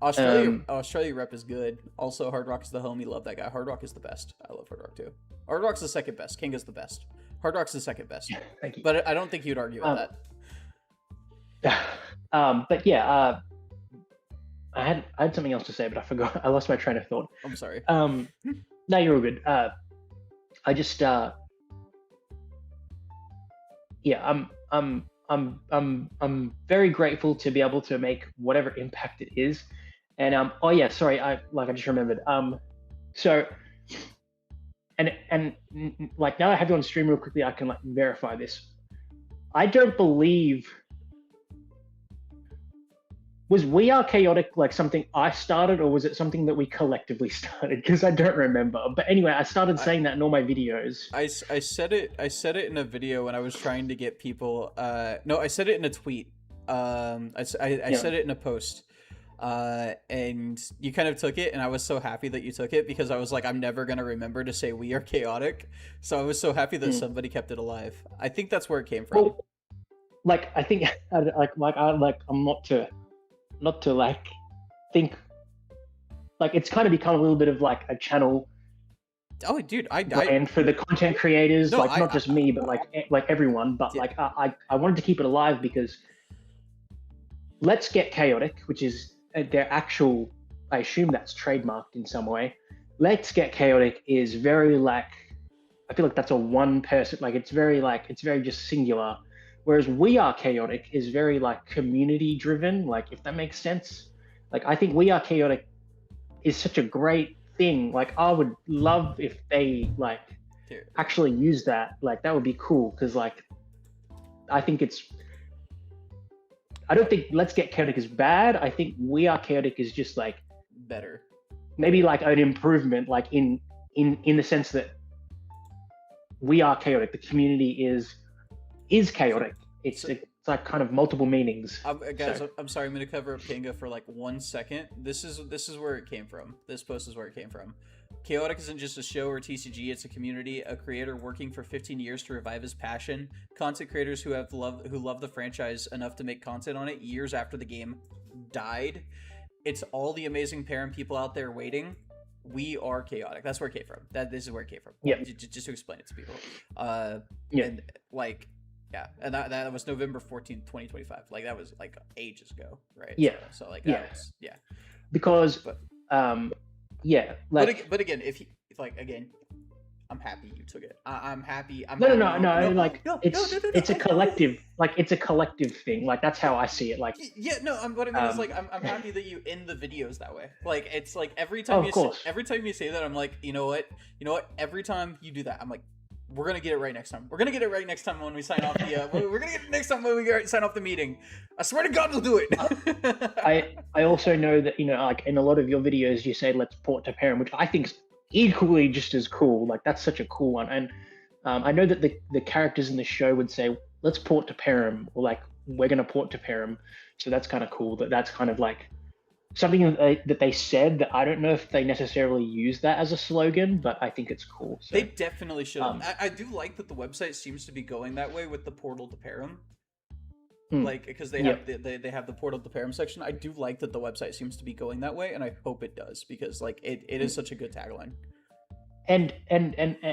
Australia rep is good. Also, Hard Rock is the homie. Love that guy. Hard Rock is the best. I love Hard Rock too. Hard Rock's the second best. King is the best. Hard Rock's the second best. Thank you. But I don't think he would argue with that. But yeah, I had something else to say, but I forgot. I lost my train of thought. I'm sorry. No, you're all good. I just I'm very grateful to be able to make whatever impact it is. And I just remembered. So and like now I have you on stream real quickly, I can like verify this. I don't believe, was We Are Chaotic like something I started, or was it something that we collectively started? Because I don't remember. But anyway, I started saying that in all my videos. I said it in a video when I was trying to get people. No, I said it in a tweet. I said it in a post. And you kind of took it, and I was so happy that you took it because I was like, I'm never gonna remember to say We Are Chaotic. So I was so happy that somebody kept it alive. I think that's where it came from. Well, like I think I'm not to like think like it's kind of become a little bit of like a channel. Oh, dude, and for the content creators, no, like not just me, but like everyone. But like I wanted to keep it alive because Let's Get Chaotic, which is their actual, I assume that's trademarked in some way. Let's Get Chaotic is very like, I feel like that's a one person, like it's very just singular. Whereas We Are Chaotic is very like community driven, like if that makes sense. Like I think We Are Chaotic is such a great thing. Like I would love if they like actually use that. Like that would be cool because like I don't think Let's Get Chaotic is bad. I think We Are Chaotic is just like better. Maybe like an improvement, like in the sense that We Are Chaotic, the community is chaotic. It's like kind of multiple meanings. Guys, I'm sorry. I'm going to cover up Kanga for like 1 second. This is where it came from. This post is where it came from. Chaotic isn't just a show or TCG. It's a community, a creator working for 15 years to revive his passion. Content creators who love the franchise enough to make content on it years after the game died. It's all the amazing Perim people out there waiting. We are chaotic. That's where it came from. This is where it came from. Yeah. Just to explain it to people. And like. Yeah, and that was November 14th, 2025. Like that was like ages ago, right? Yeah. So like that was Because but again, again, I'm happy you took it. I'm happy. It's a collective. Like it's a collective thing. Like that's how I see it. Like what I mean is like I'm happy that you end the videos that way. Like it's like every time you say that, I'm like, you know what? Every time you do that, I'm like, We're gonna get it right next time. We're gonna get it right next time when we sign off the. We're gonna get it next time when we sign off the meeting. I swear to God, we'll do it. I also know that, you know, like in a lot of your videos, you say let's port to Perim, which I think is equally just as cool. Like that's such a cool one. And I know that the characters in the show would say let's port to Perim, or like we're gonna port to Perim. So that's kind of cool. That's kind of like something that they said that I don't know if they necessarily use that as a slogan, but I think it's cool. So, they definitely should. I do like that the website seems to be going that way with the portal to Perim. Like, because they have they have the portal to Perim section. I do like that the website seems to be going that way, and I hope it does, because like it is such a good tagline. And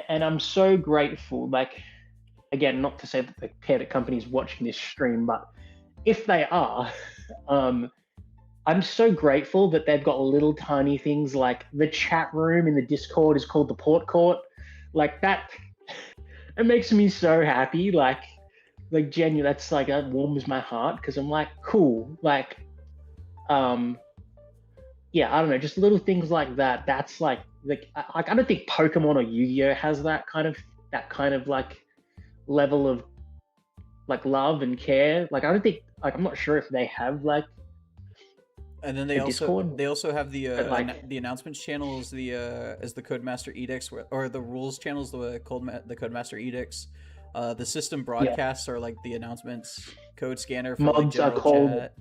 I'm so grateful. Like, again, not to say that the Chaotic company is watching this stream, but if they are, I'm so grateful that they've got little tiny things like the chat room in the Discord is called the Port Court. Like that, it makes me so happy. Like genuine, that's like, that warms my heart, because I'm like, cool. Like, yeah, I don't know, just little things like that. That's like I don't think Pokemon or Yu-Gi-Oh has that kind of like level of like love and care. Like, I don't think, like, I'm not sure if they have like. And then they also have the the announcements channel as the Codemaster Edicts, or the rules channels, the Codemaster Edicts. The system broadcasts are like the announcements. Code scanner for mods like, are called chat.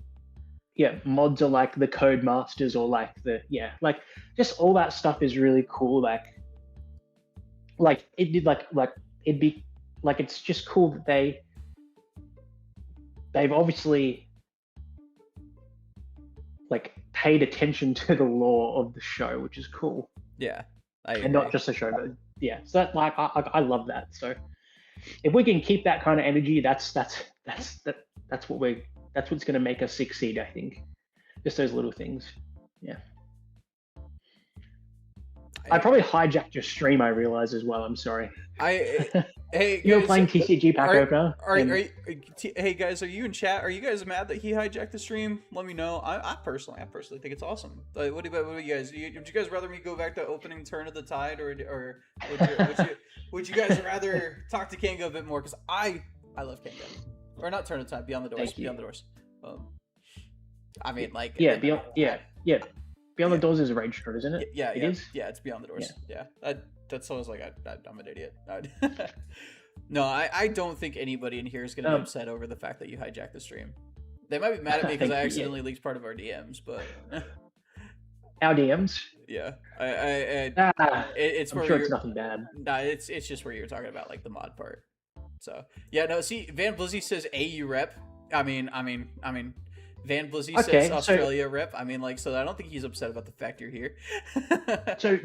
Yeah, mods are like the Codemasters, or like like just all that stuff is really cool. Like it did like it'd be like, it's just cool that they've obviously like paid attention to the lore of the show, which is cool. Yeah, and not just the show, but yeah. So that, like, I love that. So if we can keep that kind of energy, that's what's going to make us succeed. I think just those little things. Yeah. I probably hijacked your stream, I realize, as well. I'm sorry. Hey, you're playing TCG Pack Opener. Hey guys, are you in chat? Are you guys mad that he hijacked the stream? Let me know. I personally think it's awesome. What do you guys? Would you guys rather me go back to opening Turn of the Tide, or would you guys rather talk to Kanga a bit more? Because I love Kanga, or not Turn of the Tide, Beyond the Doors. Beyond the Doors. I mean, like, Beyond the Doors is a rage card, isn't it? Yeah, it is. Yeah, it's Beyond the Doors. Yeah, that's always like I'm an idiot. No, I don't think anybody in here is going to be upset over the fact that you hijacked the stream. They might be mad at me because I accidentally leaked part of our DMs, but our DMs. Yeah, it's I'm sure it's nothing bad. Nah, it's just where you're talking about like the mod part. So yeah, no. See, Van Blizzy says AU rep. I mean, Van Blizzy says Australia rep. I mean, like, so I don't think he's upset about the fact you're here. So,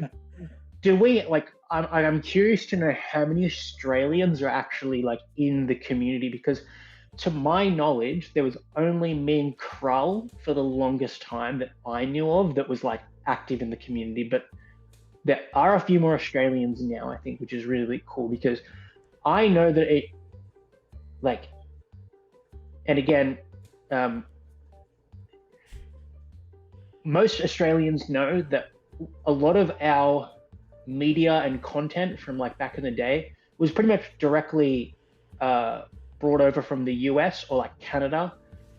do we, like, I'm curious to know how many Australians are actually, like, in the community, because to my knowledge, there was only me and Krull for the longest time that I knew of that was, like, active in the community, but there are a few more Australians now, I think, which is really cool, because I know that it, like, and again, most Australians know that a lot of our media and content from like back in the day was pretty much directly brought over from the US or like Canada,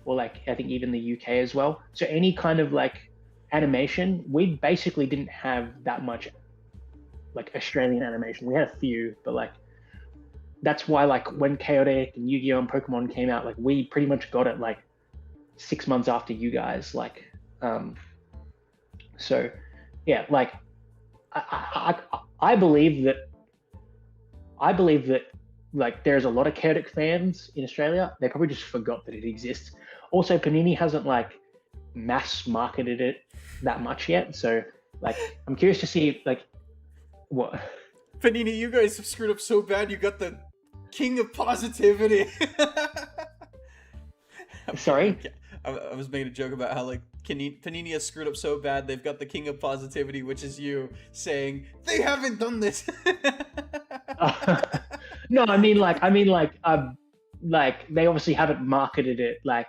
or like I think even the UK as well. So any kind of like animation, we basically didn't have that much like Australian animation. We had a few, but like that's why like when Chaotic and Yu-Gi-Oh and Pokemon came out, like we pretty much got it like 6 months after you guys. Like so yeah, like I believe that like there's a lot of Chaotic fans in Australia. They probably just forgot that it exists. Also, Panini hasn't like mass marketed it that much yet, so like I'm curious to see like what Panini, you guys have screwed up so bad. You got the king of positivity. Sorry? I was making a joke about how like Panini has screwed up so bad they've got the king of positivity, which is you, saying they haven't done this. No, I mean like they obviously haven't marketed it like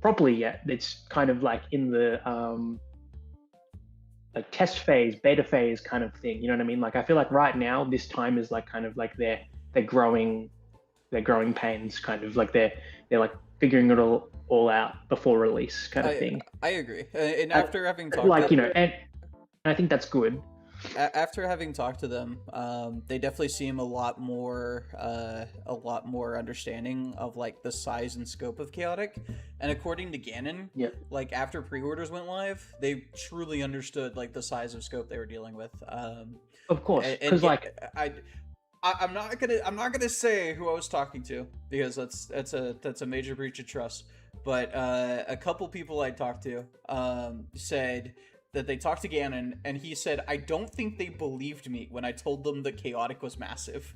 properly yet. It's kind of like in the test phase, beta phase kind of thing. You know what I mean? Like I feel like right now this time is like kind of like they're growing pains, kind of like they're like figuring it all out before release kind of thing. I agree. And after having talked like, you know, and I think that's good. After having talked to them, they definitely seem a lot more understanding of like the size and scope of Chaotic. And according to Ganon, like after pre-orders went live, they truly understood like the size of scope they were dealing with. Of course, because like I'm not gonna say who I was talking to because that's a major breach of trust. But a couple people I talked to said that they talked to Ganon, and he said, I don't think they believed me when I told them that Chaotic was massive.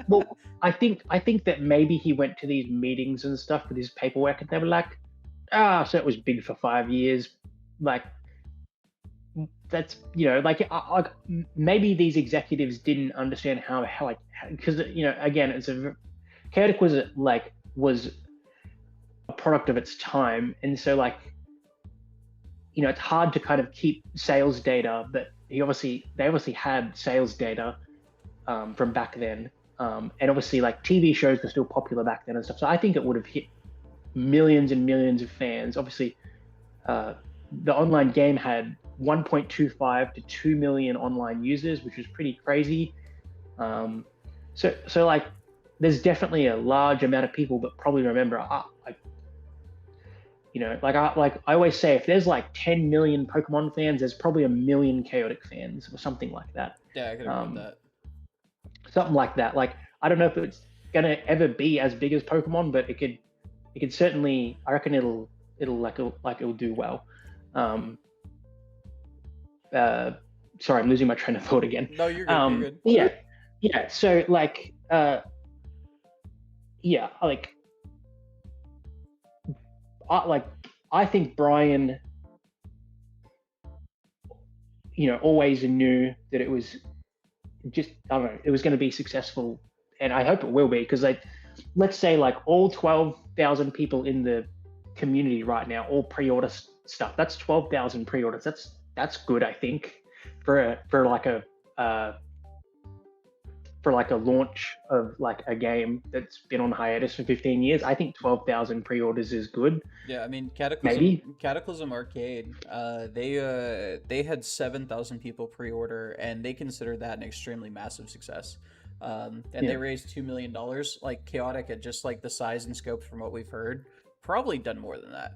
Well, I think that maybe he went to these meetings and stuff with his paperwork, and they were like, so it was big for 5 years. Like, that's, you know, like, maybe these executives didn't understand how like, because, you know, again, Chaotic was a product of its time, and so, like, you know, it's hard to kind of keep sales data, but they obviously had sales data from back then, and obviously like TV shows were still popular back then and stuff. So I think it would have hit millions and millions of fans. Obviously, the online game had 1.25 to 2 million online users, which was pretty crazy. So like, there's definitely a large amount of people that probably remember. You know, like I always say, if there's like 10 million Pokemon fans, there's probably 1 million Chaotic fans or something like that. Yeah, I could agree with that. Something like that. Like, I don't know if it's gonna ever be as big as Pokemon, but it could certainly. I reckon it'll do well. Sorry, I'm losing my train of thought again. No, you're good. You're good. Yeah. So like, I think Brian, you know, always knew that it was just, I don't know, it was going to be successful, and I hope it will be, because like, let's say like all 12,000 people in the community right now all pre-order stuff. That's 12,000 pre-orders. That's good, I think, for like a launch of like a game that's been on hiatus for 15 years. I think 12,000 pre-orders is good. Yeah, I mean, Cataclysm Arcade, they had 7,000 people pre-order, and they consider that an extremely massive success. They raised $2 million. Like, Chaotic, at just like the size and scope from what we've heard, probably done more than that.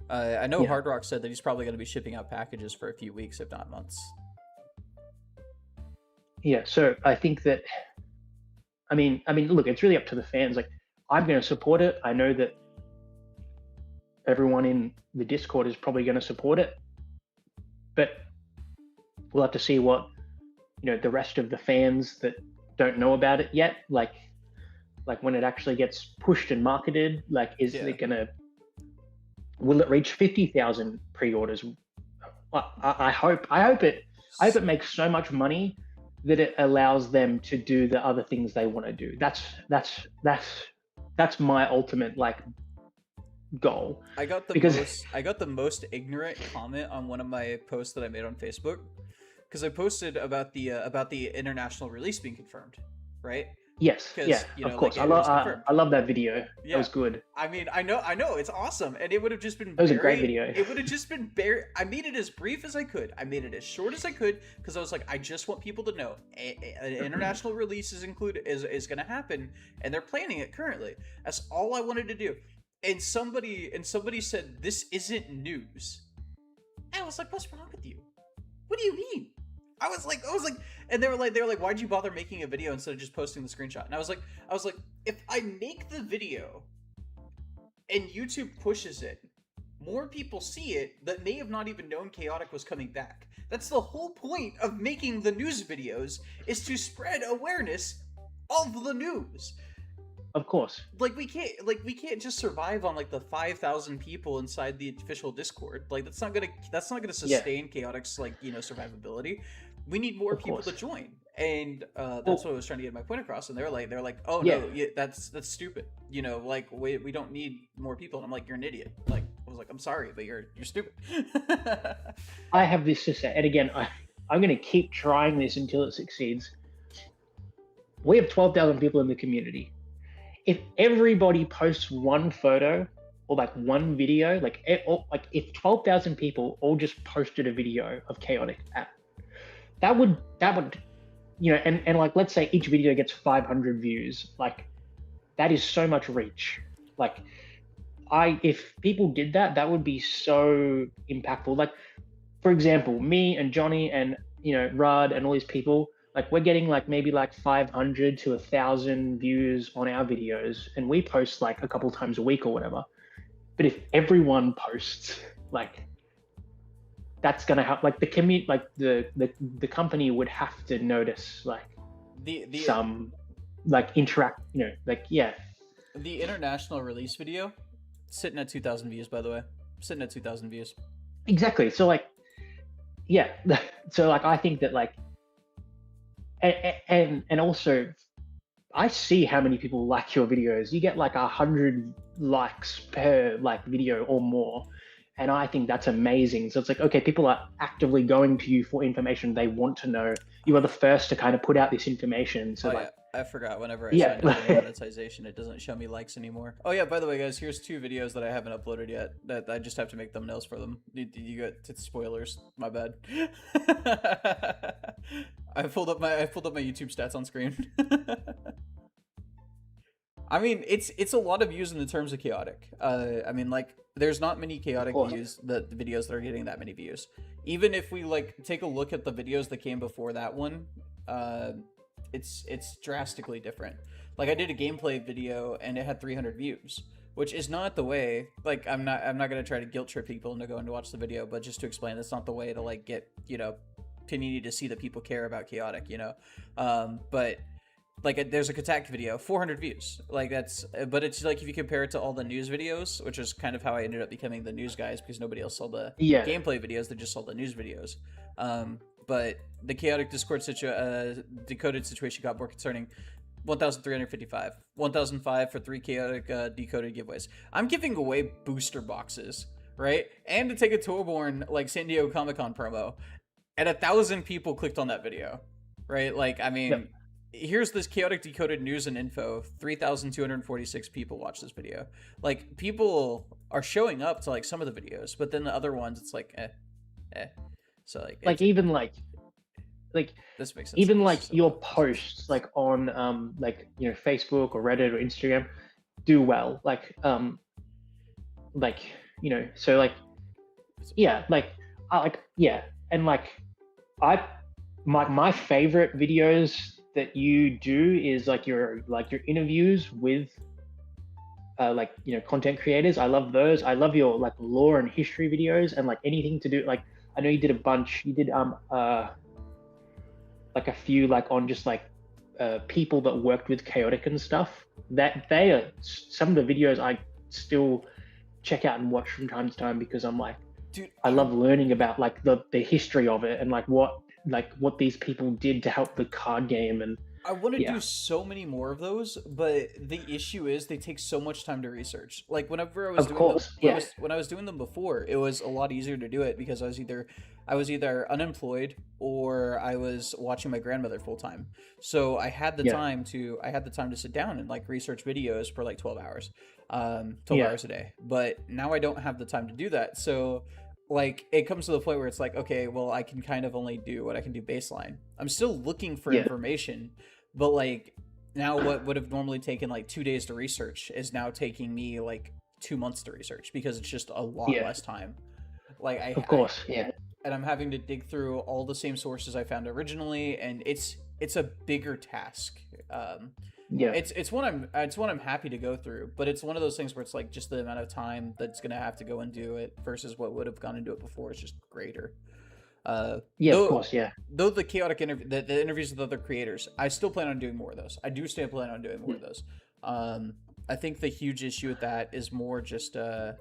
I know Hard Rock said that he's probably going to be shipping out packages for a few weeks, if not months. Yeah, so I think that, I mean, look, it's really up to the fans. Like, I'm going to support it. I know that everyone in the Discord is probably going to support it, but we'll have to see what, you know, the rest of the fans that don't know about it yet, like when it actually gets pushed and marketed, like, will it reach 50,000 pre-orders? I hope it makes so much money that it allows them to do the other things they want to do. That's my ultimate like goal. I got the most ignorant comment on one of my posts that I made on Facebook, because I posted about the international release being confirmed, right? Yes, yeah, you know, of course. Like, I love that video. Yeah. It was good. I mean, I know, it's awesome, and it would have just been. It was a great video. It would have just been I made it as brief as I could. I made it as short as I could, because I was like, I just want people to know an international release is going to happen, and they're planning it currently. That's all I wanted to do. And somebody said, this isn't news. And I was like, what's wrong with you? What do you mean? I was like, and they were like, why'd you bother making a video instead of just posting the screenshot? And I was like, if I make the video and YouTube pushes it, more people see it that may have not even known Chaotic was coming back. That's the whole point of making the news videos, is to spread awareness of the news. Of course. Like, we can't just survive on like the 5,000 people inside the official Discord. Like, that's not gonna sustain Chaotic's, like, you know, survivability. We need more people to join, and that's what I was trying to get my point across. And they're like, oh no, yeah, that's stupid. You know, like, we don't need more people. And I'm like, you're an idiot. Like, was like, I'm sorry, but you're stupid. I have this to say, and again, I'm going to keep trying this until it succeeds. We have 12,000 people in the community. If everybody posts one photo or like one video, like if 12,000 people all just posted a video of Chaotic app, that would and like let's say each video gets 500 views, like that is so much reach. Like if people did that, that would be so impactful. Like for example, me and Johnny and Rad and all these people, like we're getting like maybe like 500 to 1,000 views on our videos, and we post like a couple times a week or whatever. But if everyone posts, like that's gonna help. Like the commute, like the company would have to notice like some like interact, like The international release video, sitting at 2,000 views, by the way. Sitting at 2,000 views. Exactly. So like, yeah. So like, I think that like, and also, I see how many people like your videos. You get like 100 likes per like video or more, and I think that's amazing. So it's like, okay, people are actively going to you for information they want to know. You are the first to kind of put out this information. So yeah. I forgot whenever I signed up for monetization, it doesn't show me likes anymore. Oh yeah, by the way, guys, here's 2 videos that I haven't uploaded yet. That I just have to make thumbnails for them. You got spoilers. My bad. I pulled up my YouTube stats on screen. I mean, it's a lot of views in the terms of chaotic. I mean, like, there's not many chaotic views, the videos that are getting that many views. Even if we like take a look at the videos that came before that one, it's drastically different. Like I did a gameplay video and it had 300 views, which is not the way. Like I'm not gonna try to guilt trip people into going to watch the video, but just to explain, that's not the way to like get community to see that people care about chaotic. But like there's a Cothica video, 400 views. Like but it's like if you compare it to all the news videos, which is kind of how I ended up becoming the news guys, because nobody else saw the gameplay videos, they just saw the news videos. But the chaotic Discord decoded situation got more concerning. 1,355, 1,005 for 3 chaotic decoded giveaways. I'm giving away booster boxes, right? And to take a Tourborn like San Diego Comic-Con promo, and 1,000 people clicked on that video, right? Like, I mean, here's this chaotic decoded news and info. 3,246 people watched this video. Like, people are showing up to like some of the videos, but then the other ones, it's like, So like even like this makes sense. Even like your posts like on Facebook or Reddit or Instagram do well. So and like my favorite videos that you do is like your interviews with content creators. I love those. I love your like lore and history videos, and like anything to do, like I know you did a bunch. You did like a few like on just like people that worked with chaotic and stuff. That they are some of the videos I still check out and watch from time to time, because I'm like, dude, I love learning about like the history of it and like what these people did to help the card game. And I want to do so many more of those, but the issue is they take so much time to research. Like whenever I was when I was doing them before, it was a lot easier to do it because I was either unemployed or I was watching my grandmother full time. So I had the time to sit down and like research videos for like 12 hours, 12 hours a day. But now I don't have the time to do that. So like it comes to the point where it's like, okay, well, I can kind of only do what I can do baseline. I'm still looking for information, but like now what would have normally taken like 2 days to research is now taking me like 2 months to research because it's just a lot less time. Like and I'm having to dig through all the same sources I found originally, and it's a bigger task. It's one I'm happy to go through, but it's one of those things where it's like just the amount of time that's gonna have to go and do it versus what would have gone into it before is just greater. Of course. Though the chaotic the interviews with other creators, I still plan on doing more of those. I do still plan on doing more of those. I think the huge issue with that is more just I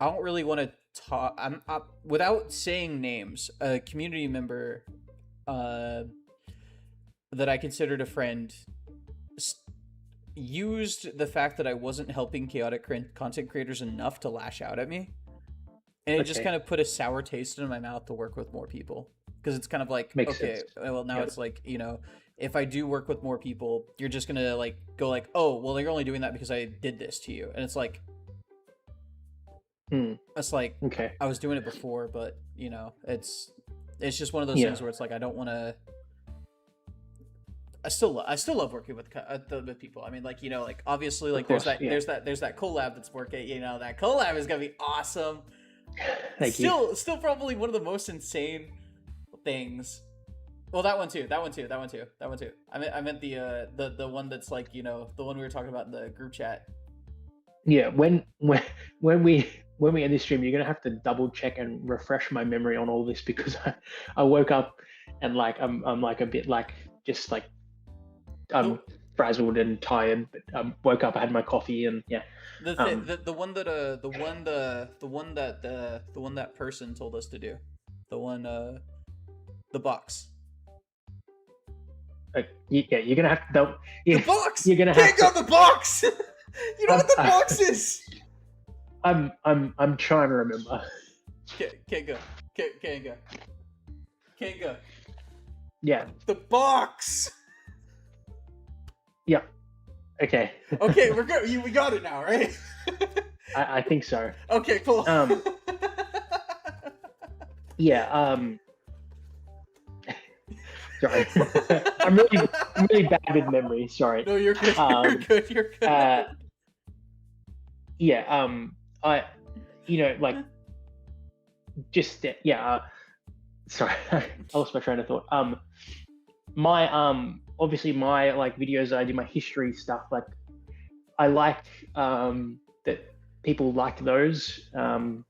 don't really want to talk. I'm without saying names. A community member that I considered a friend used the fact that I wasn't helping chaotic content creators enough to lash out at me. And it just kind of put a sour taste in my mouth to work with more people. Because it's kind of like, Makes okay, sense. well, now it's like, you know, if I do work with more people, you're just going to like go like, oh, well, you're only doing that because I did this to you. And it's like, it's like, Okay. I was doing it before, but, you know, it's just one of those things where it's like, I don't want to. I still love working with people. I mean, like, you know, like obviously, like there's that collab that's working. You know, that collab is gonna be awesome. Thank you. Still probably one of the most insane things. Well, that one too. I meant the one that's like, you know, the one we were talking about in the group chat. Yeah, when we end this stream, you're gonna have to double check and refresh my memory on all this, because I woke up and like I'm like a bit like just like I'm frazzled and tired, but woke up, I had my coffee, and yeah. The one that person told us to do, the one the box. Yeah, you're gonna have to. The box. You're gonna have to. The box. You know what the box is? I'm trying to remember. Kanga. Yeah. The box. Yeah. Okay. Okay, we're good. We got it now, right? I think so. Okay, cool. Yeah. Sorry. I'm really bad with memory. Sorry. No, you're good. You're good. Yeah. I, you know, like, just yeah. Sorry, I lost my train of thought. My obviously my like videos I do, my history stuff, like I liked that people liked those, and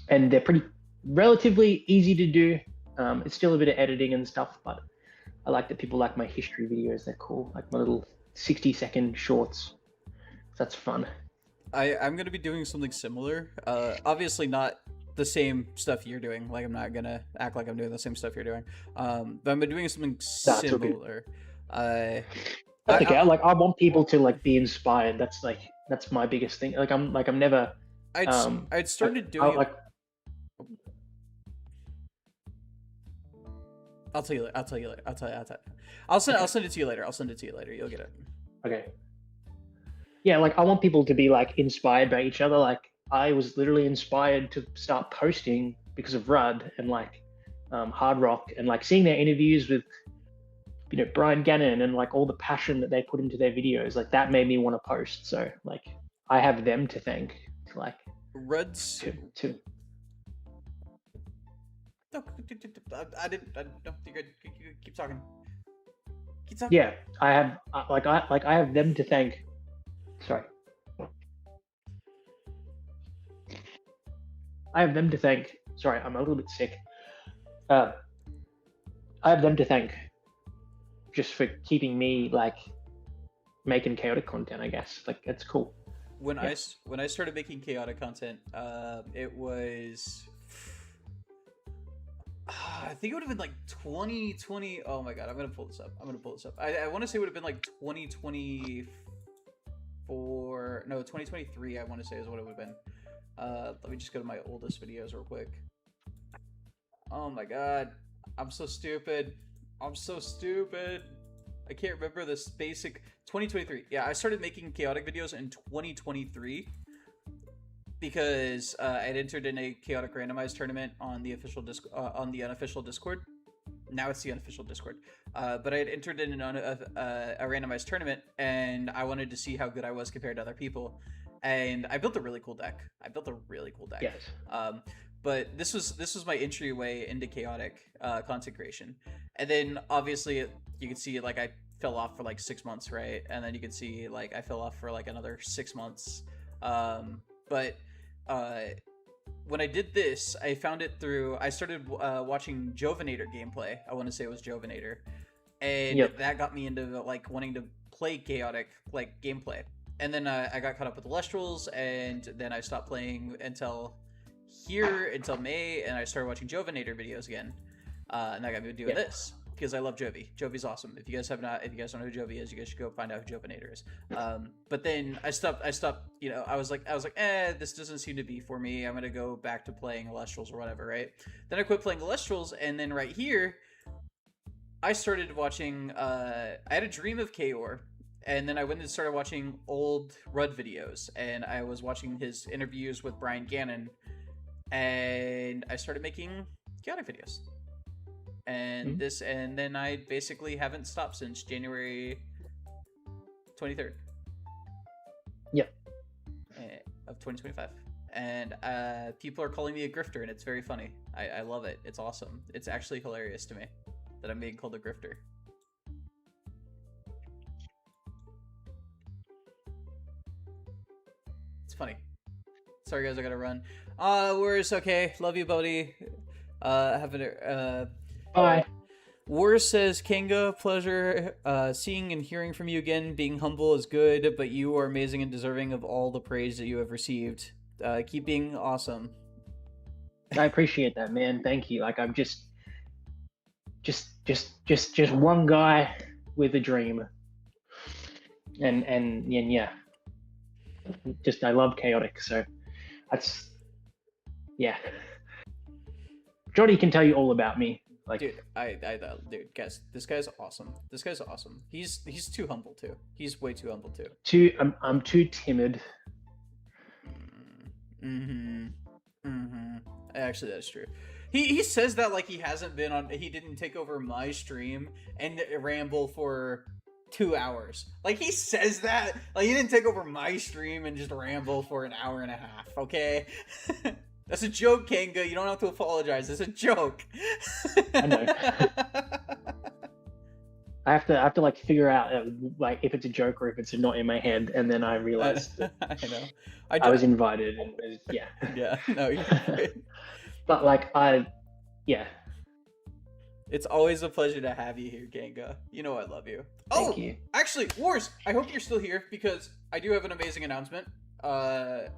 they're pretty relatively easy to do. It's still a bit of editing and stuff, but I like that people like my history videos. They're cool, like my little 60-second shorts. That's fun. I'm gonna be doing something similar. Obviously not the same stuff you're doing. Like, I'm not gonna act like I'm doing the same stuff you're doing. But I'm doing something similar. That's okay. I want people to like be inspired. That's my biggest thing. I'm never. I'd started doing. I'll tell you later. I'll send it to you later. You'll get it. Okay. Yeah, like I want people to be like inspired by each other. Like I was literally inspired to start posting because of Rudd and like Hard Rock, and like seeing their interviews with, you know, Brian Gannon, and like all the passion that they put into their videos. Like that made me want to post. So like I have them to thank. Like Rudd's to. No, I didn't. No, you're good. Keep talking. Yeah, I have I have them to thank. Sorry. I have them to thank. Sorry, I'm a little bit sick. I have them to thank just for keeping me like making chaotic content, I guess. Like it's cool. When I started making chaotic content, it was I think it would have been like 2020. Oh my god, I'm gonna pull this up. I want to say it would have been like 2024. No, 2023. I want to say is what it would have been. Let me just go to my oldest videos real quick. Oh my god, I'm so stupid. I can't remember this basic. 2023. Yeah, I started making chaotic videos in 2023 because I had entered in a chaotic randomized tournament on the official on the unofficial Discord. Now it's the unofficial Discord. But I had entered in a randomized tournament, and I wanted to see how good I was compared to other people. And I built a really cool deck. Yes. But this was my entryway into chaotic content creation. And then obviously you can see like I fell off for like 6 months, right? And then you can see like I fell off for like another 6 months. But when I did this, I found it through. I started watching Jovinator gameplay. I want to say it was Jovinator, and that got me into like wanting to play chaotic like gameplay. And then I got caught up with the Lustrals, and then I stopped playing until May, and I started watching Jovinator videos again, and that got me doing this. because I love Jovi. Jovi's awesome. If you guys don't know who Jovi is, you guys should go find out who Jovinator is. But then I stopped. You know, I was like, this doesn't seem to be for me. I'm gonna go back to playing Illustrals or whatever, right? Then I quit playing Illustrals, and then right here, I started watching. I had a dream of Chaor, and then I went and started watching old Rudd videos, and I was watching his interviews with Brian Gannon, and I started making chaotic videos. And then I basically haven't stopped since January 23rd. Yep. Of 2025. And people are calling me a grifter, and it's very funny. I love it. It's awesome. It's actually hilarious to me that I'm being called a grifter. It's funny. Sorry guys, I gotta run. Where's okay? Love you, buddy. Bye. War says, Kanga, pleasure seeing and hearing from you again. Being humble is good, but you are amazing and deserving of all the praise that you have received. Keep being awesome. I appreciate that, man. Thank you. Like, I'm just one guy with a dream. And yeah. Just, I love chaotic, so that's, yeah. Johnny can tell you all about me. Like, dude, dude, guys, this guy's awesome. This guy's awesome. He's too humble too. He's way too humble too. I'm too timid. Actually, that's true. He says that like he didn't take over my stream and ramble for 2 hours. Like, he says that like he didn't take over my stream and just ramble for an hour and a half. Okay. That's a joke, Kanga. You don't have to apologize. It's a joke. I know. I have to like figure out like if it's a joke or if it's not in my head, and then I realized that I know. I was invited, and it was, yeah. Yeah. No, you're right. But like yeah. It's always a pleasure to have you here, Kanga. You know I love you. Thank you. Actually, Wars, I hope you're still here because I do have an amazing announcement. I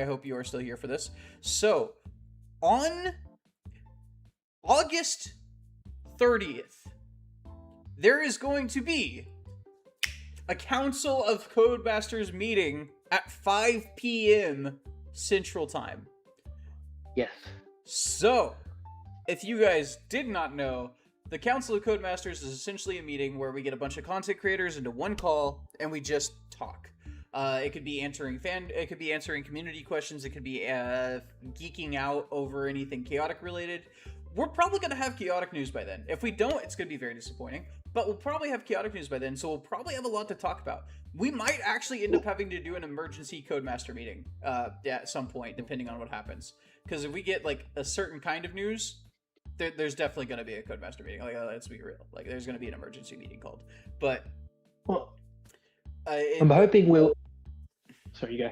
hope you are still here for this. So, on August 30th, there is going to be a Council of Codemasters meeting at 5 p.m. Central Time. Yes. So, if you guys did not know, the Council of Codemasters is essentially a meeting where we get a bunch of content creators into one call and we just talk. It could be answering community questions. It could be geeking out over anything chaotic related. We're probably going to have chaotic news by then. If we don't, it's going to be very disappointing. But we'll probably have chaotic news by then, so we'll probably have a lot to talk about. We might actually end up having to do an emergency Codemaster meeting at some point, depending on what happens. Because if we get like a certain kind of news, there's definitely going to be a Codemaster meeting. Like, let's be real. Like, there's going to be an emergency meeting called. But well, I'm hoping we'll. Sorry, you go.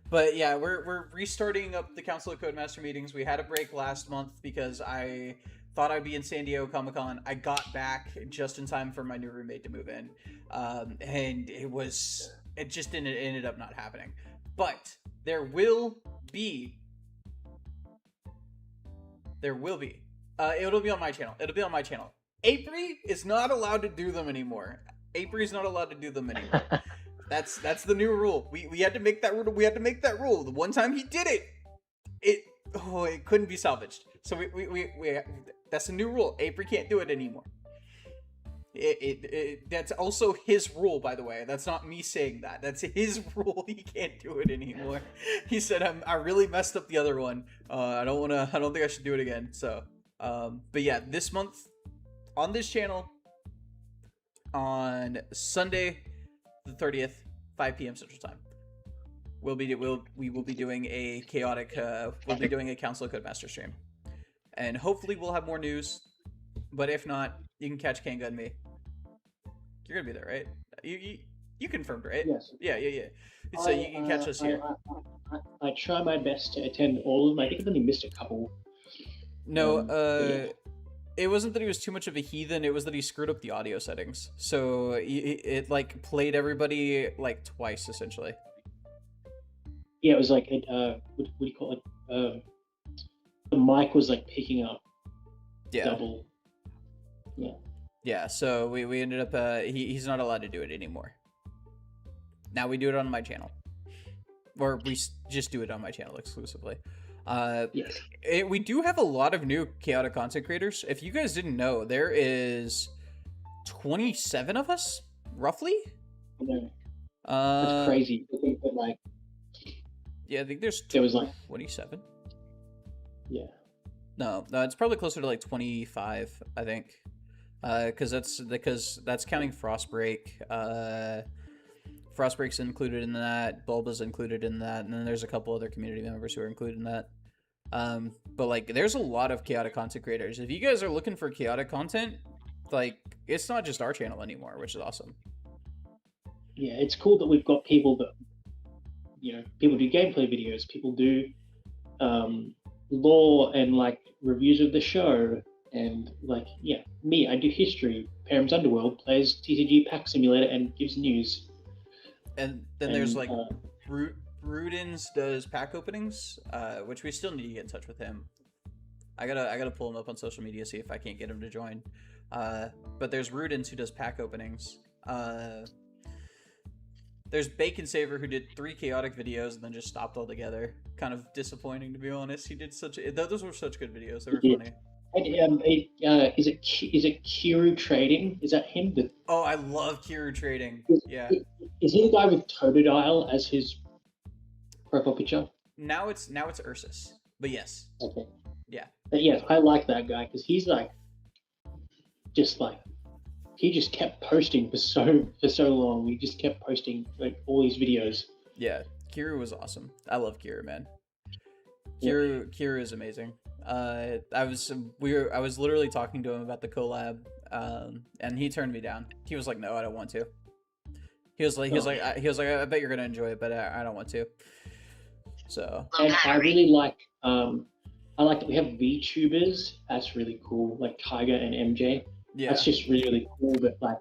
But yeah, we're restarting up the Council of Codemaster meetings. We had a break last month because I thought I'd be in San Diego Comic-Con. I got back just in time for my new roommate to move in, and it just ended up not happening. But there will be. It'll be on my channel. April is not allowed to do them anymore. That's the new rule. We had to make that rule. The one time he did it, it couldn't be salvaged. So we that's a new rule. April can't do it anymore. That's also his rule, by the way. That's not me saying that. That's his rule. He can't do it anymore. He said, I really messed up the other one. I don't think I should do it again. So, but yeah, this month on this channel on Sunday the 30th, 5 p.m. Central Time, we will be doing a chaotic. We'll be doing a Council of Codemaster stream, and hopefully we'll have more news. But if not, you can catch Kanga and me. You're gonna be there, right? You confirmed, right? Yes. Yeah. So you can catch us here. I try my best to attend all of them. I think I've only missed a couple. No, Yeah. It wasn't that he was too much of a heathen. It was that he screwed up the audio settings. So it like played everybody like twice essentially. Yeah, it was like what do you call it? The mic was like picking up double. Yeah, so we ended up he's not allowed to do it anymore. Now we do it on my channel, or just do it on my channel exclusively. Yes. We do have a lot of new chaotic content creators. If you guys didn't know, there is 27 of us, roughly. I know. That's crazy. I think that, like, yeah, I think there was like 27. Yeah. No, it's probably closer to like 25, I think. Because that's counting Frostbreak. Frostbreak's included in that. Bulba's included in that, and then there's a couple other community members who are included in that. But like, there's a lot of chaotic content creators. If you guys are looking for chaotic content, like, it's not just our channel anymore, which is awesome. Yeah, it's cool that we've got people that, people do gameplay videos, people do lore and like reviews of the show, and like, me, I do history. Perim's Underworld plays TCG Pack Simulator and gives news. And then there's like Rudins does pack openings, which we still need to get in touch with him. I gotta pull him up on social media, see if I can't get him to join. But there's Rudins who does pack openings. There's Bacon Saver who did 3 chaotic videos and then just stopped altogether. Kind of disappointing, to be honest. He did those were such good videos. They were funny. Is it Kiru Trading? Is that him? Oh, I love Kiru Trading. Yeah. Is he the guy with Totodile as his profile picture? Now it's Ursus. But yes. Okay. Yeah. But yes, I like that guy because he's like, he just kept posting for so long. We just kept posting like all these videos. Yeah, Kiru was awesome. I love Kiru, man. Kiru is amazing. I was literally talking to him about the collab, and he turned me down. He was like, "No, I don't want to." He was like, "I bet you're gonna enjoy it, but I don't want to." So. And I really like, I like that we have VTubers. That's really cool, like Kanga and MJ. Yeah. That's just really, really cool that like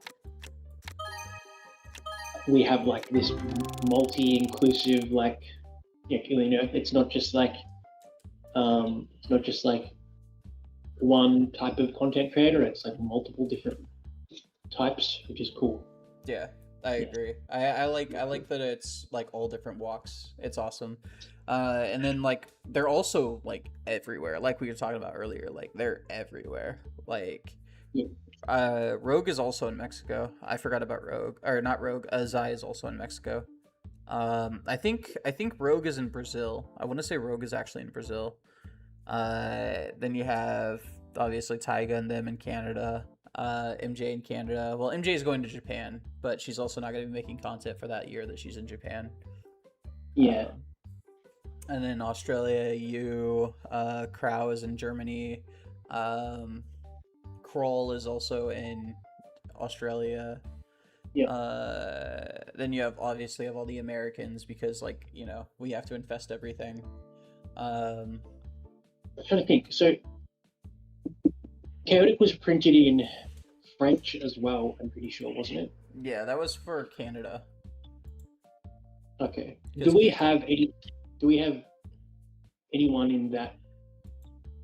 we have like this multi-inclusive, like, it's not just like one type of content creator. It's like multiple different types, which is cool. Yeah, I agree. I like that it's like all different walks. It's awesome. And then like they're also like everywhere. Like we were talking about earlier, like they're everywhere. Like. Yeah. Rogue is also in Mexico. I forgot about Rogue, or not Rogue. Zai is also in Mexico. I think Rogue is in Brazil. I want to say Rogue is actually in Brazil. Then you have obviously Taiga and them in Canada. MJ in Canada. Well, MJ is going to Japan, but she's also not going to be making content for that year that she's in Japan. Yeah. And then Australia, Crow is in Germany. Kroll is also in Australia. Yeah. Then you have obviously all the Americans because like, we have to infest everything. I'm trying to think. So Chaotic was printed in French as well, I'm pretty sure, wasn't it? Yeah, that was for Canada. Okay. Do we have anyone in that?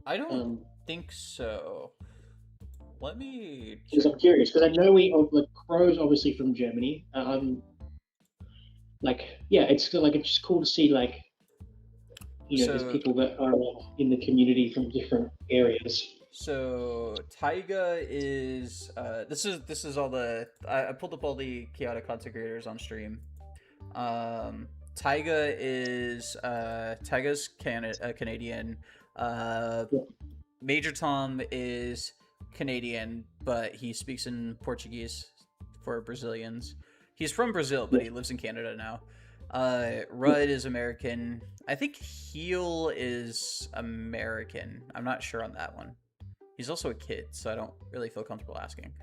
I don't think so. Let me. Because I'm curious, because I know like Crow's obviously from Germany. It's just cool to see like, there's people that are in the community from different areas. So Taiga is this is all the I pulled up all the chaotic content creators on stream. Taiga's Canadian. Major Tom is Canadian, but he speaks in Portuguese for Brazilians. He's from Brazil, but he lives in Canada now. Rudd is American. I think Heel is American. I'm not sure on that one. He's also a kid, so I don't really feel comfortable asking.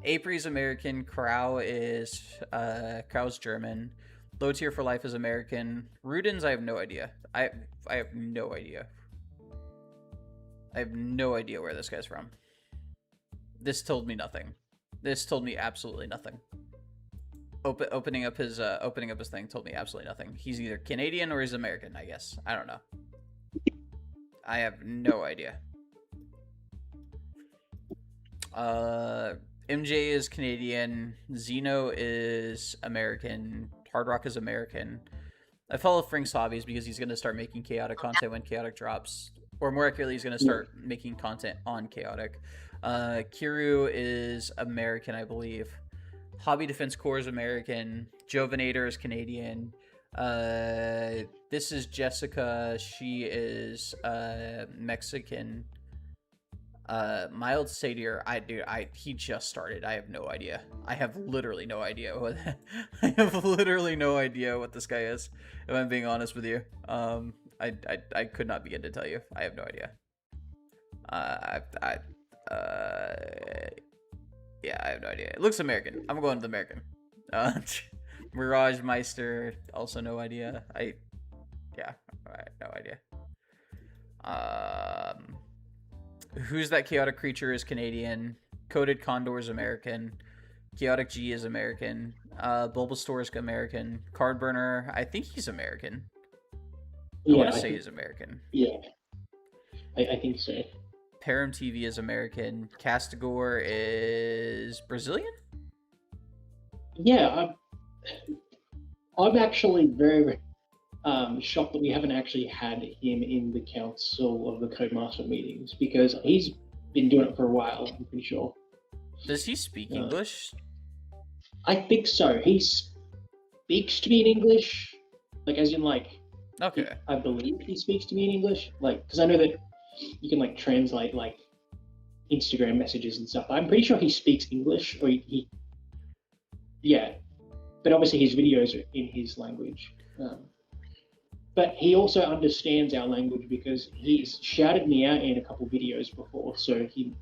April's American. Crow's German. Low Tier for Life is American. Rudins, I have no idea. I have no idea. I have no idea where this guy's from. This told me nothing. This told me absolutely nothing. Opening up his thing told me absolutely nothing. He's either Canadian or he's American, I guess. I don't know. I have no idea. MJ is Canadian. Zeno is American. Hard Rock is American. I follow Frank's hobbies because he's going to start making chaotic content when chaotic drops. Or more accurately, he's going to start making content on chaotic. Kiru is American, I believe. Hobby Defense Corps is American. Jovinator is Canadian. This is Jessica. She is Mexican. Mild Satyr, he just started. I have no idea. I have literally no idea what this guy is. If I'm being honest with you, I could not begin to tell you. I have no idea. Yeah, I have no idea. It looks American. I'm going with American. Mirage Meister, also no idea. No idea. Who's That Chaotic Creature is Canadian. Coded Condor is American. Chaotic G is American. Bulbasaur is American. Cardburner, I think he's American. I want to say he's American. Yeah, I think so. Perim TV is American. Castigor is Brazilian? Yeah, I'm actually very shocked that we haven't actually had him in the council of the Codemaster meetings, because he's been doing it for a while, I'm pretty sure. Does he speak English? I think so. He speaks to me in English, like as in like. Okay. I believe he speaks to me in English, like because I know that you can like translate like Instagram messages and stuff. I'm pretty sure he speaks English, or yeah, but obviously his videos are in his language. But he also understands our language because he's shouted me out in a couple videos before, so he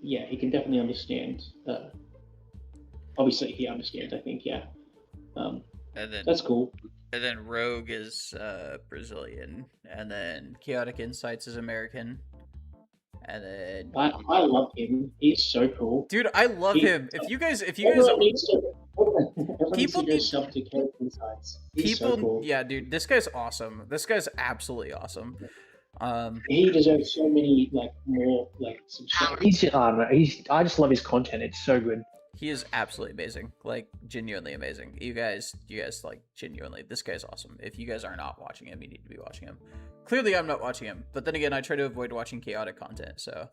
can definitely understand. Obviously, he understands. I think, yeah. And then that's cool. And then Rogue is Brazilian, and then Chaotic Insights is American, and then I love him. He's so cool, dude. I love him. If you guys, everyone needs people need to sub to Chaotic Insights. He's so cool. Yeah, dude, this guy's awesome. This guy's absolutely awesome. He deserves so many more subscribers. I just love his content. It's so good. He is absolutely amazing, like genuinely amazing. You guys, like genuinely, this guy's awesome. If you guys are not watching him, you need to be watching him. Clearly, I'm not watching him, but then again, I try to avoid watching chaotic content. So,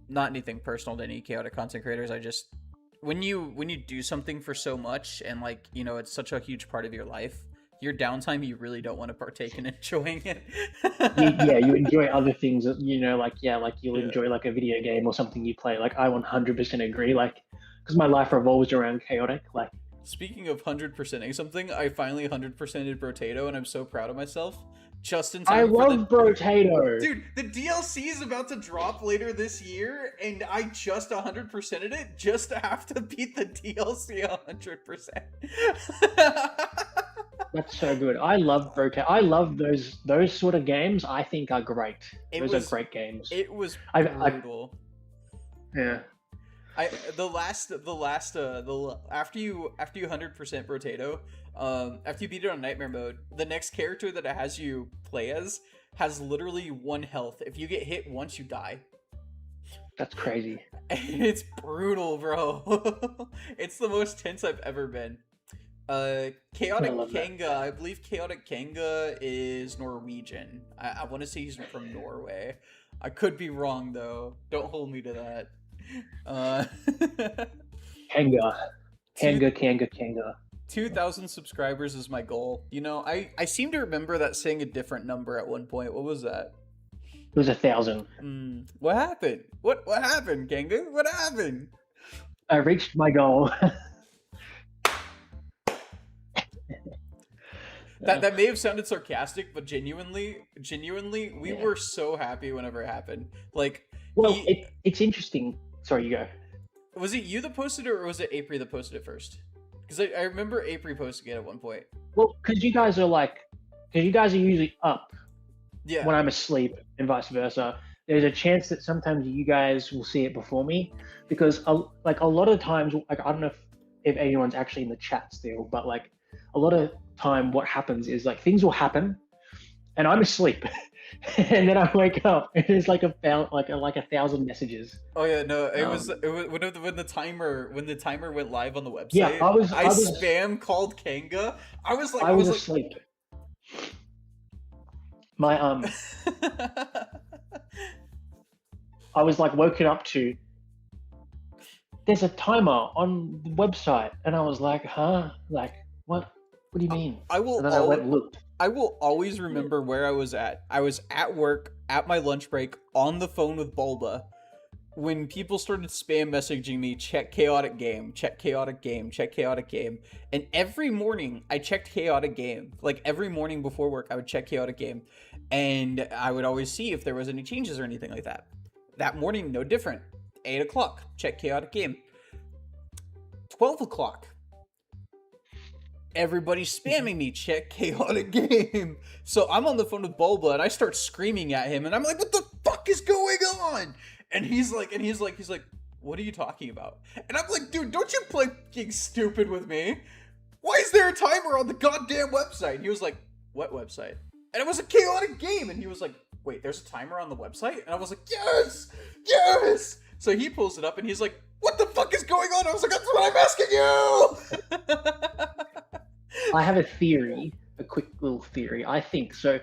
not anything personal to any chaotic content creators. I just when you do something for so much and it's such a huge part of your life. Your downtime, you really don't want to partake in enjoying it. You enjoy other things, you'll enjoy like a video game or something you play. Like I 100% agree, because my life revolves around chaotic. Speaking of 100%ing something, I finally 100%ed Brotato, and I'm so proud of myself. Just in time. I love Brotato. Dude, the DLC is about to drop later this year, and I just 100%ed it just to have to beat the DLC 100%. That's so good. I love Brotato. I love those sort of games. I think are great. Those are great games. It was brutal. Yeah. After you 100% Brotato, after you beat it on Nightmare mode, the next character that it has you play as has literally 1 health. If you get hit once, you die. That's crazy. It's brutal, bro. It's the most tense I've ever been. Chaotic Kanga, I believe Chaotic Kanga is Norwegian. I want to say he's from Norway. I could be wrong though. Don't hold me to that. Kanga. 2,000 subscribers is my goal. I seem to remember that saying a different number at one point. What was that? It was 1,000. What happened? What happened, Kanga? What happened? I reached my goal. That may have sounded sarcastic, but genuinely, we were so happy whenever it happened. It's interesting. Sorry, you go. Was it you that posted it, or was it April that posted it first? Because I remember April posting it at one point. Well, because you guys are usually up. Yeah. When I'm asleep, and vice versa. There's a chance that sometimes you guys will see it before me, because a lot of times, I don't know if anyone's actually in the chat still, but a lot of time what happens is things will happen and I'm asleep and then I wake up and there's like a thousand messages. Oh yeah, no, it Um, was when the timer went live on the Yeah, website. I was spam called Kanga. I was like, I was asleep. My I was like woken up to. There's a timer on the website, and I was like, huh? Like, what? What do you mean? I will And then I went and looked. I will always remember where I was at. I was at work at my lunch break on the phone with Bulba when people started spam messaging me, check chaotic game, check chaotic game, check chaotic game. And every morning I checked chaotic game. Like every morning before work, I would check chaotic game. And I would always see if there was any changes or anything like that. That morning, no different. 8 o'clock, check chaotic game. 12 o'clock. Everybody's spamming me, check chaotic game. So I'm on the phone with Bulba and I start screaming at him and I'm like, what the fuck is going on? And he's like, what are you talking about? And I'm like, dude, don't you play fucking stupid with me? Why is there a timer on the goddamn website? And he was like, what website? And it was a chaotic game. And he was like, wait, there's a timer on the website? And I was like, yes, yes. So he pulls it up and he's like, what the fuck is going on? I was like, that's what I'm asking you. I have a theory, a quick little theory. I think so.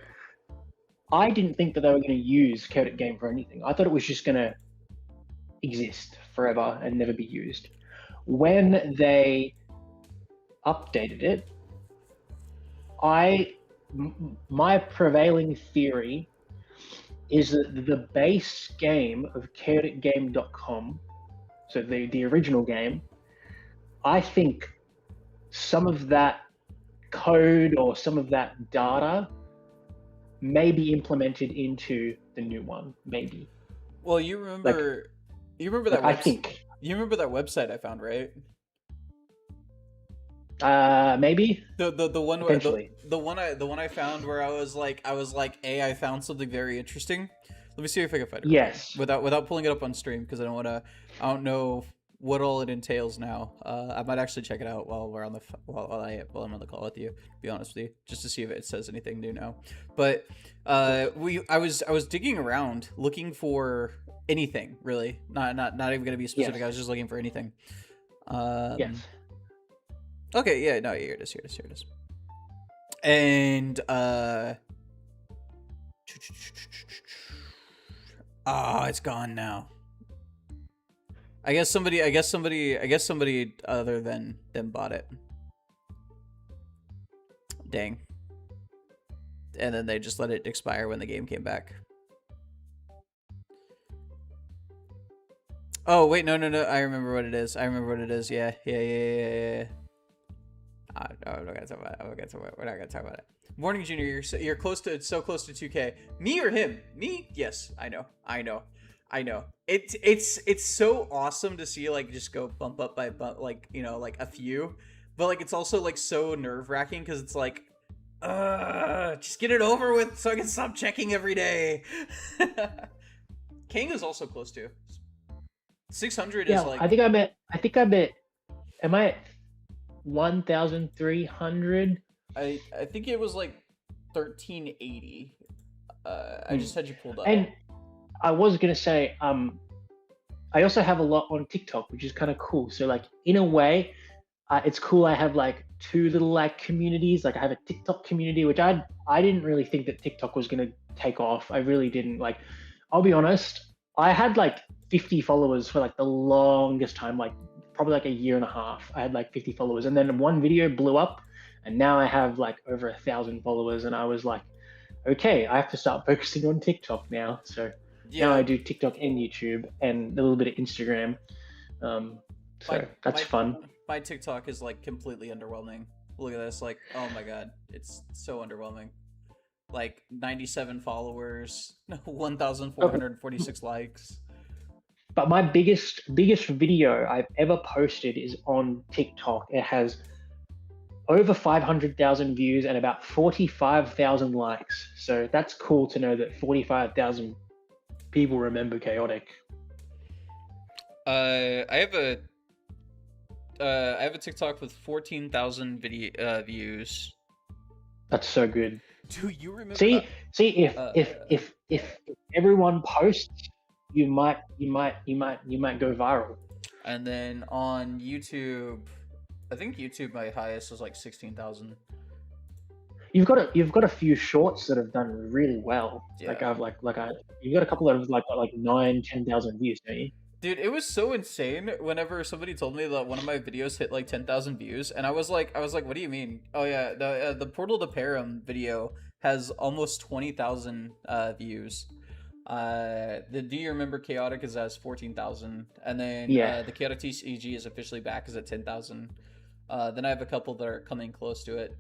I didn't think that they were going to use chaotic game for anything. I thought it was just going to exist forever and never be used. When they updated it, my prevailing theory is that the base game of chaoticgame.com, so the original game, I think some of that code or some of that data may be implemented into the new one, maybe. Well, you remember that I think. You remember that website I found, right? Maybe The one where eventually. the one I found where I was like, hey, I found something very interesting. Let me see if I can find it. Yes. Without pulling it up on stream because I don't know what all it entails now. I might actually check it out while I'm on the call with you. To be honest with you, just to see if it says anything new now. But I was digging around looking for anything really. Not even gonna be specific. Yes. I was just looking for anything. Yes. Okay, yeah, no, here it is. And it's gone now. I guess somebody other than them bought it. Dang. And then they just let it expire when the game came back. Oh, wait, no. I remember what it is. Yeah. I'm not gonna talk about it. We're not gonna talk about it. Morning, Junior. You're so close to 2K. Me or him? Me? Yes. I know. It's so awesome to see like just go bump up by bump, like like a few, but like it's also like so nerve wracking because it's like, just get it over with so I can stop checking every day. Kanga's also close to 600. Yeah, is like I think I'm at. Am I at 1,300? I think it was like 1380. I just had you pulled up. And I was gonna say, I also have a lot on TikTok, which is kind of cool. So like in a way, it's cool. I have like two little like communities. Like I have a TikTok community, which I didn't really think that TikTok was gonna take off. I really didn't. Like, I'll be honest. I had like 50 followers for like the longest time, like probably like a year and a half. I had like 50 followers, and then one video blew up, and now I have like over 1,000 followers. And I was like, okay, I have to start focusing on TikTok now. So now I do TikTok and YouTube and a little bit of Instagram. That's fun. My TikTok is like completely underwhelming. Look at this, like, oh my god, it's so underwhelming. Like 97 followers, 1,446 likes. But my biggest video I've ever posted is on TikTok. It has over 500,000 views and about 45,000 likes. So that's cool to know that 45,000 people remember Chaotic. I have a TikTok with 14,000 views. That's so good. Do you remember? See, if Uh, if everyone posts, you might go viral. And then on YouTube, I think YouTube my highest was like 16,000. You've got a few shorts that have done really well. Yeah. You've got a couple that have got like 9,000-10,000 views, don't you? Dude, it was so insane whenever somebody told me that one of my videos hit like 10,000 views, and I was like, what do you mean? Oh yeah, the Portal to Perim video has almost 20,000 views. Do you remember Chaotic is has 14,000, and then the Chaotic TCG is officially back is at 10,000. Then I have a couple that are coming close to it.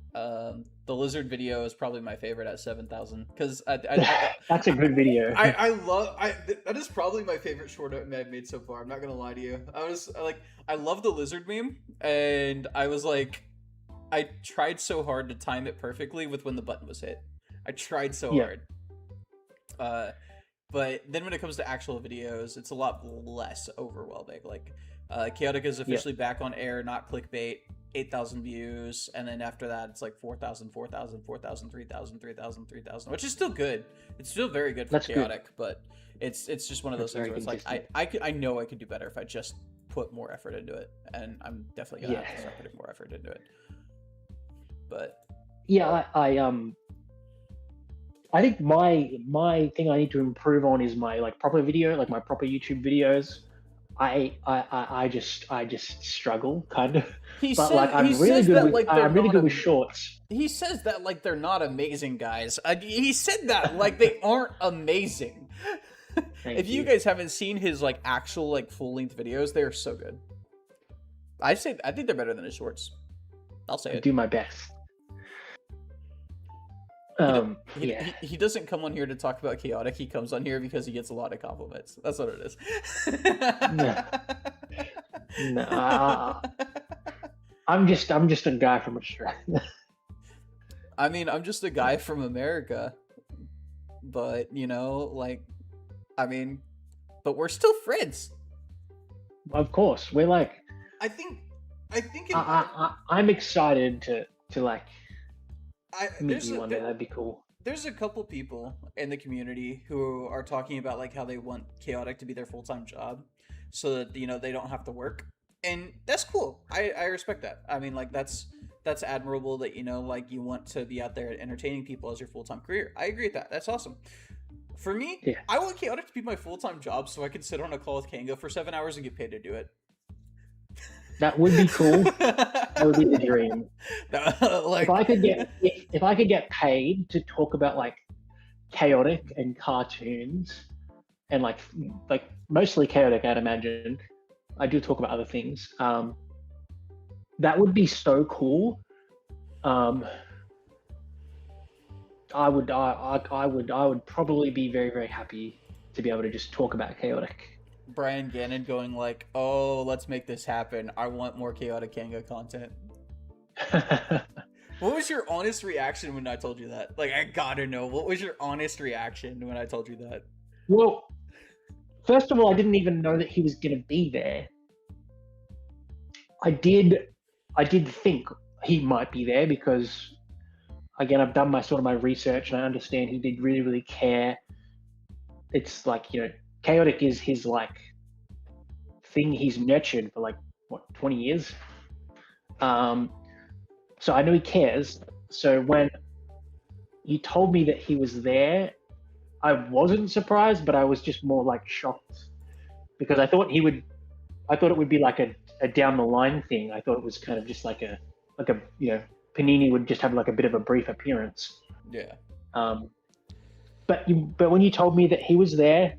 The Lizard video is probably my favorite at 7,000 because that's a good video. That is probably my favorite short I've made so far. I'm not gonna lie to you. I love the Lizard meme, and I was like, I tried so hard to time it perfectly with when the button was hit. I tried so hard. But then when it comes to actual videos, it's a lot less overwhelming. Like, Chaotic is officially back on air, not clickbait, 8,000 views, and then after that, it's like 4,000, 4,000, 4,000, 3,000, 3,000, 3,000, which is still good. It's still very good for That's Chaotic, but it's just one of those things where it's like, I know I could do better if I just put more effort into it, and I'm definitely gonna have to start putting more effort into it. But yeah, I think my thing I need to improve on is my like proper video, like my proper YouTube videos. I just struggle kind of. I'm really good with shorts. He says that like they're not amazing, guys. He said that like they aren't amazing. If you guys haven't seen his like actual like full length videos, they are so good. I think they're better than his shorts. I'll say it. Do my best. He doesn't come on here to talk about Chaotic. He comes on here because he gets a lot of compliments. That's what it is. No. I'm just a guy from Australia. I mean, I'm just a guy from America. But, but we're still friends. Of course. We're like I think I'm excited to like meet you one day. That'd be cool. There's a couple people in the community who are talking about like how they want Chaotic to be their full-time job so that they don't have to work, and that's cool. I respect that. I mean, like that's admirable that like you want to be out there entertaining people as your full-time career. I agree with that. That's awesome. For me, I want Chaotic to be my full-time job so I can sit on a call with Kanga for 7 hours and get paid to do it. That would be cool. That would be the dream. Like, if I could get paid to talk about like Chaotic and cartoons and like mostly Chaotic, I'd imagine. I do talk about other things. That would be so cool. I would probably be very, very happy to be able to just talk about Chaotic. Brian Gannon going like, "Oh, let's make this happen. I want more Chaotic Kanga content." What was your honest reaction when I told you that? Like, I gotta know. What was your honest reaction when I told you that? Well, first of all, I didn't even know that he was gonna be there. I did think he might be there because, again, I've done my research and I understand he did really, really care. It's like, Chaotic is his like thing he's nurtured for like 20 years. So I know he cares. So when he told me that he was there, I wasn't surprised, but I was just more like shocked because I thought it would be like a down the line thing. I thought it was kind of just like a Panini would just have like a bit of a brief appearance. Yeah. But when you told me that he was there,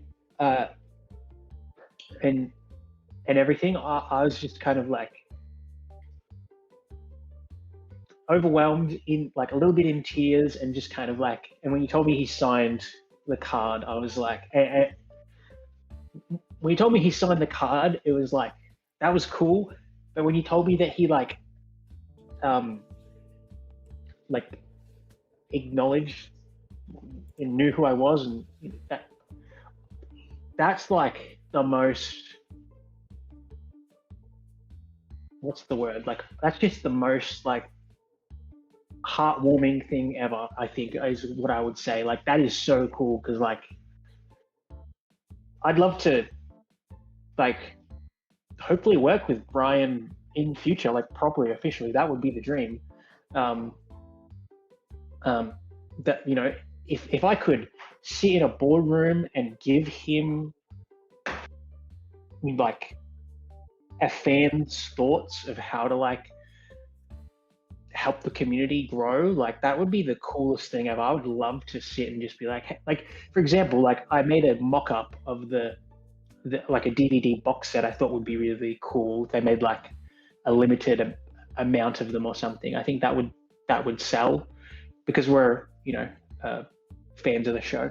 and everything, I was just kind of like overwhelmed, in like a little bit in tears, and just kind of like. And when you told me he signed the card, I was like, when you told me he signed the card, it was like that was cool. But when you told me that he like acknowledged and knew who I was, and that's like the most, what's the word? Like, that's just the most like heartwarming thing ever, I think, is what I would say. Like, that is so cool, because like I'd love to like hopefully work with Brian in future, like properly, officially. That would be the dream. That, you know, if I could sit in a boardroom and give him like a fan's thoughts of how to like help the community grow, like that would be the coolest thing ever. I would love to sit and just be like, hey, like for example, like I made a mock-up of the like a DVD box set I thought would be really cool. They made like a limited amount of them or something. I think that would sell, because we're, you know, fans of the show.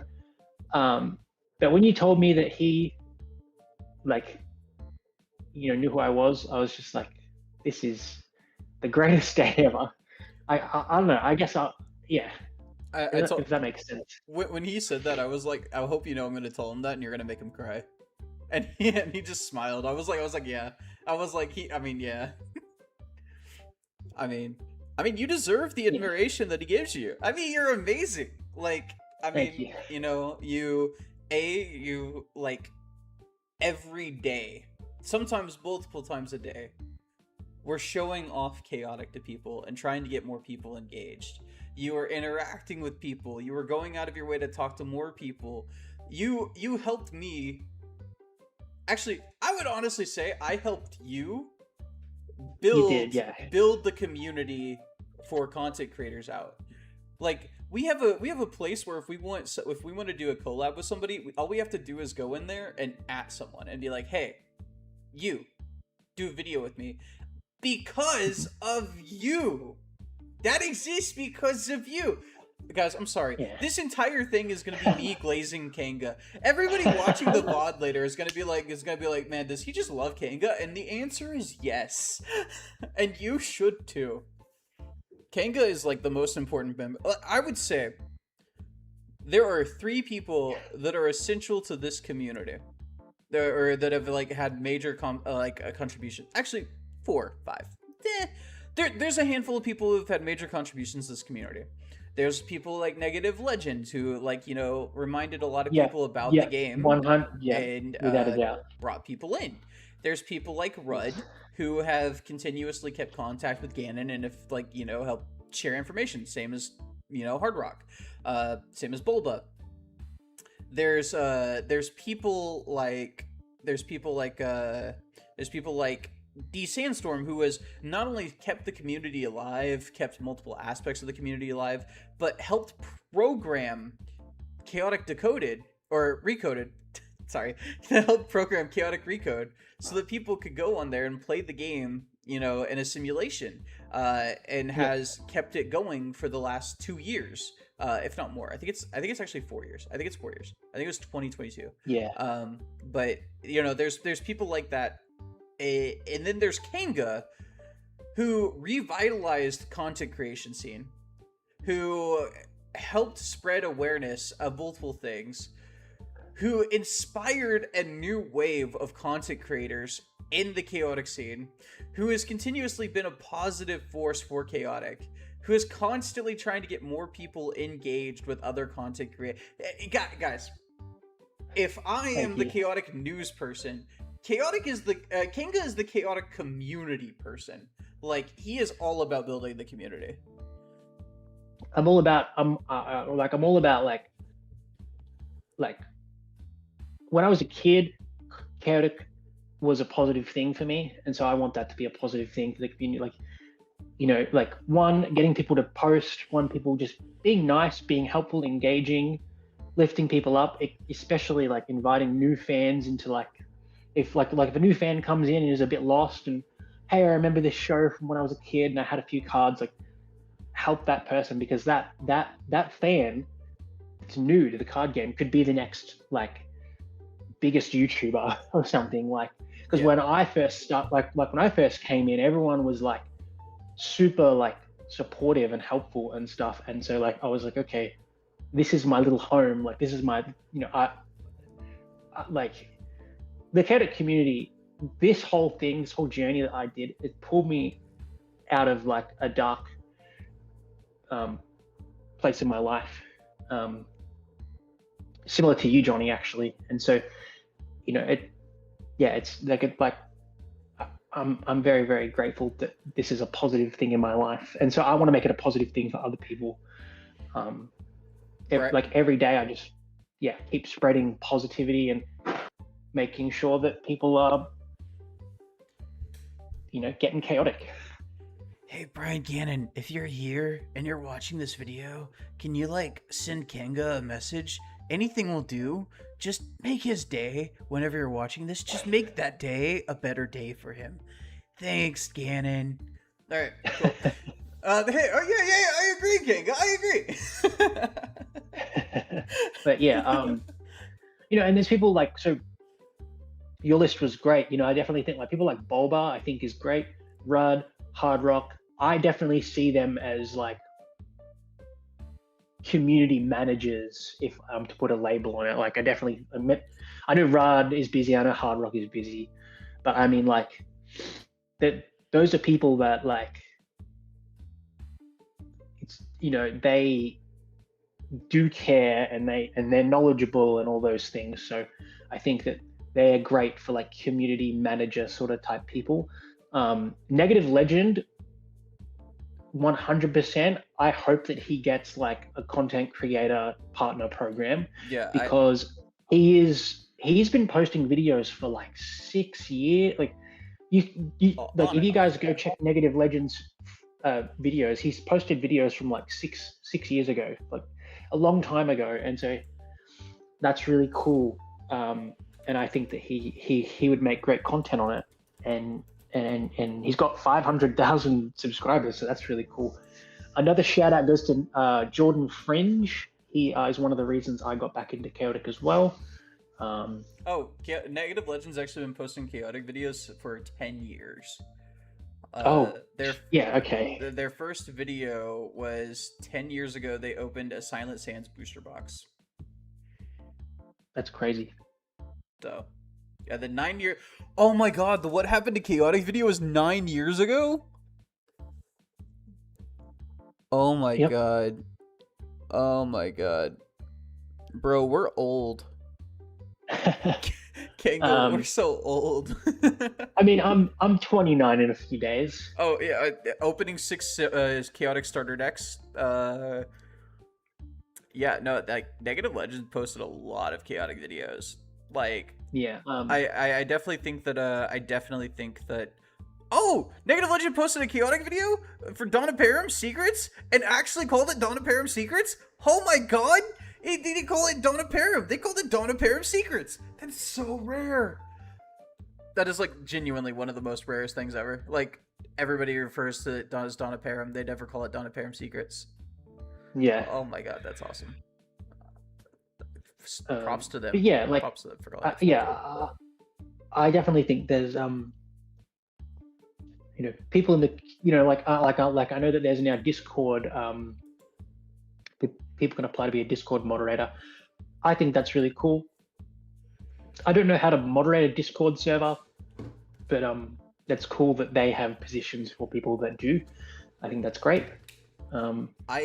But when you told me that he like, you know, knew who I was just like, this is the greatest day ever. I don't know. I guess yeah. If that makes sense. When he said that, I was like, I hope you know I'm going to tell him that, and you're going to make him cry. And he just smiled. I was like, yeah. I was like, yeah. I mean, you deserve the admiration that he gives you. I mean, you're amazing. Like, I mean, you know, you like every day, sometimes multiple times a day, we're showing off Chaotic to people and trying to get more people engaged. You are interacting with people. You are going out of your way to talk to more people. You helped me. Actually, I would honestly say I helped you build the community for content creators out. Like, we have a place where if we want to do a collab with somebody, all we have to do is go in there and at someone and be like, hey, you do a video with me, because of you. That exists because of you. Guys, I'm sorry. Yeah. This entire thing is gonna be me glazing Kanga. Everybody watching the VOD later is gonna be like, man, does he just love Kanga? And the answer is yes. And you should too. Kanga is like the most important member. I would say there are 3 people that are essential to this community, that have like had major contribution. Actually, 4, 5. There's a handful of people who've had major contributions to this community. There's people like Negative Legend who, like, you know, reminded a lot of people about the game. 100, and without a doubt, brought people in. There's people like Rudd who have continuously kept contact with Ganon and have, like, you know, helped share information. Same as, you know, Hard Rock. Same as Bulba. There's people like D Sandstorm, who has not only kept the community alive, kept multiple aspects of the community alive, but helped program Chaotic Decoded, or Recoded, sorry, helped program Chaotic Recode so that people could go on there and play the game, you know, in a simulation, and has kept it going for the last 2 years, if not more. I think it's actually 4 years. I think it's 4 years. I think it was 2022. Yeah. But, you know, there's people like that. And then there's Kanga, who revitalized content creation scene, who helped spread awareness of multiple things, who inspired a new wave of content creators in the Chaotic scene, who has continuously been a positive force for Chaotic, who is constantly trying to get more people engaged with other content creators. Guys, if I am the Chaotic news person, Kanga is the Chaotic community person. Like, he is all about building the community. I'm all about like when I was a kid, Chaotic was a positive thing for me, and so I want that to be a positive thing for the community. Like, you know, like, one, getting people to post, people just being nice, being helpful, engaging, lifting people up, especially like inviting new fans into like, if a new fan comes in and is a bit lost and, hey, I remember this show from when I was a kid and I had a few cards, like, help that person, because that fan that's new to the card game could be the next, like, biggest YouTuber or something. Like, because when I first when I first came in, everyone was like super like supportive and helpful and stuff, and so like I was like, okay, this is my little home, like, this is my, you know, I like the Chaotic community. This whole journey that I did, it pulled me out of like a dark place in my life, similar to you, Johnny, actually. And so, it's like I'm very, very grateful that this is a positive thing in my life, and so I want to make it a positive thing for other people. Right. Like every day, I just keep spreading positivity and making sure that people are, getting chaotic. Hey, Brian Gannon, if you're here and you're watching this video, can you send Kanga a message? Anything will do. Just make his day whenever you're watching this. Just make that day a better day for him. Thanks, Gannon. All right, cool. Hey, I agree, Kanga. I agree. But and there's people so your list was great. I definitely think people like Bulba, I think is great. Rudd, Hard Rock, I definitely see them as community managers, if I'm to put a label on it. I definitely admit, I know Rudd is busy, I know Hard Rock is busy, but I mean that those are people that it's they do care and they're knowledgeable and all those things. So I think that they're great for community manager sort of type people. Negative Legend, 100%. I hope that he gets a content creator partner program. Yeah, because he's been posting videos for 6 years. If you guys go check Negative Legends videos, he's posted videos from 6 years ago, a long time ago, and so that's really cool. And I think that he would make great content on it, and he's got 500,000 subscribers, so that's really cool. Another shout out goes to Jordan Fringe. He is one of the reasons I got back into Chaotic as well. Negative Legends actually been posting chaotic videos for 10 years. Okay. Their first video was 10 years ago. They opened a Silent Sands booster box. That's crazy. So, yeah, the 9 year. Oh my god, the What Happened to Chaotic video was 9 years ago? Oh my god. Oh my god. Bro, we're old. Kanga, we're so old. I mean, I'm 29 in a few days. Oh yeah, opening 6 is Chaotic starter decks. Negative Legends posted a lot of chaotic videos. I definitely think that. Oh, Negative Legend posted a chaotic video for Donna Perim Secrets and actually called it Donna Perim Secrets. Oh my god! They didn't call it Donna Perim. They called it Donna Perim Secrets. That's so rare. That is genuinely one of the most rarest things ever. Everybody refers to it as Donna Perim. They never call it Donna Perim Secrets. Yeah. Oh my god, that's awesome. Props to them. Props to them for all that. I definitely think there's people in the I know that there's now Discord. People can apply to be a Discord moderator. I think that's really cool. I don't know how to moderate a Discord server, but that's cool that they have positions for people that do. I think that's great. I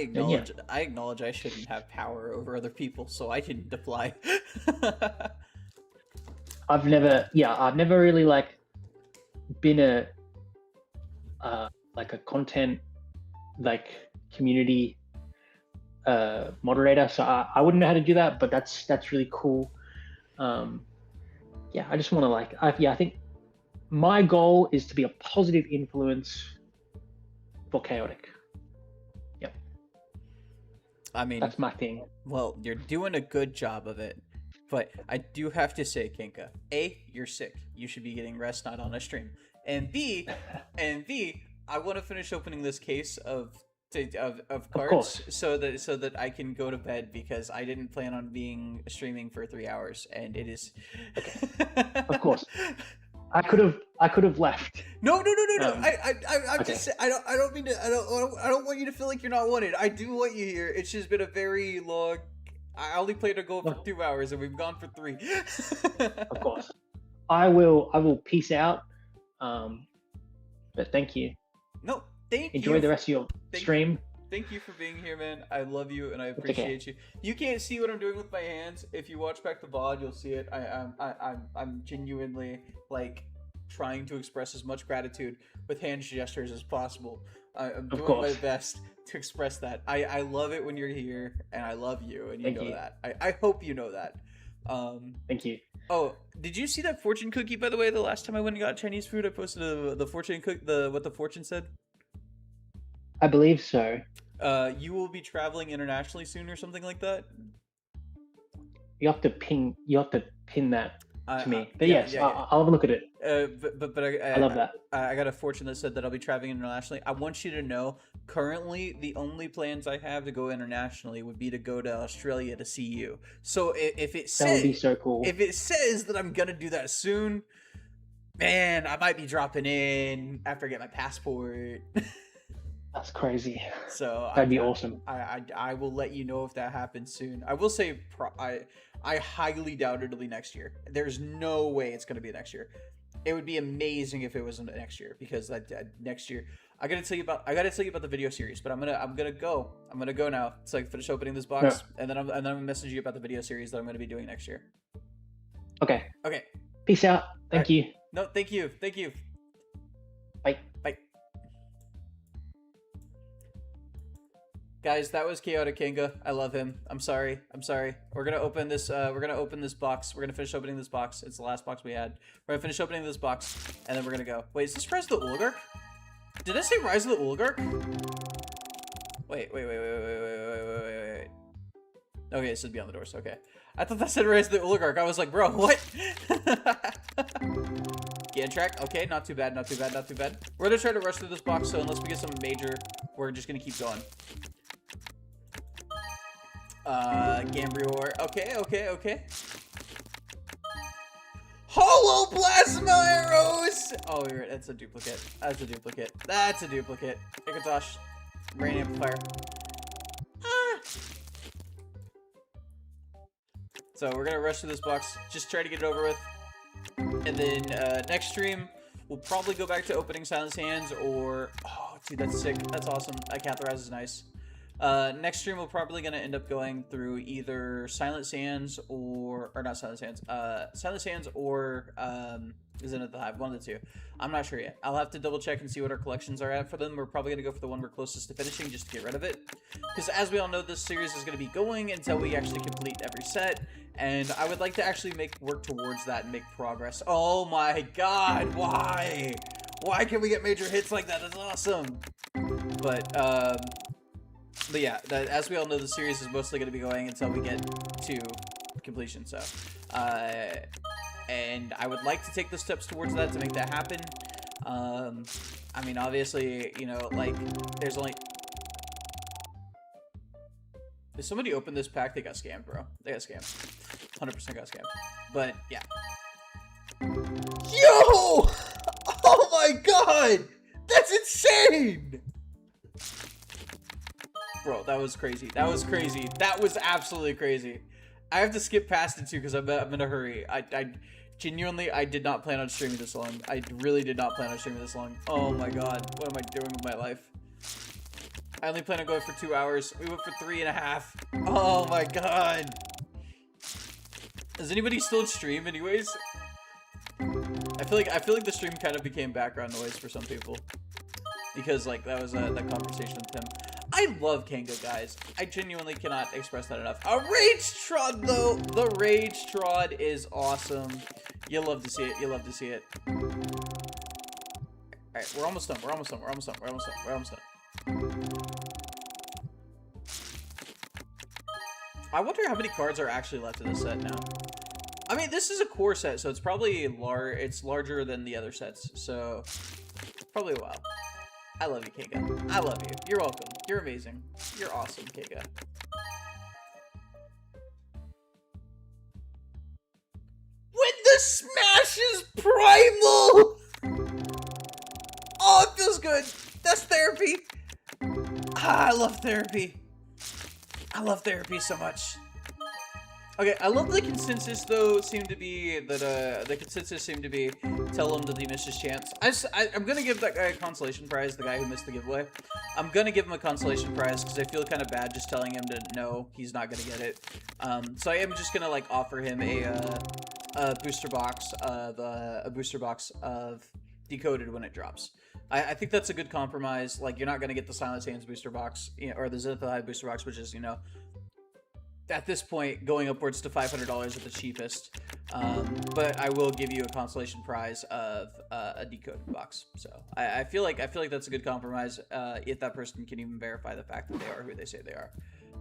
acknowledge I shouldn't have power over other people, so I didn't apply. I've never really been a content community moderator, so I wouldn't know how to do that, but that's really cool. I just want to I think my goal is to be a positive influence for Chaotic. Yep. I mean, that's my thing. Well, you're doing a good job of it, but I do have to say, Kanga, A, you're sick. You should be getting rest, not on a stream. And B, I want to finish opening this case of cards so that I can go to bed, because I didn't plan on streaming for 3 hours, and it is. Okay. Of course. I could have left. No. I'm just. I don't mean to. I don't want you to feel like you're not wanted. I do want you here. It's just been a very long. I only planned to go for 2 hours, and we've gone for 3. Of course. I will peace out. But thank you. No, thank you. Enjoy the rest of your stream. thank you for being here, man. I love you and I okay. appreciate you. You can't see what I'm doing with my hands. If you watch back the VOD, you'll see it. I'm genuinely like trying to express as much gratitude with hand gestures as possible. I'm Of doing course. my best to express that. I love it when you're here, and I love you, and you Thank know you. that. I hope you know that. Thank you. Oh, did you see that fortune cookie, by the way? The last time I went and got Chinese food, I posted the fortune what the fortune said. I believe so. You will be traveling internationally soon, or something like that. You have to pin that to me. But yeah, yes, yeah, yeah. I'll have a look at it. But I love that. I got a fortune that said that I'll be traveling internationally. I want you to know, currently, the only plans I have to go internationally would be to go to Australia to see you. So if it That would be says so cool. if it says that I'm gonna do that soon, man, I might be dropping in after I get my passport. That's crazy. So That'd be awesome. I will let you know if that happens soon. I will say I highly doubt it'll be next year. There's no way it's gonna be next year. It would be amazing if it wasn't next year, because next year I gotta tell you about the video series. But I'm gonna go now. It's like finish opening this box, and then I'm gonna message you about the video series that I'm gonna be doing next year. Okay. Okay. Peace out. Thank you. No, thank you. Bye. Bye. Guys, that was Chaotic Kanga. I love him. I'm sorry. We're gonna open this box. We're gonna finish opening this box. It's the last box we had. We're gonna finish opening this box, and then we're gonna go. Wait, is this Rise of the Oligarch? Did I say Rise of the Oligarch? Wait. Okay, it said Beyond the Doors. Okay. I thought that said Rise of the Oligarch. I was like, bro, what? Get track. Okay, not too bad. We're gonna try to rush through this box, so unless we get some major, we're just gonna keep going. Gambrior. Okay. Holoplasma arrows! Oh, that's a duplicate. Ikazosh. Rain amplifier. So we're gonna rush through this box. Just try to get it over with. And then next stream, we'll probably go back to opening Silence Hands, or... Oh, dude, that's sick. That's awesome. Acanthorize is nice. Next stream, we're probably going to end up going through either Silence Hands or not Silence Hands. Silence Hands or Zenith the Hive. One of the two. I'm not sure yet. I'll have to double check and see what our collections are at for them. We're probably going to go for the one we're closest to finishing just to get rid of it. Because as we all know, this series is going to be going until we actually complete every set. And I would like to actually work towards that and make progress. Oh my god, why? Why can't we get major hits like that? That's awesome. But yeah, as we all know, the series is mostly going to be going until we get to completion. So, and I would like to take the steps towards that to make that happen. I mean, obviously, you know, like, there's only... If somebody opened this pack, they got scammed, bro. They got scammed. 100% got scammed. But, yeah. Yo! Oh my god! That's insane! Bro, that was crazy. That was absolutely crazy. I have to skip past it, too, because I'm in a hurry. I genuinely, I did not plan on streaming this long. I really did not plan on streaming this long. Oh my god. What am I doing with my life? I only plan on going for 2 hours. We went for 3.5. Oh my god. Does anybody still stream anyways? I feel like the stream kind of became background noise for some people. Because like that was that conversation with him. I love Kanga, guys. I genuinely cannot express that enough. A Rage Trod though. The Rage Trod is awesome. You'll love to see it. Alright, we're almost done. I wonder how many cards are actually left in this set now. I mean, this is a core set, so it's probably it's larger than the other sets, so probably a while. I love you, Kanga. I love you. You're welcome. You're amazing. You're awesome, Kanga. When the smash is primal! Oh, it feels good. That's therapy. Ah, I love therapy. I love therapy so much. Okay, I love the consensus though. Seemed to be that tell him that he missed his chance. I'm gonna give that guy a consolation prize. The guy who missed the giveaway, I'm gonna give him a consolation prize because I feel kind of bad just telling him to no, he's not gonna get it. So I am just gonna like offer him a booster box of Decoded when it drops. I think that's a good compromise. Like, you're not gonna get the Silent Sands booster box, you know, or the Zenithal booster box, which is, you know, at this point going upwards to $500 at the cheapest. But I will give you a consolation prize of a Decoded box. So I feel like that's a good compromise if that person can even verify the fact that they are who they say they are.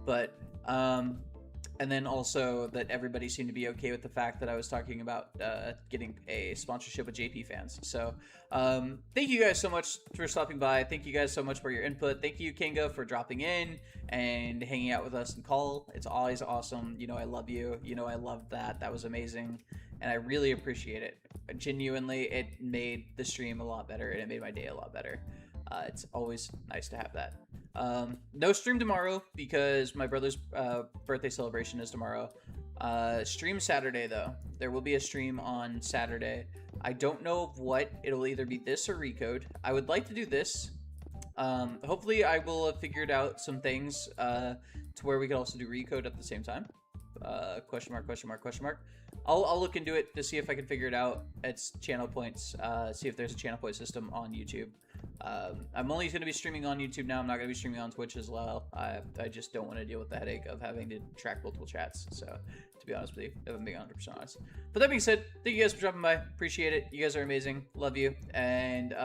But and then also that everybody seemed to be okay with the fact that I was talking about getting a sponsorship with JP Fans. So thank you guys so much for stopping by. Thank you guys so much for your input. Thank you, Kanga, for dropping in and hanging out with us in call. It's always awesome. You know, I love you. You know, I love that. That was amazing. And I really appreciate it. Genuinely, it made the stream a lot better and it made my day a lot better. It's always nice to have that. No stream tomorrow because my brother's birthday celebration is tomorrow. Stream Saturday though. There will be a stream on Saturday. I don't know of what. It'll either be this or Recode. I would like to do this. Hopefully I will have figured out some things to where we could also do Recode at the same time. Question mark, question mark, question mark. I'll look into it to see if I can figure it out. It's channel points. See if there's a channel point system on YouTube. I'm only going to be streaming on YouTube now. I'm not going to be streaming on Twitch as well. I just don't want to deal with the headache of having to track multiple chats. So, to be honest with you, if I'm being 100% honest. But that being said, thank you guys for dropping by. Appreciate it. You guys are amazing. Love you. And